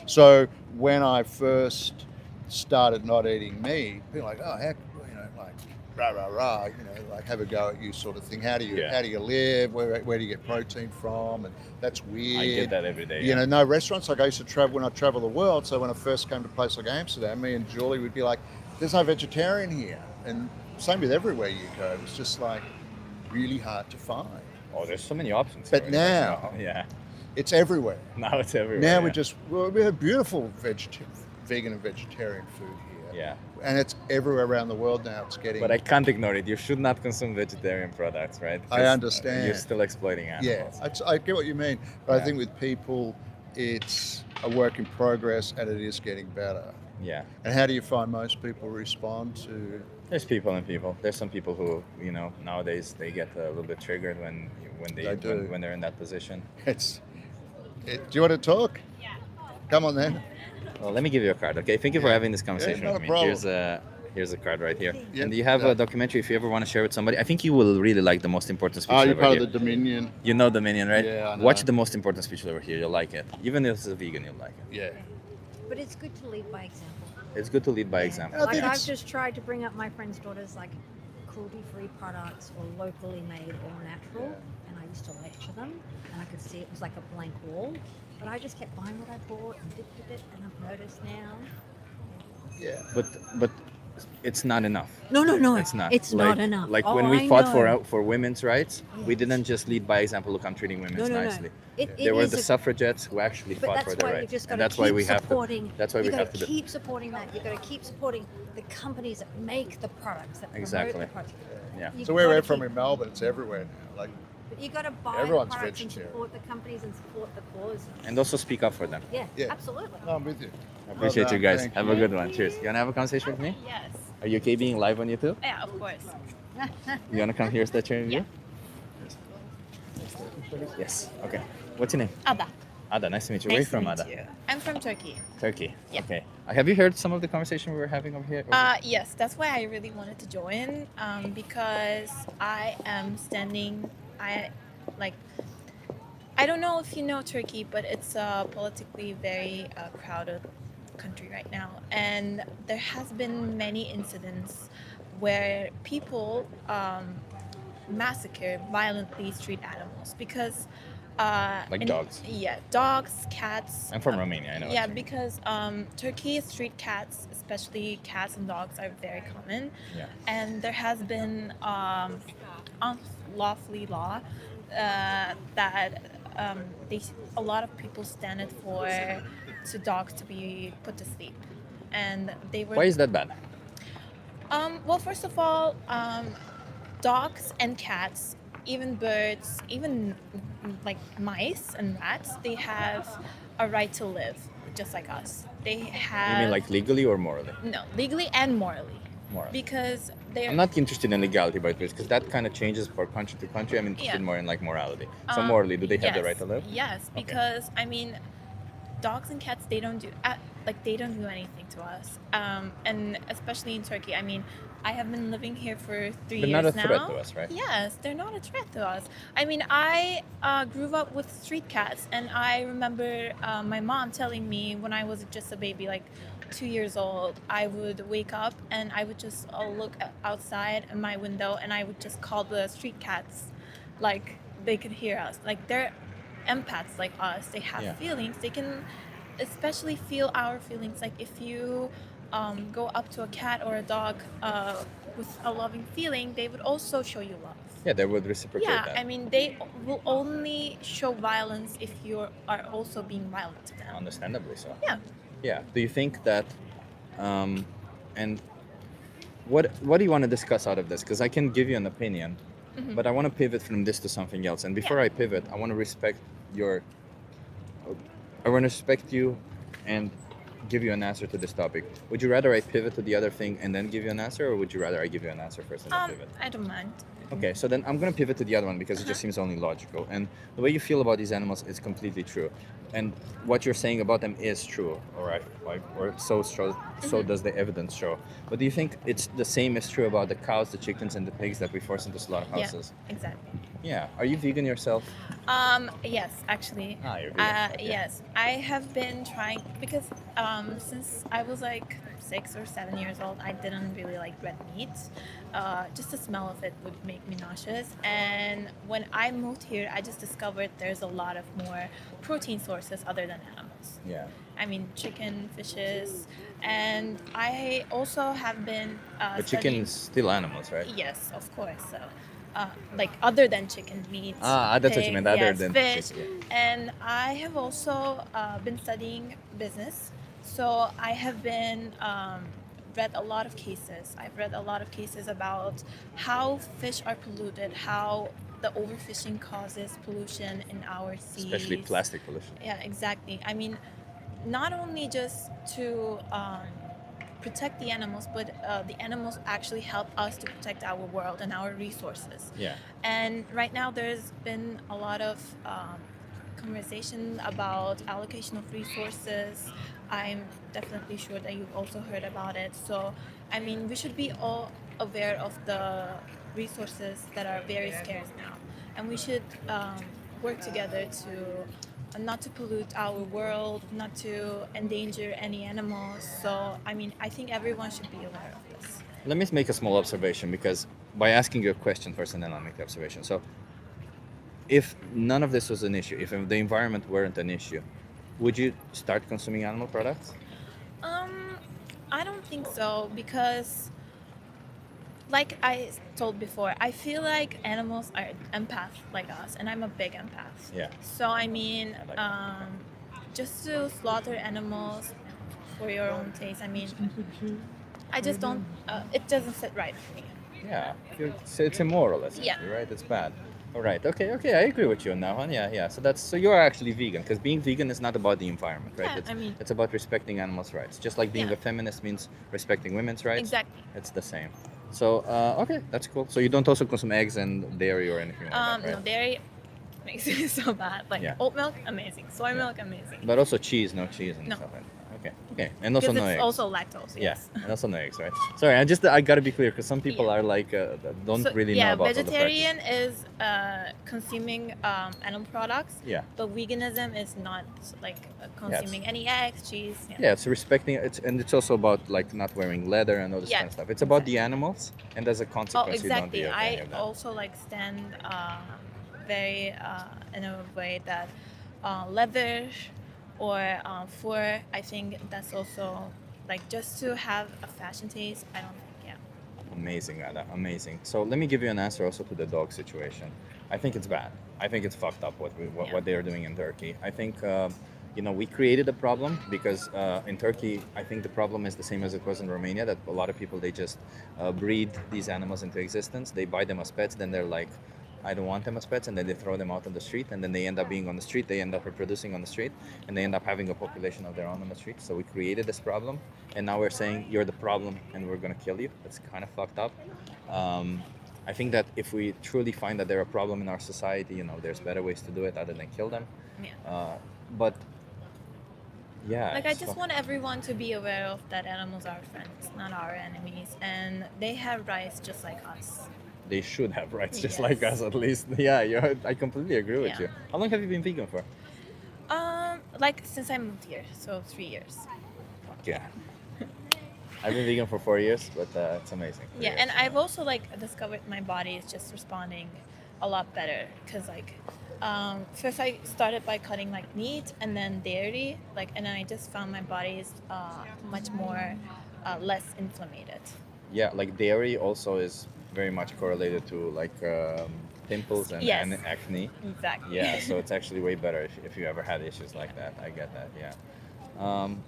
so when I first started not eating meat, people were like, oh, heck, like rah rah rah, like have a go at you sort of thing. How do you live? Where do you get protein from? And that's weird. I get that every day. No restaurants. Like I used to travel when I travel the world. So when I first came to a place like Amsterdam, me and Julie would be like, "There's no vegetarian here," and same with everywhere you go. It's just like really hard to find. Oh, there's so many options. But here. now, it's everywhere. Now it's everywhere. Now we have beautiful vegan and vegetarian food here. Yeah. And it's everywhere around the world now. It's getting. But I can't ignore it. You should not consume vegetarian products, right? I understand. You're still exploiting animals. Yeah, I get what you mean. But I think with people, it's a work in progress and it is getting better. Yeah. And how do you find most people respond to? There's people and people. There's some people who, nowadays they get a little bit triggered when they're in that position. Do you want to talk? Yeah. Come on then. Well, let me give you a card, okay? Thank you for having this conversation not with a me. problem. Here's a card right here. Yep. And you have a documentary if you ever want to share with somebody. I think you will really like the most important speech You're ever part here. of the Dominion. You know Dominion, right? Yeah, I know. Watch the most important speech over here. You'll like it. Even if it's a vegan, you'll like it. Yeah. But it's good to lead by example. It's good to lead by example. Like I've just tried to bring up my friends' daughters like cruelty-free products or locally made or natural, and I used to lecture them, and I could see it was like a blank wall. But I just kept buying what I bought and did with it, and I've noticed now. Yeah. But it's not enough. No. It's not. It's not enough. Like Oh, when we I fought know. for women's rights, we didn't just lead by example. Look, I'm treating women No. nicely. It There were is the a- suffragettes who actually But fought that's for their why you rights, just got and to that's why keep we have supporting. to. That's why we have to. keep supporting that. You got to keep supporting the companies that make the products that promote Exactly. the products. Yeah. You So where gotta we're from keep- in Melbourne, it's everywhere now. Like But you got to buy Everyone's the products vegetarian. and support the companies and support the cause. And also speak up for them. Yeah, absolutely. No, I'm with you. I appreciate Well you done. guys. Thank Have you. a good one. Cheers. You wanna have a conversation with me? Yes. Are you okay being live on YouTube? Yeah, of course. You wanna come here, start your interview? Yes. Okay. What's your name? Ada. Ada. Nice to meet you. Where are you Nice to from, meet Ada? you. I'm from Turkey. Turkey. Yeah. Okay. Have you heard some of the conversation we were having over here? Yes, that's why I really wanted to join because I am standing. I don't know if you know Turkey, but it's a politically very crowded country right now, and there has been many incidents where people massacre violently street animals because. Like dogs. Yeah, dogs, cats. I'm from Romania. I know. Yeah, because Turkey street cats, especially cats and dogs, are very common. Yeah. And there has been unlawfully law that a lot of people stand it for dogs to be put to sleep, and they were. Why is that bad? Well, first of all, dogs and cats, even birds, even like mice and rats, they have a right to live, just like us. They have. You mean like legally or morally? No, legally and morally. Morally. Because they're. I'm not interested in legality, by the way, because that kind of changes for country to country. I'm interested Yeah. more in like morality. So morally, do they have the yes, right to live? Yes, Okay. because I mean, dogs and cats, they don't do they don't do anything to us, and especially in Turkey. I mean, I have been living here for 3 They're years not a now. threat to us, right? Yes, they're not a threat to us. I mean, I grew up with street cats, and I remember my mom telling me when I was just a baby, like 2 years old, I would wake up and I would just look outside in my window, and I would just call the street cats, like they could hear us. Like they're empaths like us. They have Yeah. feelings. They can especially feel our feelings. Like if you go up to a cat or a dog with a loving feeling, they would also show you love. Yeah, they would reciprocate Yeah, that. I mean, they will only show violence if you are also being violent to them. Understandably so. Yeah. Yeah. Do you think that, and what do you want to discuss out of this? Because I can give you an opinion, Mhm. but I want to pivot from this to something else. And before I pivot, I want to respect you and give you an answer to this topic. Would you rather I pivot to the other thing and then give you an answer, or would you rather I give you an answer first and then pivot? I don't mind. Okay, so then I'm gonna pivot to the other one because it just seems only logical. And the way you feel about these animals is completely true. And what you're saying about them is true, all right? Like, or so does the evidence show. But do you think it's the same is true about the cows, the chickens, and the pigs that we force into slaughterhouses? Yeah, exactly. Yeah. Are you vegan yourself? Yes, actually. Ah, you're vegan. Okay. Yes, I have been trying because since I was like 6 or 7 years old, I didn't really like red meat. Just the smell of it would make me nauseous. And when I moved here, I just discovered there's a lot of more protein sources other than animals. Yeah. I mean, chicken, fishes, and I also have been. But studying- chicken's still animals, right? Yes, of course. So, like other than chicken meat. That's what you meant, other yes, than fish. chicken. And I have also been studying business. So I have been read a lot of cases. I've read a lot of cases about how fish are polluted, how the overfishing causes pollution in our seas. Especially plastic pollution. Yeah, exactly. I mean, not only just to protect the animals, but the animals actually help us to protect our world and our resources. Yeah. And right now, there's been a lot of conversation about allocation of resources. I'm definitely sure that you've also heard about it. So, I mean, we should be all aware of the resources that are very scarce now, and we should work together to not to pollute our world, not to endanger any animals. So, I mean, I think everyone should be aware of this. Let me make a small observation because by asking you a question first and then I'll make the observation. So, if none of this was an issue, if the environment weren't an issue, would you start consuming animal products? I don't think so because, like I told before, I feel like animals are empaths like us, and I'm a big empath. Yeah. So I mean, just to slaughter animals for your own taste, I mean, I just don't. It doesn't sit right with me. Yeah. It's immoral, essentially, right? It's bad. All right. Okay. I agree with you on that one. Yeah. So you're actually vegan because being vegan is not about the environment, right? Yeah, it's about respecting animals' rights. Just like being a feminist means respecting women's rights. Exactly. It's the same. So okay, that's cool. So you don't also consume eggs and dairy or anything like that, right? No, dairy makes me so bad. Like oat milk, amazing. Soy milk, amazing. But also cheese, no cheese and No. stuff like that. Okay. And also Because no it's eggs. also lactose. Yes. Yeah, and also no eggs, right? Sorry, I gotta be clear because some people are like don't So, really know about all the vegetarian is consuming animal products. Yeah. But veganism is not like consuming any eggs, cheese. Yeah, it's respecting it, and it's also about like not wearing leather and all this kind of stuff. It's about the animals, and as a Oh, consequence, you don't exactly. do any I of that. also like stand very in a way that leather or fur. I think that's also like just to have a fashion taste. I don't think. Yeah. Amazing, Ada. Amazing. So let me give you an answer also to the dog situation. I think it's bad. I think it's fucked up what they are doing in Turkey. I think we created a problem because in Turkey, I think the problem is the same as it was in Romania. That a lot of people they just breed these animals into existence. They buy them as pets, then they're like, I don't want them as pets, and then they throw them out on the street, and then they end up being on the street. They end up reproducing on the street, and they end up having a population of their own on the street. So we created this problem, and now we're saying you're the problem, and we're gonna kill you. That's kind of fucked up. I think that if we truly find that they're a problem in our society, there's better ways to do it other than kill them. Yeah. But yeah. Like I it's just fuck- want everyone to be aware of that animals are friends, not our enemies, and they have rights just like us. They should have rights just Yes. like us, at least. Yeah, I completely agree with Yeah. you. How long have you been vegan for? Like since I moved here, so 3 years. Fuck yeah. I've been vegan for 4 years, but it's amazing. Yeah, and I've also like discovered my body is just responding a lot better because like first I started by cutting like meat and then dairy, and then I just found my body is much more less inflamed. Yeah, like dairy also is very much correlated to like pimples and, Yes. and acne. Exactly. Yeah, so it's actually way better if you ever had issues like that. I get that. Yeah.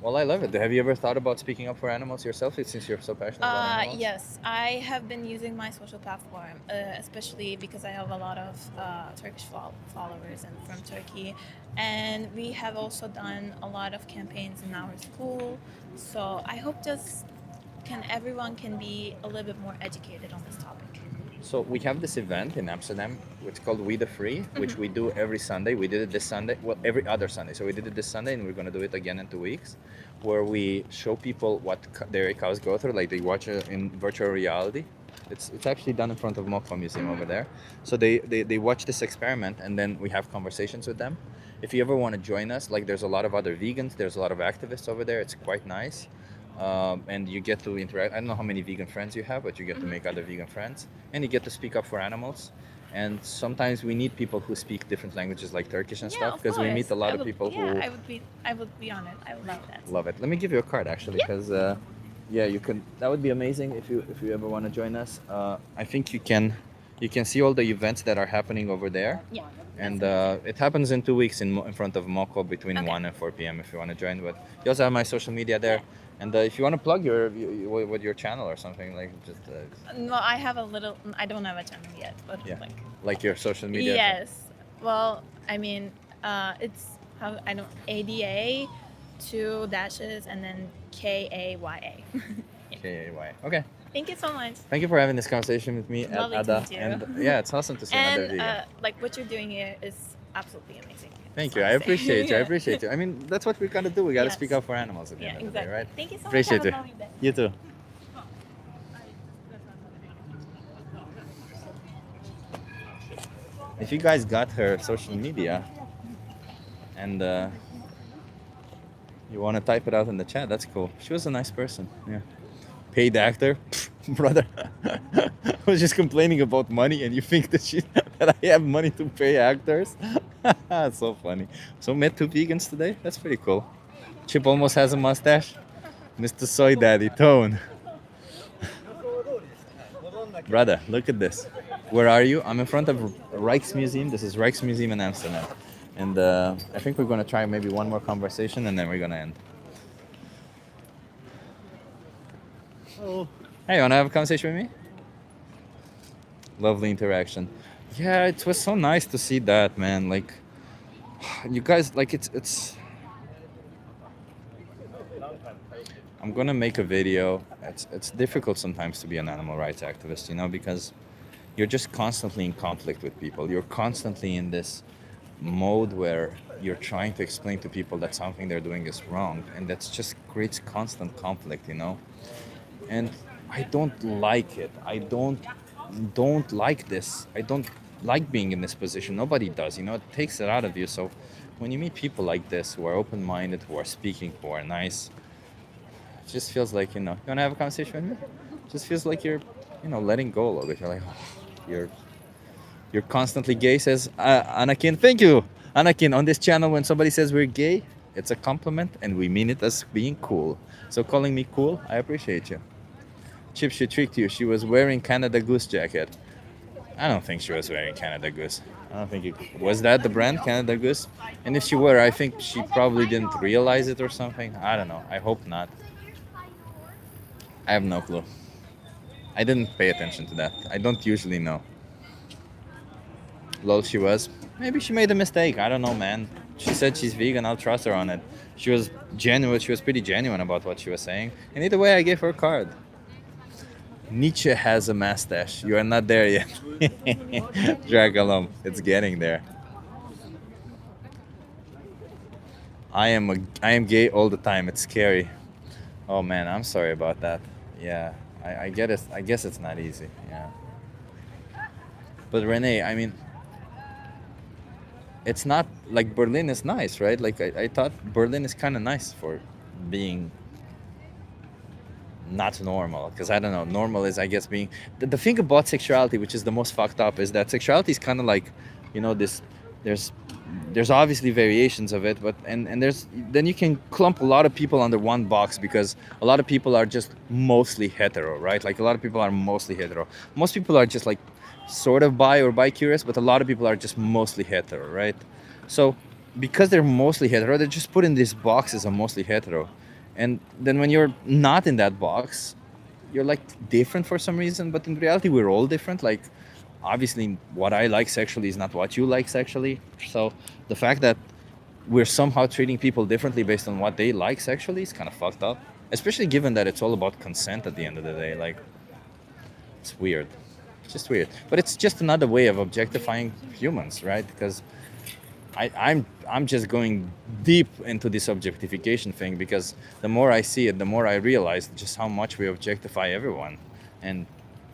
Well, I love it. Have you ever thought about speaking up for animals yourself since you're so passionate about animals? Yes, I have been using my social platform, especially because I have a lot of Turkish followers and from Turkey, and we have also done a lot of campaigns in our school. So I hope everyone can be a little bit more educated on this topic. So we have this event in Amsterdam, which is called We the Free, which we do every Sunday. We did it this Sunday, well, every other Sunday. So we did it this Sunday, and we're going to do it again in 2 weeks, where we show people what dairy cows go through. Like they watch it in virtual reality. It's actually done in front of Mokwa Museum over there. So they watch this experiment, and then we have conversations with them. If you ever want to join us, like there's a lot of other vegans, there's a lot of activists over there. It's quite nice. And you get to interact. I don't know how many vegan friends you have, but you get to make other vegan friends, and you get to speak up for animals. And sometimes we need people who speak different languages, like Turkish and stuff, because we meet a lot of people who I would be on it. I would love that. love it. Let me give you a card actually, because yeah, you can. That would be amazing if you ever want to join us. I think you can see all the events that are happening over there. Yeah. And it happens in 2 weeks in front of Moko between 1 and 4 p.m. if you want to join. But you also have my social media there. And if you want to plug with your channel or something, like just... No, I have a little. I don't have a channel yet, but yeah, like your social media. Yes. Well, I mean, it's how I don't ADA, 2 dashes, and then KAYA. KAY. Okay. Thank you so much. Thank you for having this conversation with me, Lovely to Ada. meet you. And yeah, it's awesome to see another And vegan. like what you're doing here is absolutely amazing. Thank you. I appreciate you. I appreciate you. I mean, that's what we gotta do. We gotta speak up for animals at the end of the day, right? Thank you so much. Appreciate Have a you. lovely day. You too. If you guys got her social media and you want to type it out in the chat, that's cool. She was a nice person. Yeah. Paid actor, brother. I was just complaining about money, and you think that I have money to pay actors? So funny. So met 2 vegans today. That's pretty cool. Chip almost has a mustache. Mr. Soy Daddy Tone. Brother, look at this. Where are you? I'm in front of Rijksmuseum. This is Rijksmuseum in Amsterdam. And I think we're going to try maybe one more conversation, and then we're going to end. Oh. Hey, you want to have a conversation with me? Lovely interaction. Yeah, it was so nice to see that, man. Like, you guys, like, it's... I'm gonna make a video. It's difficult sometimes to be an animal rights activist, you know, because you're just constantly in conflict with people. You're constantly in this mode where you're trying to explain to people that something they're doing is wrong, and that just creates constant conflict, you know. And I don't like it. I don't like this. I don't like being in this position. Nobody does, you know. It takes it out of you. So when you meet people like this who are open-minded, who are speaking, who are nice, it just feels like, you know, you want to have a conversation with me? It just feels like you're, you know, letting go a little bit. You're like, oh, you're constantly gay, says Anakin. Thank you, Anakin. On this channel, when somebody says we're gay, it's a compliment, and we mean it as being cool. So calling me cool, I appreciate you. Chip, she tricked you. She was wearing Canada Goose jacket. I don't think she was wearing Canada Goose. I don't think it was that the brand, Canada Goose. And if she were, I think she probably didn't realize it or something. I don't know. I hope not. I have no clue. I didn't pay attention to that. I don't usually know. Lol, she was. Maybe she made a mistake. I don't know, man. She said she's vegan. I'll trust her on it. She was genuine. She was pretty genuine about what she was saying. And either way, I gave her a card. Nietzsche has a mustache. You are not there yet. Drag along. It's getting there. I am gay all the time. It's scary. Oh man, I'm sorry about that. Yeah, I get it. I guess it's not easy. Yeah. But Renee, I mean, it's not like Berlin is nice, right? Like I thought Berlin is kind of nice for being not normal, because I don't know, normal is, I guess, being the thing about sexuality, which is the most fucked up, is that sexuality is kind of like, you know, this, there's obviously variations of it, but and there's, then you can clump a lot of people under one box, because a lot of people are just mostly hetero, right? Like a lot of people are mostly hetero. Most people are just like sort of bi or bi-curious, but a lot of people are just mostly hetero, right? So because they're mostly hetero, they're just put in these boxes of mostly hetero. And then when you're not in that box, you're like different for some reason, but in reality, we're all different. Like, obviously, what I like sexually is not what you like sexually. So the fact that we're somehow treating people differently based on what they like sexually is kind of fucked up, especially given that it's all about consent at the end of the day. Like, it's weird. It's just weird. But it's just another way of objectifying humans, right? Because I'm just going deep into this objectification thing, because the more I see it, the more I realize just how much we objectify everyone, and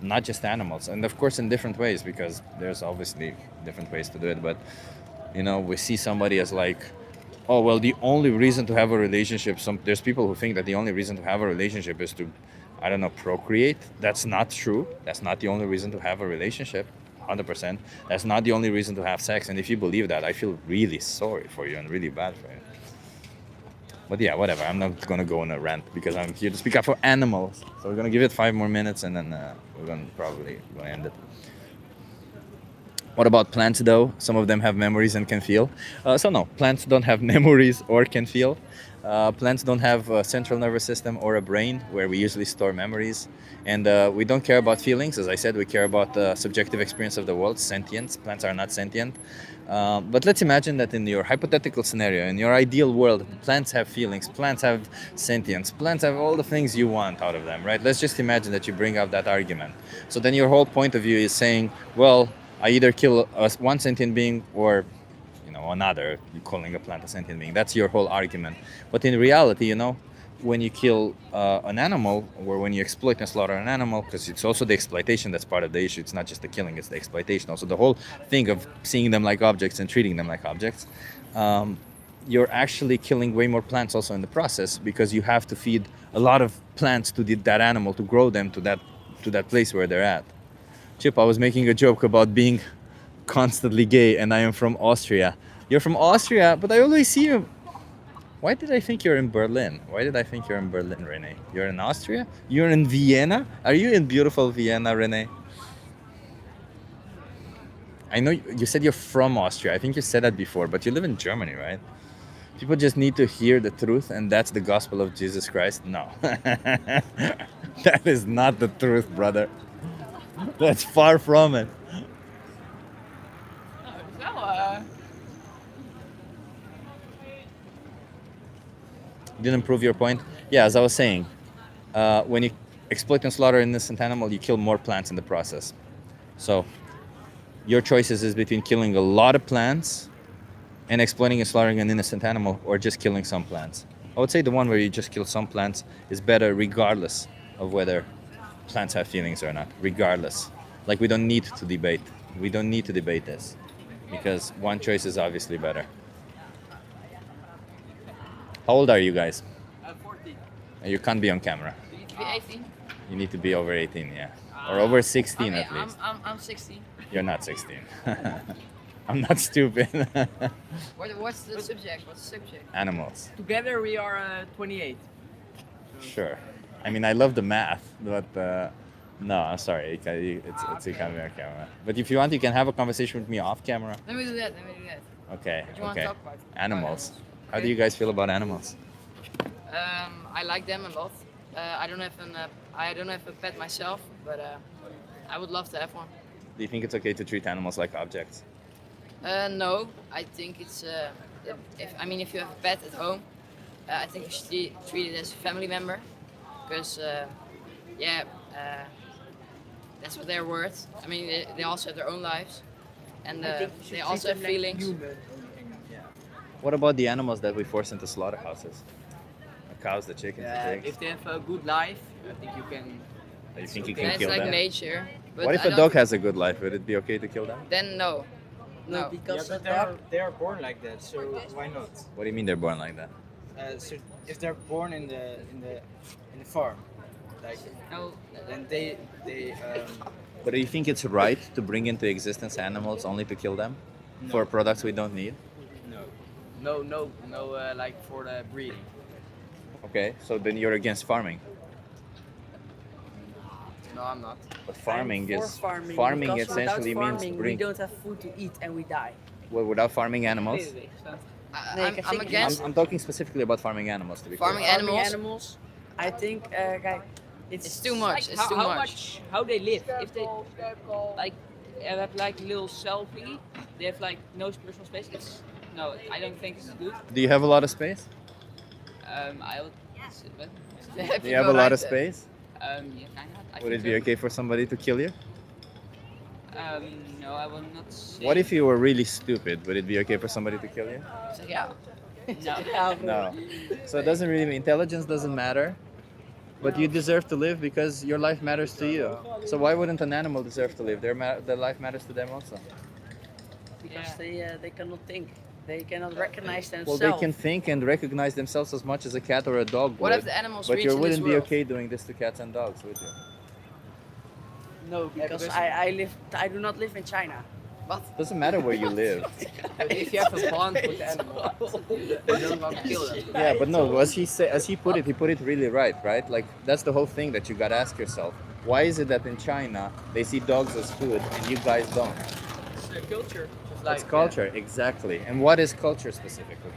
not just animals. And of course in different ways, because there's obviously different ways to do it. But you know, we see somebody as like, oh well, the only reason to have a relationship, there's people who think that the only reason to have a relationship is to, I don't know, procreate. That's not true. That's not the only reason to have a relationship. 100%. That's not the only reason to have sex. And if you believe that, I feel really sorry for you and really bad for you. But yeah, whatever. I'm not going to go on a rant, because I'm here to speak up for animals. So we're going to give it 5 more minutes, and then we're going to probably end it. What about plants though? Some of them have memories and can feel. So no, plants don't have memories or can feel. Plants don't have a central nervous system or a brain where we usually store memories. And we don't care about feelings. As I said, we care about the subjective experience of the world, sentience. Plants are not sentient. But let's imagine that in your hypothetical scenario, in your ideal world, plants have feelings, plants have sentience, plants have all the things you want out of them, right? Let's just imagine that you bring up that argument. So then your whole point of view is saying, well, I either kill one sentient being or, you know, another, calling a plant a sentient being. That's your whole argument. But in reality, you know, when you kill an animal, or when you exploit and slaughter an animal, because it's also the exploitation that's part of the issue. It's not just the killing, it's the exploitation. Also the whole thing of seeing them like objects and treating them like objects. You're actually killing way more plants also in the process, because you have to feed a lot of plants to that animal to grow them to that place where they're at. Chip, I was making a joke about being constantly gay, and I am from Austria. You're from Austria, but I always see you. Why did I think you're in Berlin? Why did I think you're in Berlin, Renee? You're in Austria? You're in Vienna? Are you in beautiful Vienna, Renee? I know you said you're from Austria. I think you said that before, but you live in Germany, right? People just need to hear the truth, and that's the gospel of Jesus Christ. No. That is not the truth, brother. That's far from it. Didn't prove your point? Yeah, as I was saying, when you exploit and slaughter an innocent animal, you kill more plants in the process. So your choices is between killing a lot of plants and exploiting and slaughtering an innocent animal, or just killing some plants. I would say the one where you just kill some plants is better, regardless of whether plants have feelings or not. Regardless. Like, we don't need to debate. We don't need to debate this, because one choice is obviously better. How old are you guys? 14. You can't be on camera. You need to be 18. You need to be over 18, yeah. Or over 16 okay, at least. I'm 16. You're not 16. I'm not stupid. What's the subject? What's the subject? Animals. Together we are 28. Sure. I mean, I love the math, but no, I'm sorry. It's you can't be on camera. But if you want, you can have a conversation with me off camera. Let me do that. Okay. What do you want to talk about? Animals. How do you guys feel about animals? I like them a lot. I don't have a pet myself, but I would love to have one. Do you think it's okay to treat animals like objects? No, I think it's if you have a pet at home, I think you should treat it as a family member, because that's what they're worth. I mean, they also have their own lives, and they also have feelings. What about the animals that we force into slaughterhouses? The cows, the chickens, the pigs. If they have a good life, I think you can. You think you can kill like them? nature. But What if I a don't dog think- has a good life? Would it be okay to kill them? Then no. No. Because they are born like that, so why not? What do you mean they're born like that? So if they're born in the farm, like then they But do you think it's right to bring into existence animals only to kill them for products we don't need? no like for the breeding. Okay, so then you're against farming. No, I'm not. But farming I'm for is farming because essentially without means farming, bring. we don't have food to eat and we die. Well, without farming animals. I'm against I'm talking specifically about farming animals. To be farming clear. animals. I think It's too much. Like It's too how much. how they live. If they like have like little selfie, they have like no personal space. No, I don't think it's good. Do you have a lot of space? I'll. Do you have a lot of space? Yeah, kind of. Would it be okay for somebody to kill you? No, I will not say. What if you were really stupid? Would it be okay for somebody to kill you? Yeah. No. No. So it doesn't really intelligence doesn't matter, but you deserve to live because your life matters to you. So why wouldn't an animal deserve to live? Their life matters to them also. Because they cannot think. They cannot recognize Well, themselves. they can think and recognize themselves as much as a cat or a dog would. What if the animals But reach you in this wouldn't be world? okay doing this to cats and dogs, would you? No, because I do not live in China. What? Doesn't matter where you live. But if you have a bond with the animal, you don't want to kill them. Yeah, but no, as he put it really right? Like that's the whole thing that you gotta ask yourself. Why is it that in China they see dogs as food and you guys don't? It's a culture. It's culture, exactly. And what is culture specifically?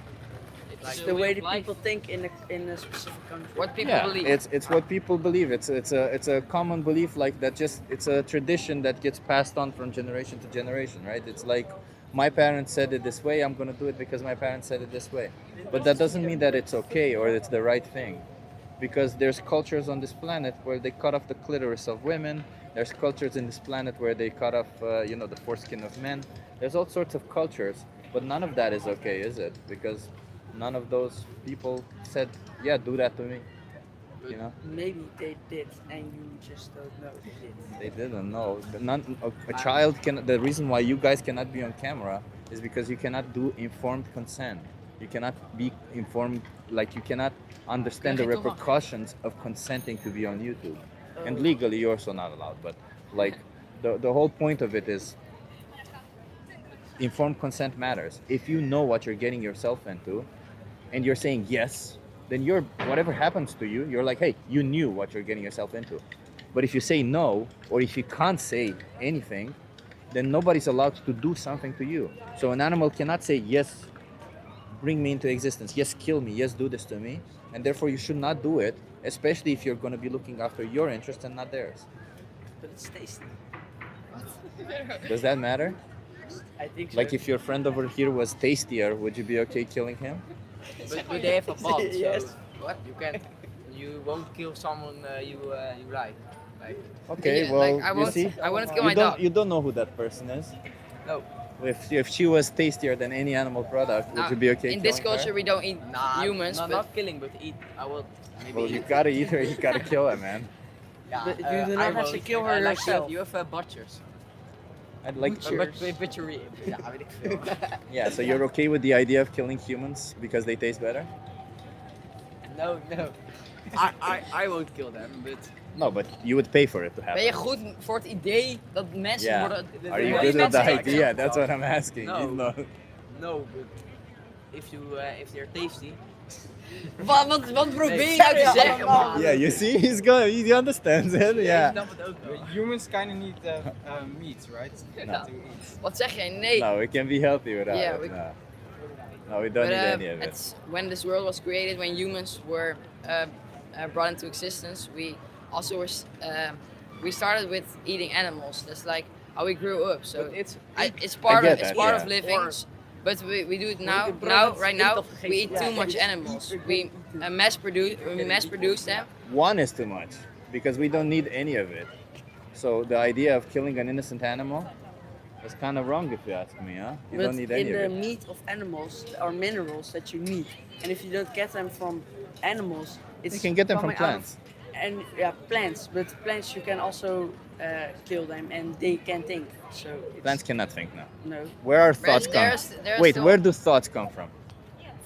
It's the way that people think in a specific country. What people Yeah, believe. it's what people believe. It's a common belief like that. Just it's a tradition that gets passed on from generation to generation, right? It's like my parents said it this way. I'm gonna do it because my parents said it this way. But that doesn't mean that it's okay or it's the right thing, because there's cultures on this planet where they cut off the clitoris of women. There's cultures in this planet where they cut off, the foreskin of men. There's all sorts of cultures, but none of that is okay, is it? Because none of those people said, yeah, do that to me. You know? Maybe they did, and you just don't know they did. They didn't know. A child can. The reason why you guys cannot be on camera is because you cannot do informed consent. You cannot be informed, like you cannot understand the repercussions of consenting to be on YouTube. And legally, you're also not allowed. But like, the whole point of it is informed consent matters. If you know what you're getting yourself into, and you're saying yes, then whatever happens to you, you're like, hey, you knew what you're getting yourself into. But if you say no, or if you can't say anything, then nobody's allowed to do something to you. So an animal cannot say, yes, bring me into existence, yes, kill me, yes, do this to me. And therefore you should not do it, especially if you're going to be looking after your interest and not theirs. But it's tasty. Does that matter? I think so. Like if your friend over here was tastier, would you be okay killing him? But they have a bond. Yes. So what? You won't kill someone you like. Like. Okay, Yeah, well, like, I you won't- see, I won't kill you my don't, dog. you don't know who that person is. No. If she was tastier than any animal product, would Now, you be okay in this killing culture, her? we don't eat humans, but not killing, but eat. I will maybe Well, eat. you gotta eat her, you gotta kill her, man. Yeah, But you do not have to kill her like yourself. you have butchers. I'd like Butchery. Ja, weet ik veel. Yeah, so you're okay with the idea of killing humans because they taste better? No. I won't kill them, but. No, but you would pay for it to ben happen. je goed voor het idee dat mensen Yeah. worden... Are you good with the idea? That's what I'm asking. No. You know. No, but if they're tasty. Wat probeer je nou te zeggen, man? Yeah, you see, he understands it. Yeah. Humans kind of need meat, right? No. To eat. Wat zeg jij? Nee. No, we can be healthy without Yeah, it. we- No, we don't But, need any of it. it's when this world was created, when humans were brought into existence, we also were, we started with eating animals. That's like how we grew up. So But it's it's part I of get it's that, part yeah. of living. But we do it now. Right now, we eat too much animals. We mass produce them. One is too much because we don't need any of it. So the idea of killing an innocent animal is kind of wrong if you ask me, huh? You But don't need any in of the it. meat of animals are minerals that you need, and if you don't get them from animals, it's You can get them from coming out of- plants. and yeah, plants. But plants you can also kill them, and they can think. So it's, Plants cannot think now. no, Where are thoughts come? there's Wait, still- where do thoughts come from?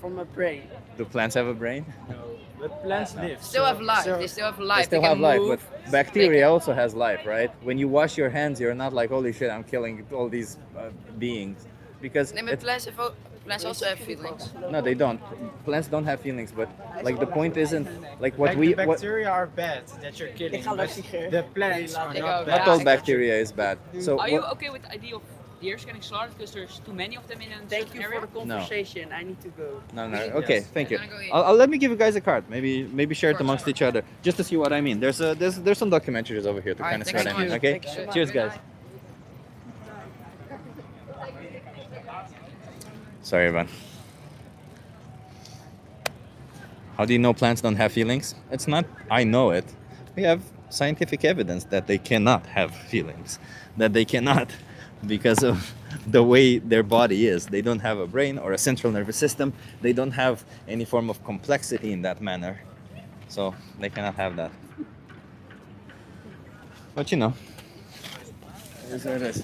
from a brain. Do plants have a brain? But plants live. Still have life. They still have life. They still can have life, move. but bacteria also has life, right? When you wash your hands, you're not like, holy shit, I'm killing all these beings. Because Nee, but plants also have feelings. no, they don't. Plants don't have feelings, but like the point isn't like what Like we the what, bacteria are bad that you're killing, but the plants are Ik not ook. bad. not all bacteria is bad. So Are you what, okay with the idea of deers getting slaughtered because there's too many of them in a Thank certain you area? for the conversation. I need to go. no, okay, thank you. I'm gonna go eat. I'll let me give you guys a card. Maybe share it amongst each other, just to see what I mean. There's some documentaries over here to Alright, kind of see what I thanks mean. so Okay, much. Thank you so much. cheers, guys. Sorry, Ivan. How do you know plants don't have feelings? It's not I know it. We have scientific evidence that they cannot have feelings, that they cannot because of the way their body is. They don't have a brain or a central nervous system. They don't have any form of complexity in that manner. So they cannot have that. But you know, it is what it is.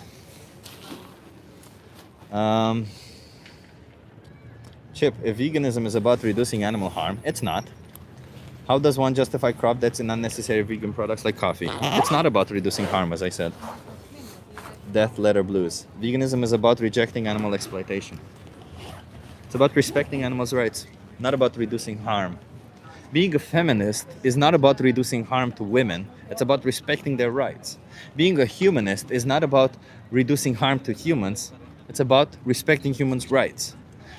Chip, if veganism is about reducing animal harm, it's not. How does one justify crop deaths in unnecessary vegan products like coffee? It's not about reducing harm, as I said. Death letter blues. Veganism is about rejecting animal exploitation. It's about respecting animals' rights, not about reducing harm. Being a feminist is not about reducing harm to women, it's about respecting their rights. Being a humanist is not about reducing harm to humans, it's about respecting humans' rights.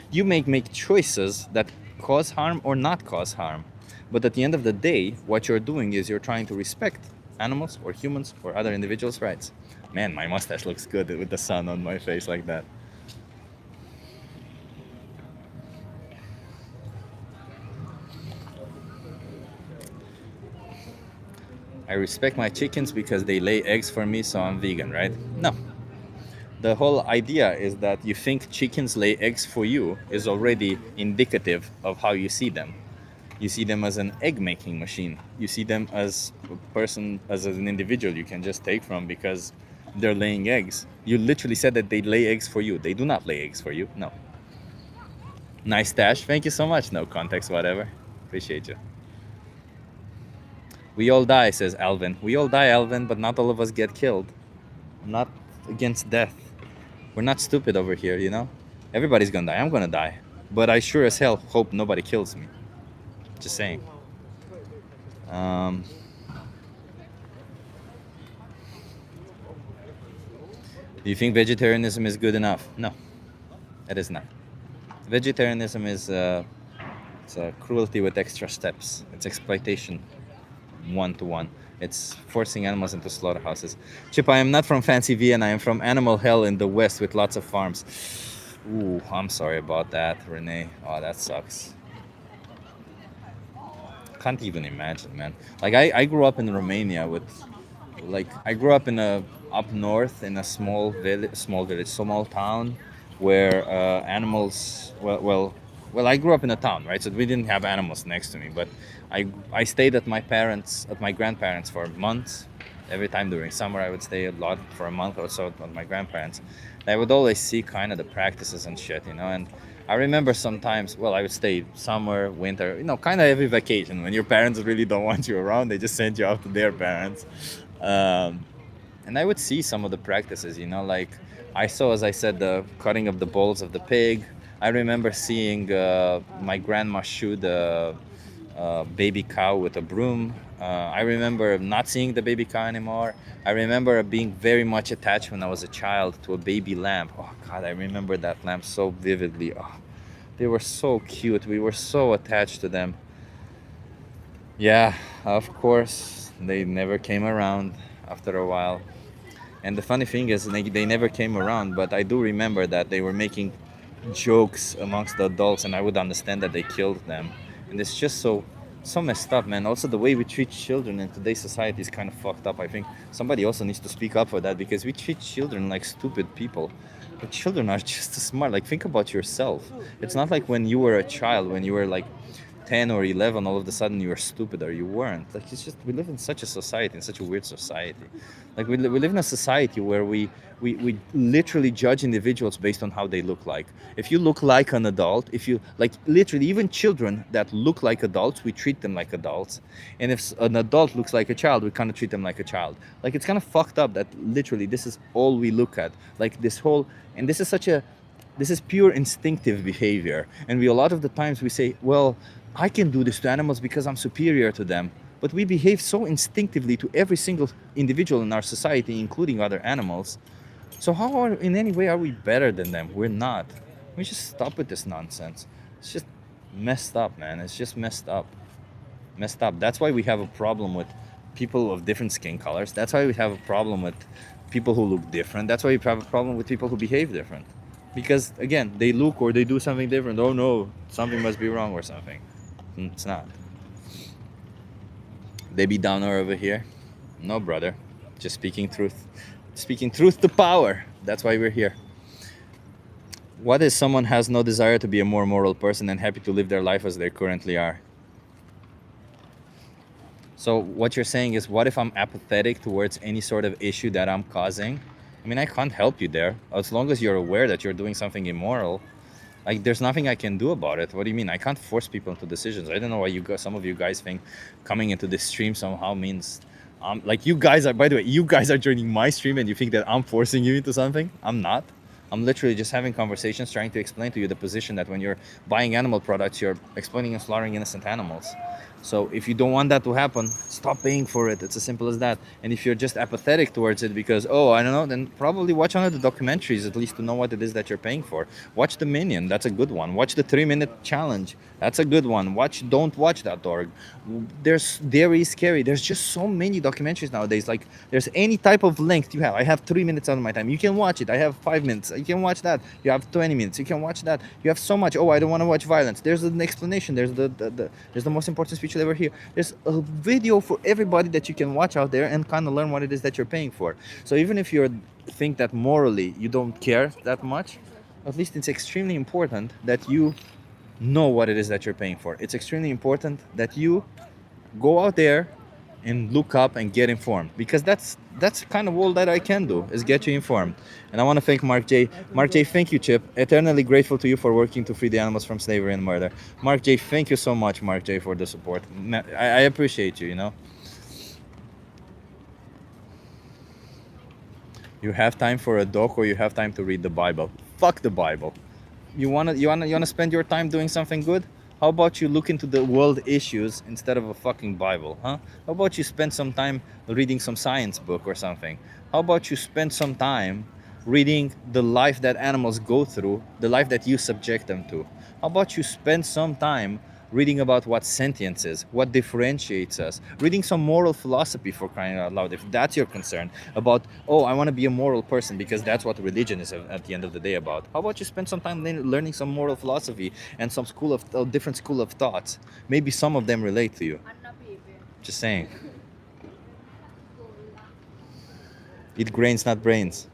You may make choices that cause harm or not cause harm, but at the end of the day, what you're doing is you're trying to respect animals or humans or other individuals' rights. Man, my mustache looks good with the sun on my face like that. I respect my chickens because they lay eggs for me, so I'm vegan, right? No. The whole idea is that you think chickens lay eggs for you is already indicative of how you see them. You see them as an egg-making machine. You see them as a person, as an individual you can just take from because they're laying eggs. You literally said that they lay eggs for you. They do not lay eggs for you, no. Nice stash, thank you so much. No context, whatever. Appreciate you. We all die, says Alvin. We all die, Alvin, but not all of us get killed. I'm not against death. We're not stupid over here, you know? Everybody's gonna die. I'm gonna die. But I sure as hell hope nobody kills me. Just saying. Do you think vegetarianism is good enough? No, it is not. Vegetarianism is it's a cruelty with extra steps. It's exploitation, one-to-one. It's forcing animals into slaughterhouses. Chip, I am not from fancy Vienna. I am from animal hell in the west with lots of farms. Ooh, I'm sorry about that, Renee. Oh, that sucks. Can't even imagine, man. Like I grew up in Romania with, like I grew up in up north in a small town, where animals. I grew up in a town, right? So we didn't have animals next to me, but I stayed at my grandparents for months. Every time during summer, I would stay a lot for a month or so with my grandparents. I would always see kind of the practices and shit, you know. And I remember sometimes, I would stay summer, winter, you know, kind of every vacation. When your parents really don't want you around, they just send you out to their parents. And I would see some of the practices, you know, like I saw, as I said, the cutting of the balls of the pig. I remember seeing my grandma shoot a baby cow with a broom. I remember not seeing the baby cow anymore. I remember being very much attached when I was a child to a baby lamb. Oh God, I remember that lamb so vividly. Oh, they were so cute. We were so attached to them. Yeah, of course, they never came around after a while. And the funny thing is, they never came around, but I do remember that they were making jokes amongst the adults, and I would understand that they killed them. And it's just so messed up, man. Also, the way we treat children in today's society is kind of fucked up. I think somebody also needs to speak up for that, because we treat children like stupid people. But children are just as smart. Like, think about yourself. It's not like when you were a child, when you were like 10 or 11, all of a sudden you were stupid, or you weren't. Like, it's just, we live in such a society, in such a weird society. Like, we live in a society where we literally judge individuals based on how they look like. If you look like an adult, if you, like, literally, even children that look like adults, we treat them like adults. And if an adult looks like a child, we kind of treat them like a child. Like, it's kind of fucked up that literally this is all we look at. Like, this whole, and this is pure instinctive behavior. And a lot of the times we say, well, I can do this to animals because I'm superior to them. But we behave so instinctively to every single individual in our society, including other animals. So how in any way are we better than them? We're not. We just stop with this nonsense. It's just messed up, man. It's just messed up. Messed up. That's why we have a problem with people of different skin colors. That's why we have a problem with people who look different. That's why we have a problem with people who behave different. Because, again, they look or they do something different. Oh no, something must be wrong or something. It's not. They downer over here. No, brother. Just speaking truth. Speaking truth to power. That's why we're here. What if someone has no desire to be a more moral person and happy to live their life as they currently are? So what you're saying is, what if I'm apathetic towards any sort of issue that I'm causing? I mean, I can't help you there. As long as you're aware that you're doing something immoral, like, there's nothing I can do about it. What do you mean? I can't force people into decisions. I don't know why some of you guys think coming into this stream somehow means, like, you guys are, by the way, you guys are joining my stream and you think that I'm forcing you into something. I'm not. I'm literally just having conversations, trying to explain to you the position that when you're buying animal products, you're exploiting and slaughtering innocent animals. So if you don't want that to happen, stop paying for it. It's as simple as that. And if you're just apathetic towards it because, oh, I don't know, then probably watch one of the documentaries, at least to know what it is that you're paying for. Watch The Minion. That's a good one. Watch the 3-minute challenge. That's a good one. Don't watch that org. There's Dairy is Scary. There's just so many documentaries nowadays. Like, there's any type of length you have. I have 3 minutes out of my time. You can watch it. I have 5 minutes. You can watch that. You have 20 minutes. You can watch that. You have so much. Oh, I don't want to watch violence. There's an explanation. There's the most important speech you'll ever hear. There's a video for everybody that you can watch out there and kind of learn what it is that you're paying for. So even if you think that morally you don't care that much, at least it's extremely important that you know what it is that you're paying for. It's extremely important that you go out there and look up and get informed, because that's kind of all that I can do, is get you informed. And I want to thank Mark J. Mark J, thank you, Chip. Eternally grateful to you for working to free the animals from slavery and murder. Mark J, thank you so much, Mark J, for the support. I appreciate you, you know. You have time for a doc or you have time to read the Bible. Fuck the Bible. You wanna spend your time doing something good? How about you look into the world issues instead of a fucking Bible, huh? How about you spend some time reading some science book or something? How about you spend some time reading the life that animals go through, the life that you subject them to? How about you spend some time reading about what sentience is, what differentiates us, reading some moral philosophy, for crying out loud, if that's your concern, about, oh, I want to be a moral person, because that's what religion is at the end of the day about. How about you spend some time learning some moral philosophy and some different school of thoughts? Maybe some of them relate to you. Just saying. Eat grains, not brains.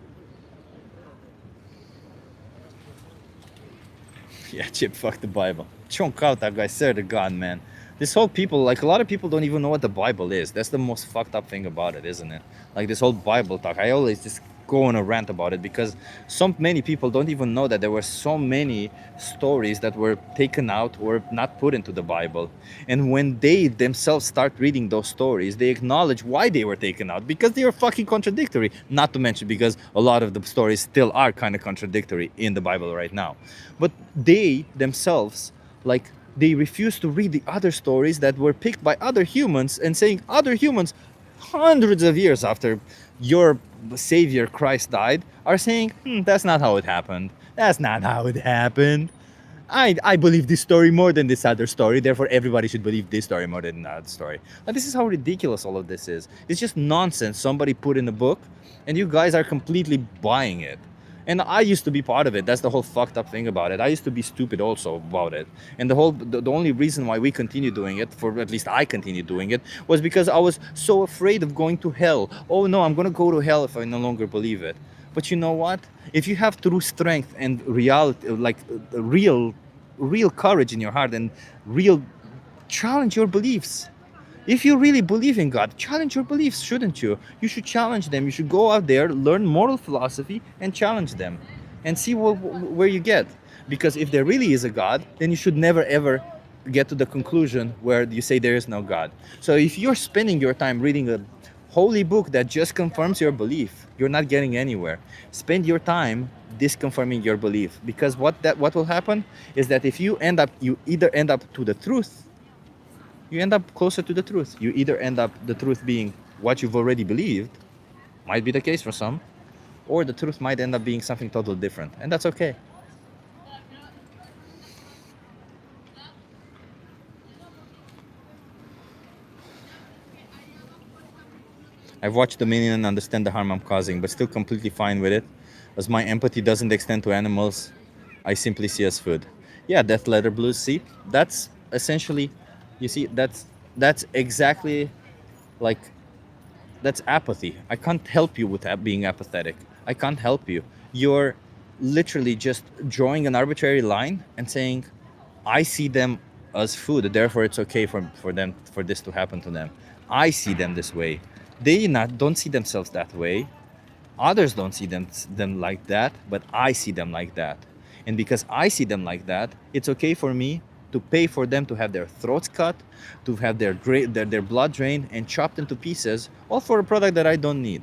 Yeah, Chip, fuck the Bible. Chunk out that guy, swear to God, man. This whole people, like, a lot of people don't even know what the Bible is. That's the most fucked up thing about it, isn't it? Like, this whole Bible talk. I always just go on a rant about it, because so many people don't even know that there were so many stories that were taken out or not put into the Bible. And when they themselves start reading those stories, they acknowledge why they were taken out, because they are fucking contradictory. Not to mention because a lot of the stories still are kind of contradictory in the Bible right now. But they themselves, like, they refuse to read the other stories that were picked by other humans, and saying other humans hundreds of years after your savior Christ died are saying, that's not how it happened. That's not how it happened. I believe this story more than this other story, therefore everybody should believe this story more than that story. Now, this is how ridiculous all of this is. It's just nonsense somebody put in a book, and you guys are completely buying it. And I used to be part of it. That's the whole fucked up thing about it. I used to be stupid also about it. And the only reason why we continue doing it, for at least I continue doing it, was because I was so afraid of going to hell. Oh no, I'm gonna go to hell if I no longer believe it. But you know what? If you have true strength and reality, like real courage in your heart, and challenge your beliefs. If you really believe in God, challenge your beliefs, shouldn't you? You should challenge them. You should go out there, learn moral philosophy, and challenge them, and see where you get. Because if there really is a God, then you should never ever get to the conclusion where you say there is no God. So if you're spending your time reading a holy book that just confirms your belief, you're not getting anywhere. Spend your time disconfirming your belief, because what will happen is that if you either end up to the truth, you end up closer to the truth. You either end up the truth being what you've already believed, might be the case for some, or the truth might end up being something totally different, and that's okay. I've watched The Minion and understand the harm I'm causing, but still completely fine with it, as my empathy doesn't extend to animals. I simply see as food. Yeah, Death Letter Blues, see? That's essentially, you see, that's exactly, like, that's apathy. I can't help you with being apathetic. I can't help you. you're literally just drawing an arbitrary line and saying, I see them as food, therefore it's okay for this to happen to them. I see them this way. They don't see themselves that way. Others don't see them like that, but I see them like that. And because I see them like that, it's okay for me to pay for them to have their throats cut, to have their blood drained and chopped into pieces, all for a product that I don't need.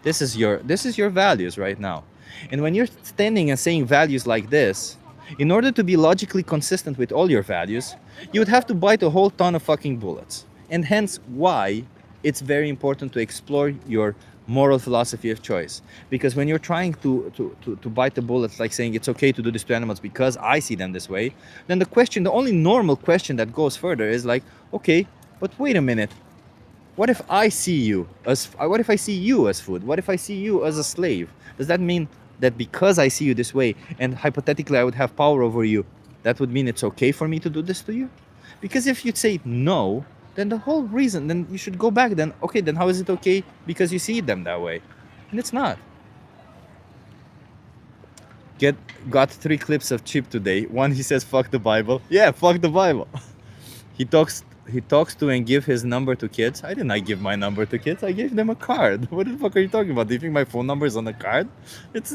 This is your values right now. And when you're standing and saying values like this, in order to be logically consistent with all your values, you would have to bite a whole ton of fucking bullets. And hence why it's very important to explore your moral philosophy of choice. Because when you're trying to bite the bullets, like saying it's okay to do this to animals because I see them this way, then the only normal question that goes further is like, okay, but wait a minute. What if I see you as food? What if I see you as a slave? Does that mean that because I see you this way and hypothetically I would have power over you, that would mean it's okay for me to do this to you? Because if you say no, then the whole reason, then you should go back then, okay, then how is it okay because you see them that way? And it's not. Got 3 clips of Chip today. One, he says, fuck the Bible. Yeah, fuck the Bible. He talks to and give his number to kids. I did not give my number to kids. I gave them a card. What the fuck are you talking about? Do you think my phone number is on the card? It's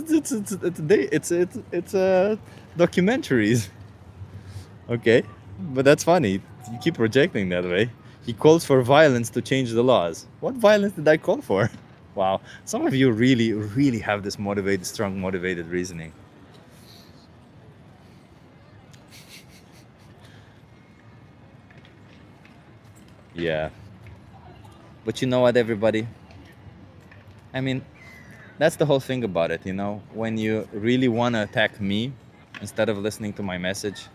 documentaries. Okay, but that's funny. You keep projecting that way. He calls for violence to change the laws. What violence did I call for? Wow, some of you really, really have this strong motivated reasoning. Yeah. But you know what, everybody? I mean, that's the whole thing about it, you know? When you really want to attack me instead of listening to my message,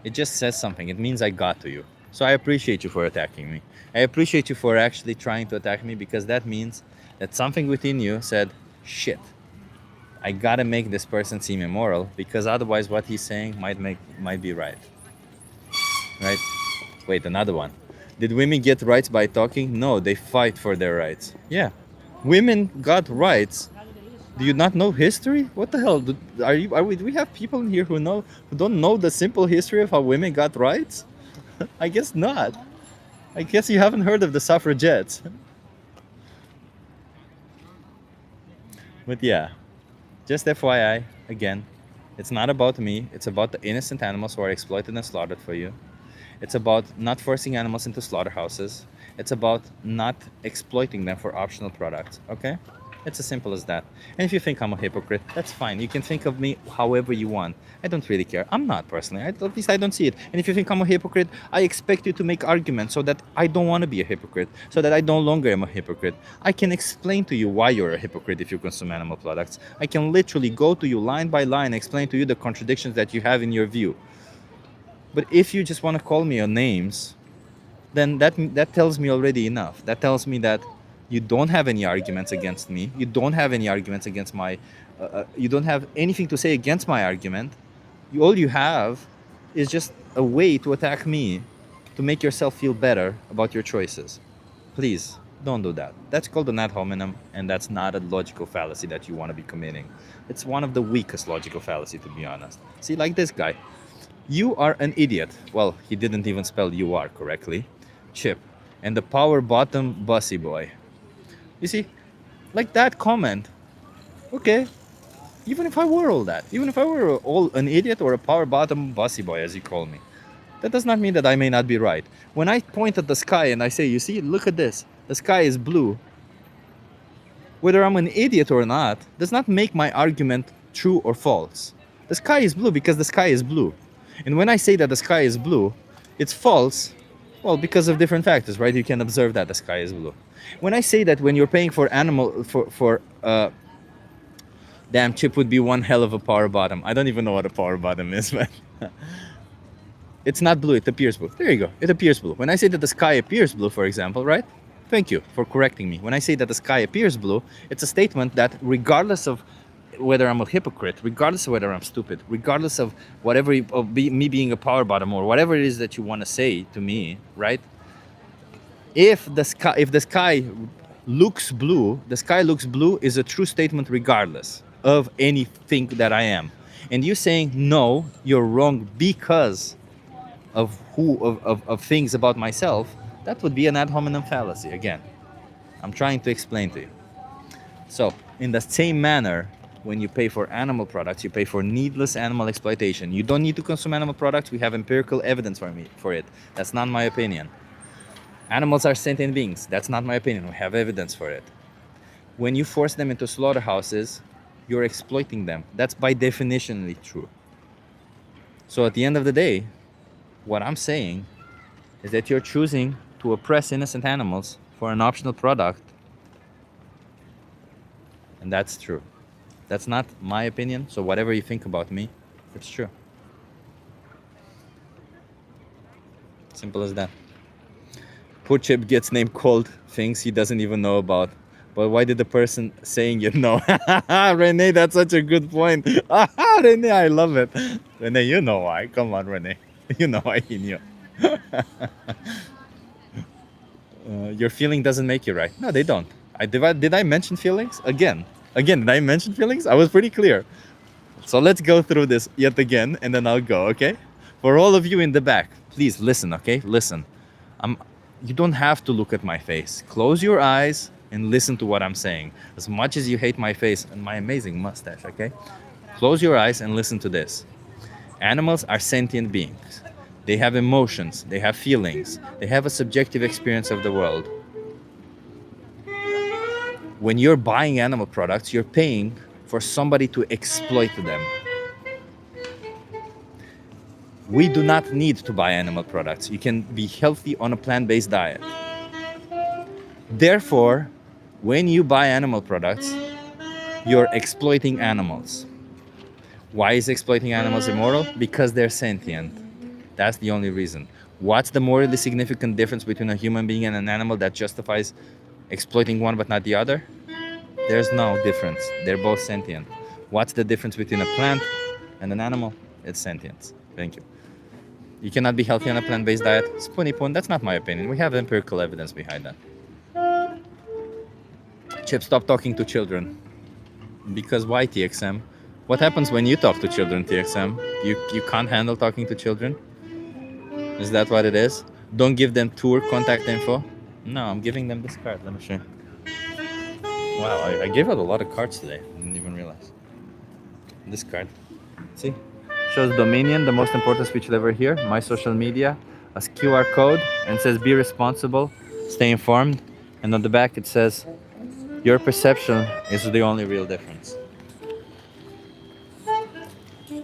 it just says something. It means I got to you. So I appreciate you for attacking me. I appreciate you for actually trying to attack me, because that means that something within you said, shit, I gotta make this person seem immoral, because otherwise what he's saying might be right. Right? Wait, another one. Did women get rights by talking? No, they fight for their rights. Yeah. Women got rights. Do you not know history? What the hell? Do we have people in here who don't know the simple history of how women got rights? I guess not. I guess you haven't heard of the suffragettes. But yeah, just FYI, again, it's not about me. It's about the innocent animals who are exploited and slaughtered for you. It's about not forcing animals into slaughterhouses. It's about not exploiting them for optional products, okay? It's as simple as that. And if you think I'm a hypocrite, that's fine. You can think of me however you want. I don't really care. I'm not personally. At least I don't see it. And if you think I'm a hypocrite, I expect you to make arguments so that I don't want to be a hypocrite, so that I no longer am a hypocrite. I can explain to you why you're a hypocrite if you consume animal products. I can literally go to you line by line, explain to you the contradictions that you have in your view. But if you just want to call me on names, then that tells me already enough. That tells me that you don't have any arguments against me. You don't have any arguments against my... you don't have anything to say against my argument. All you have is just a way to attack me, to make yourself feel better about your choices. Please, don't do that. That's called an ad hominem, and that's not a logical fallacy that you want to be committing. It's one of the weakest logical fallacy, to be honest. See, like this guy. You are an idiot. Well, he didn't even spell you are correctly. Chip. And the power bottom bussy boy. You see, like that comment, okay, even if I were all that, even if I were all an idiot or a power bottom bossy boy, as you call me, that does not mean that I may not be right. When I point at the sky and I say, you see, look at this, the sky is blue, whether I'm an idiot or not, does not make my argument true or false. The sky is blue because the sky is blue. And when I say that the sky is blue, it's false, well, because of different factors, right? You can observe that the sky is blue. When I say that when you're paying for damn, Chip would be one hell of a power bottom. I don't even know what a power bottom is, but it's not blue, it appears blue. There you go, it appears blue. When I say that the sky appears blue, for example, right? Thank you for correcting me. When I say that the sky appears blue, it's a statement that regardless of whether I'm a hypocrite, regardless of whether I'm stupid, regardless of whatever, me being a power bottom or whatever it is that you want to say to me, right? If the sky looks blue, the sky looks blue is a true statement regardless. of anything that I am. And you saying, no, you're wrong because of things about myself, that would be an ad hominem fallacy. Again, I'm trying to explain to you. So, in the same manner, when you pay for animal products, you pay for needless animal exploitation. You don't need to consume animal products. We have empirical evidence for it. That's not my opinion. Animals are sentient beings. That's not my opinion. We have evidence for it. When you force them into slaughterhouses, you're exploiting them. That's by definitionally true. So at the end of the day, what I'm saying is that you're choosing to oppress innocent animals for an optional product. And that's true. That's not my opinion. So whatever you think about me, it's true. Simple as that. Poor Chip gets named cold things he doesn't even know about. But why did the person saying it know? Renee, that's such a good point. Renee, I love it. Renee, you know why. Come on, Renee. You know why he knew. Your feeling doesn't make you right. No, they don't. Did I mention feelings? Again, did I mention feelings? I was pretty clear. So let's go through this yet again, and then I'll go, okay? For all of you in the back, please listen, okay? Listen. You don't have to look at my face. Close your eyes and listen to what I'm saying. As much as you hate my face and my amazing mustache, okay? Close your eyes and listen to this. Animals are sentient beings. They have emotions, they have feelings, they have a subjective experience of the world. When you're buying animal products, you're paying for somebody to exploit them. We do not need to buy animal products. You can be healthy on a plant-based diet. Therefore, when you buy animal products, you're exploiting animals. Why is exploiting animals immoral? Because they're sentient. That's the only reason. What's the morally significant difference between a human being and an animal that justifies exploiting one but not the other? There's no difference. They're both sentient. What's the difference between a plant and an animal? It's sentience. Thank you. You cannot be healthy on a plant-based diet. Spoony poon, that's not my opinion. We have empirical evidence behind that. Chip, stop talking to children. Because why, TXM? What happens when you talk to children, TXM? You can't handle talking to children? Is that what it is? Don't give them tour contact info? No, I'm giving them this card. Let me show you. Wow, I gave out a lot of cards today. I didn't even realize. This card. See? Shows Dominion, the most important speech you'll ever hear. My social media. A QR code. And says be responsible. Stay informed. And on the back it says your perception is the only real difference.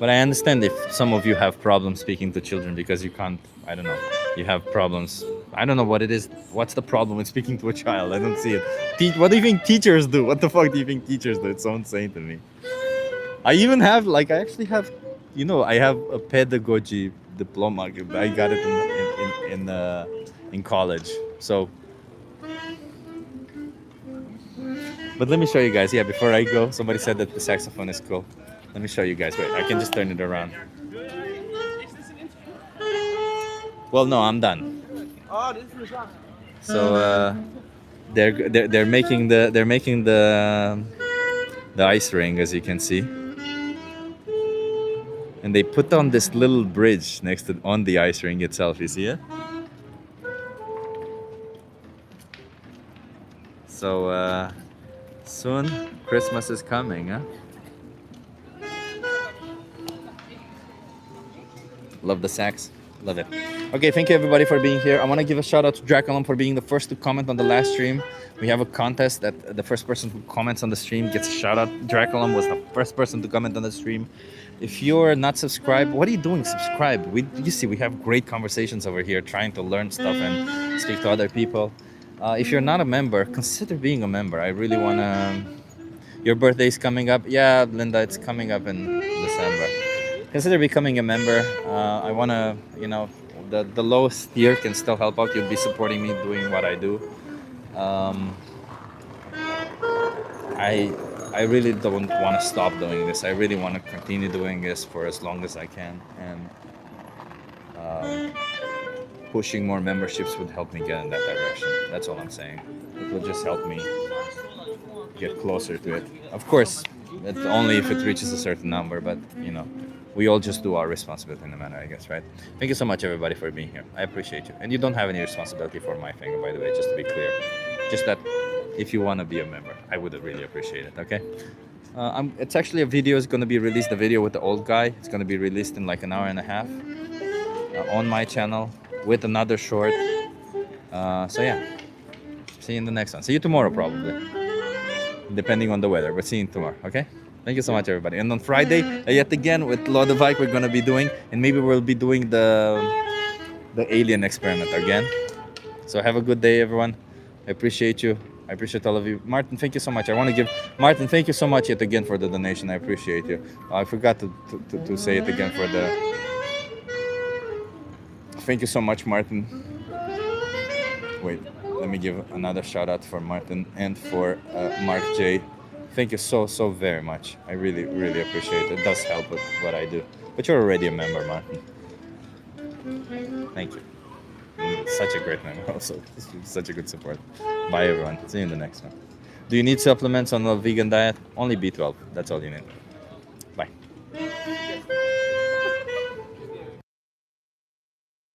But I understand if some of you have problems speaking to children because you can't, I don't know, you have problems. I don't know what it is. What's the problem with speaking to a child? I don't see it. What do you think teachers do? What the fuck do you think teachers do? It's so insane to me. I even have, like, I actually have, you know, I have a pedagogy diploma. I got it in college. So, but let me show you guys. Yeah, before I go, somebody said that the saxophone is cool. Let me show you guys. Wait, I can just turn it around. Well, no, I'm done. So they're making the ice ring, as you can see, and they put on this little bridge on the ice ring itself. You see it? So soon Christmas is coming, huh? Love the sax. Love it. Okay, thank you everybody for being here. I want to give a shout out to Draculum for being the first to comment on the last stream. We have a contest that the first person who comments on the stream gets a shout out. Draculum was the first person to comment on the stream. If you're not subscribed, what are you doing? Subscribe. You see, we have great conversations over here trying to learn stuff and speak to other people. If you're not a member, consider being a member. I really want to... Your birthday's coming up. Yeah, Linda, it's coming up in December. Consider becoming a member. I want to, you know, the lowest tier can still help out. You'll be supporting me doing what I do. I really don't want to stop doing this. I really want to continue doing this for as long as I can. And pushing more memberships would help me get in that direction. That's all I'm saying. It will just help me get closer to it. Of course, it's only if it reaches a certain number, but you know, we all just do our responsibility in the manner, I guess, right? Thank you so much, everybody, for being here. I appreciate you. And you don't have any responsibility for my finger, by the way, just to be clear. Just that if you want to be a member, I would really appreciate it, okay? It's actually a video is going to be released, the video with the old guy. It's going to be released in like an hour and a half on my channel with another short. So yeah, see you in the next one. See you tomorrow, probably, depending on the weather, but see you tomorrow, okay? Thank you so much, everybody. And on Friday, yet again, with Lodewijk, we're going to be doing, and maybe we'll be doing the alien experiment again. So have a good day, everyone. I appreciate you. I appreciate all of you. Martin, thank you so much. I want to give Martin, thank you so much yet again for the donation. I appreciate you. I forgot to say it again for the. Thank you so much, Martin. Wait, let me give another shout out for Martin and for Mark J. Thank you so very much. I really appreciate it. It does help with what I do. But you're already a member, Martin. Thank you. Such a great member also. Such a good support. Bye everyone. See you in the next one. Do you need supplements on the vegan diet? Only B12. That's all you need. Bye.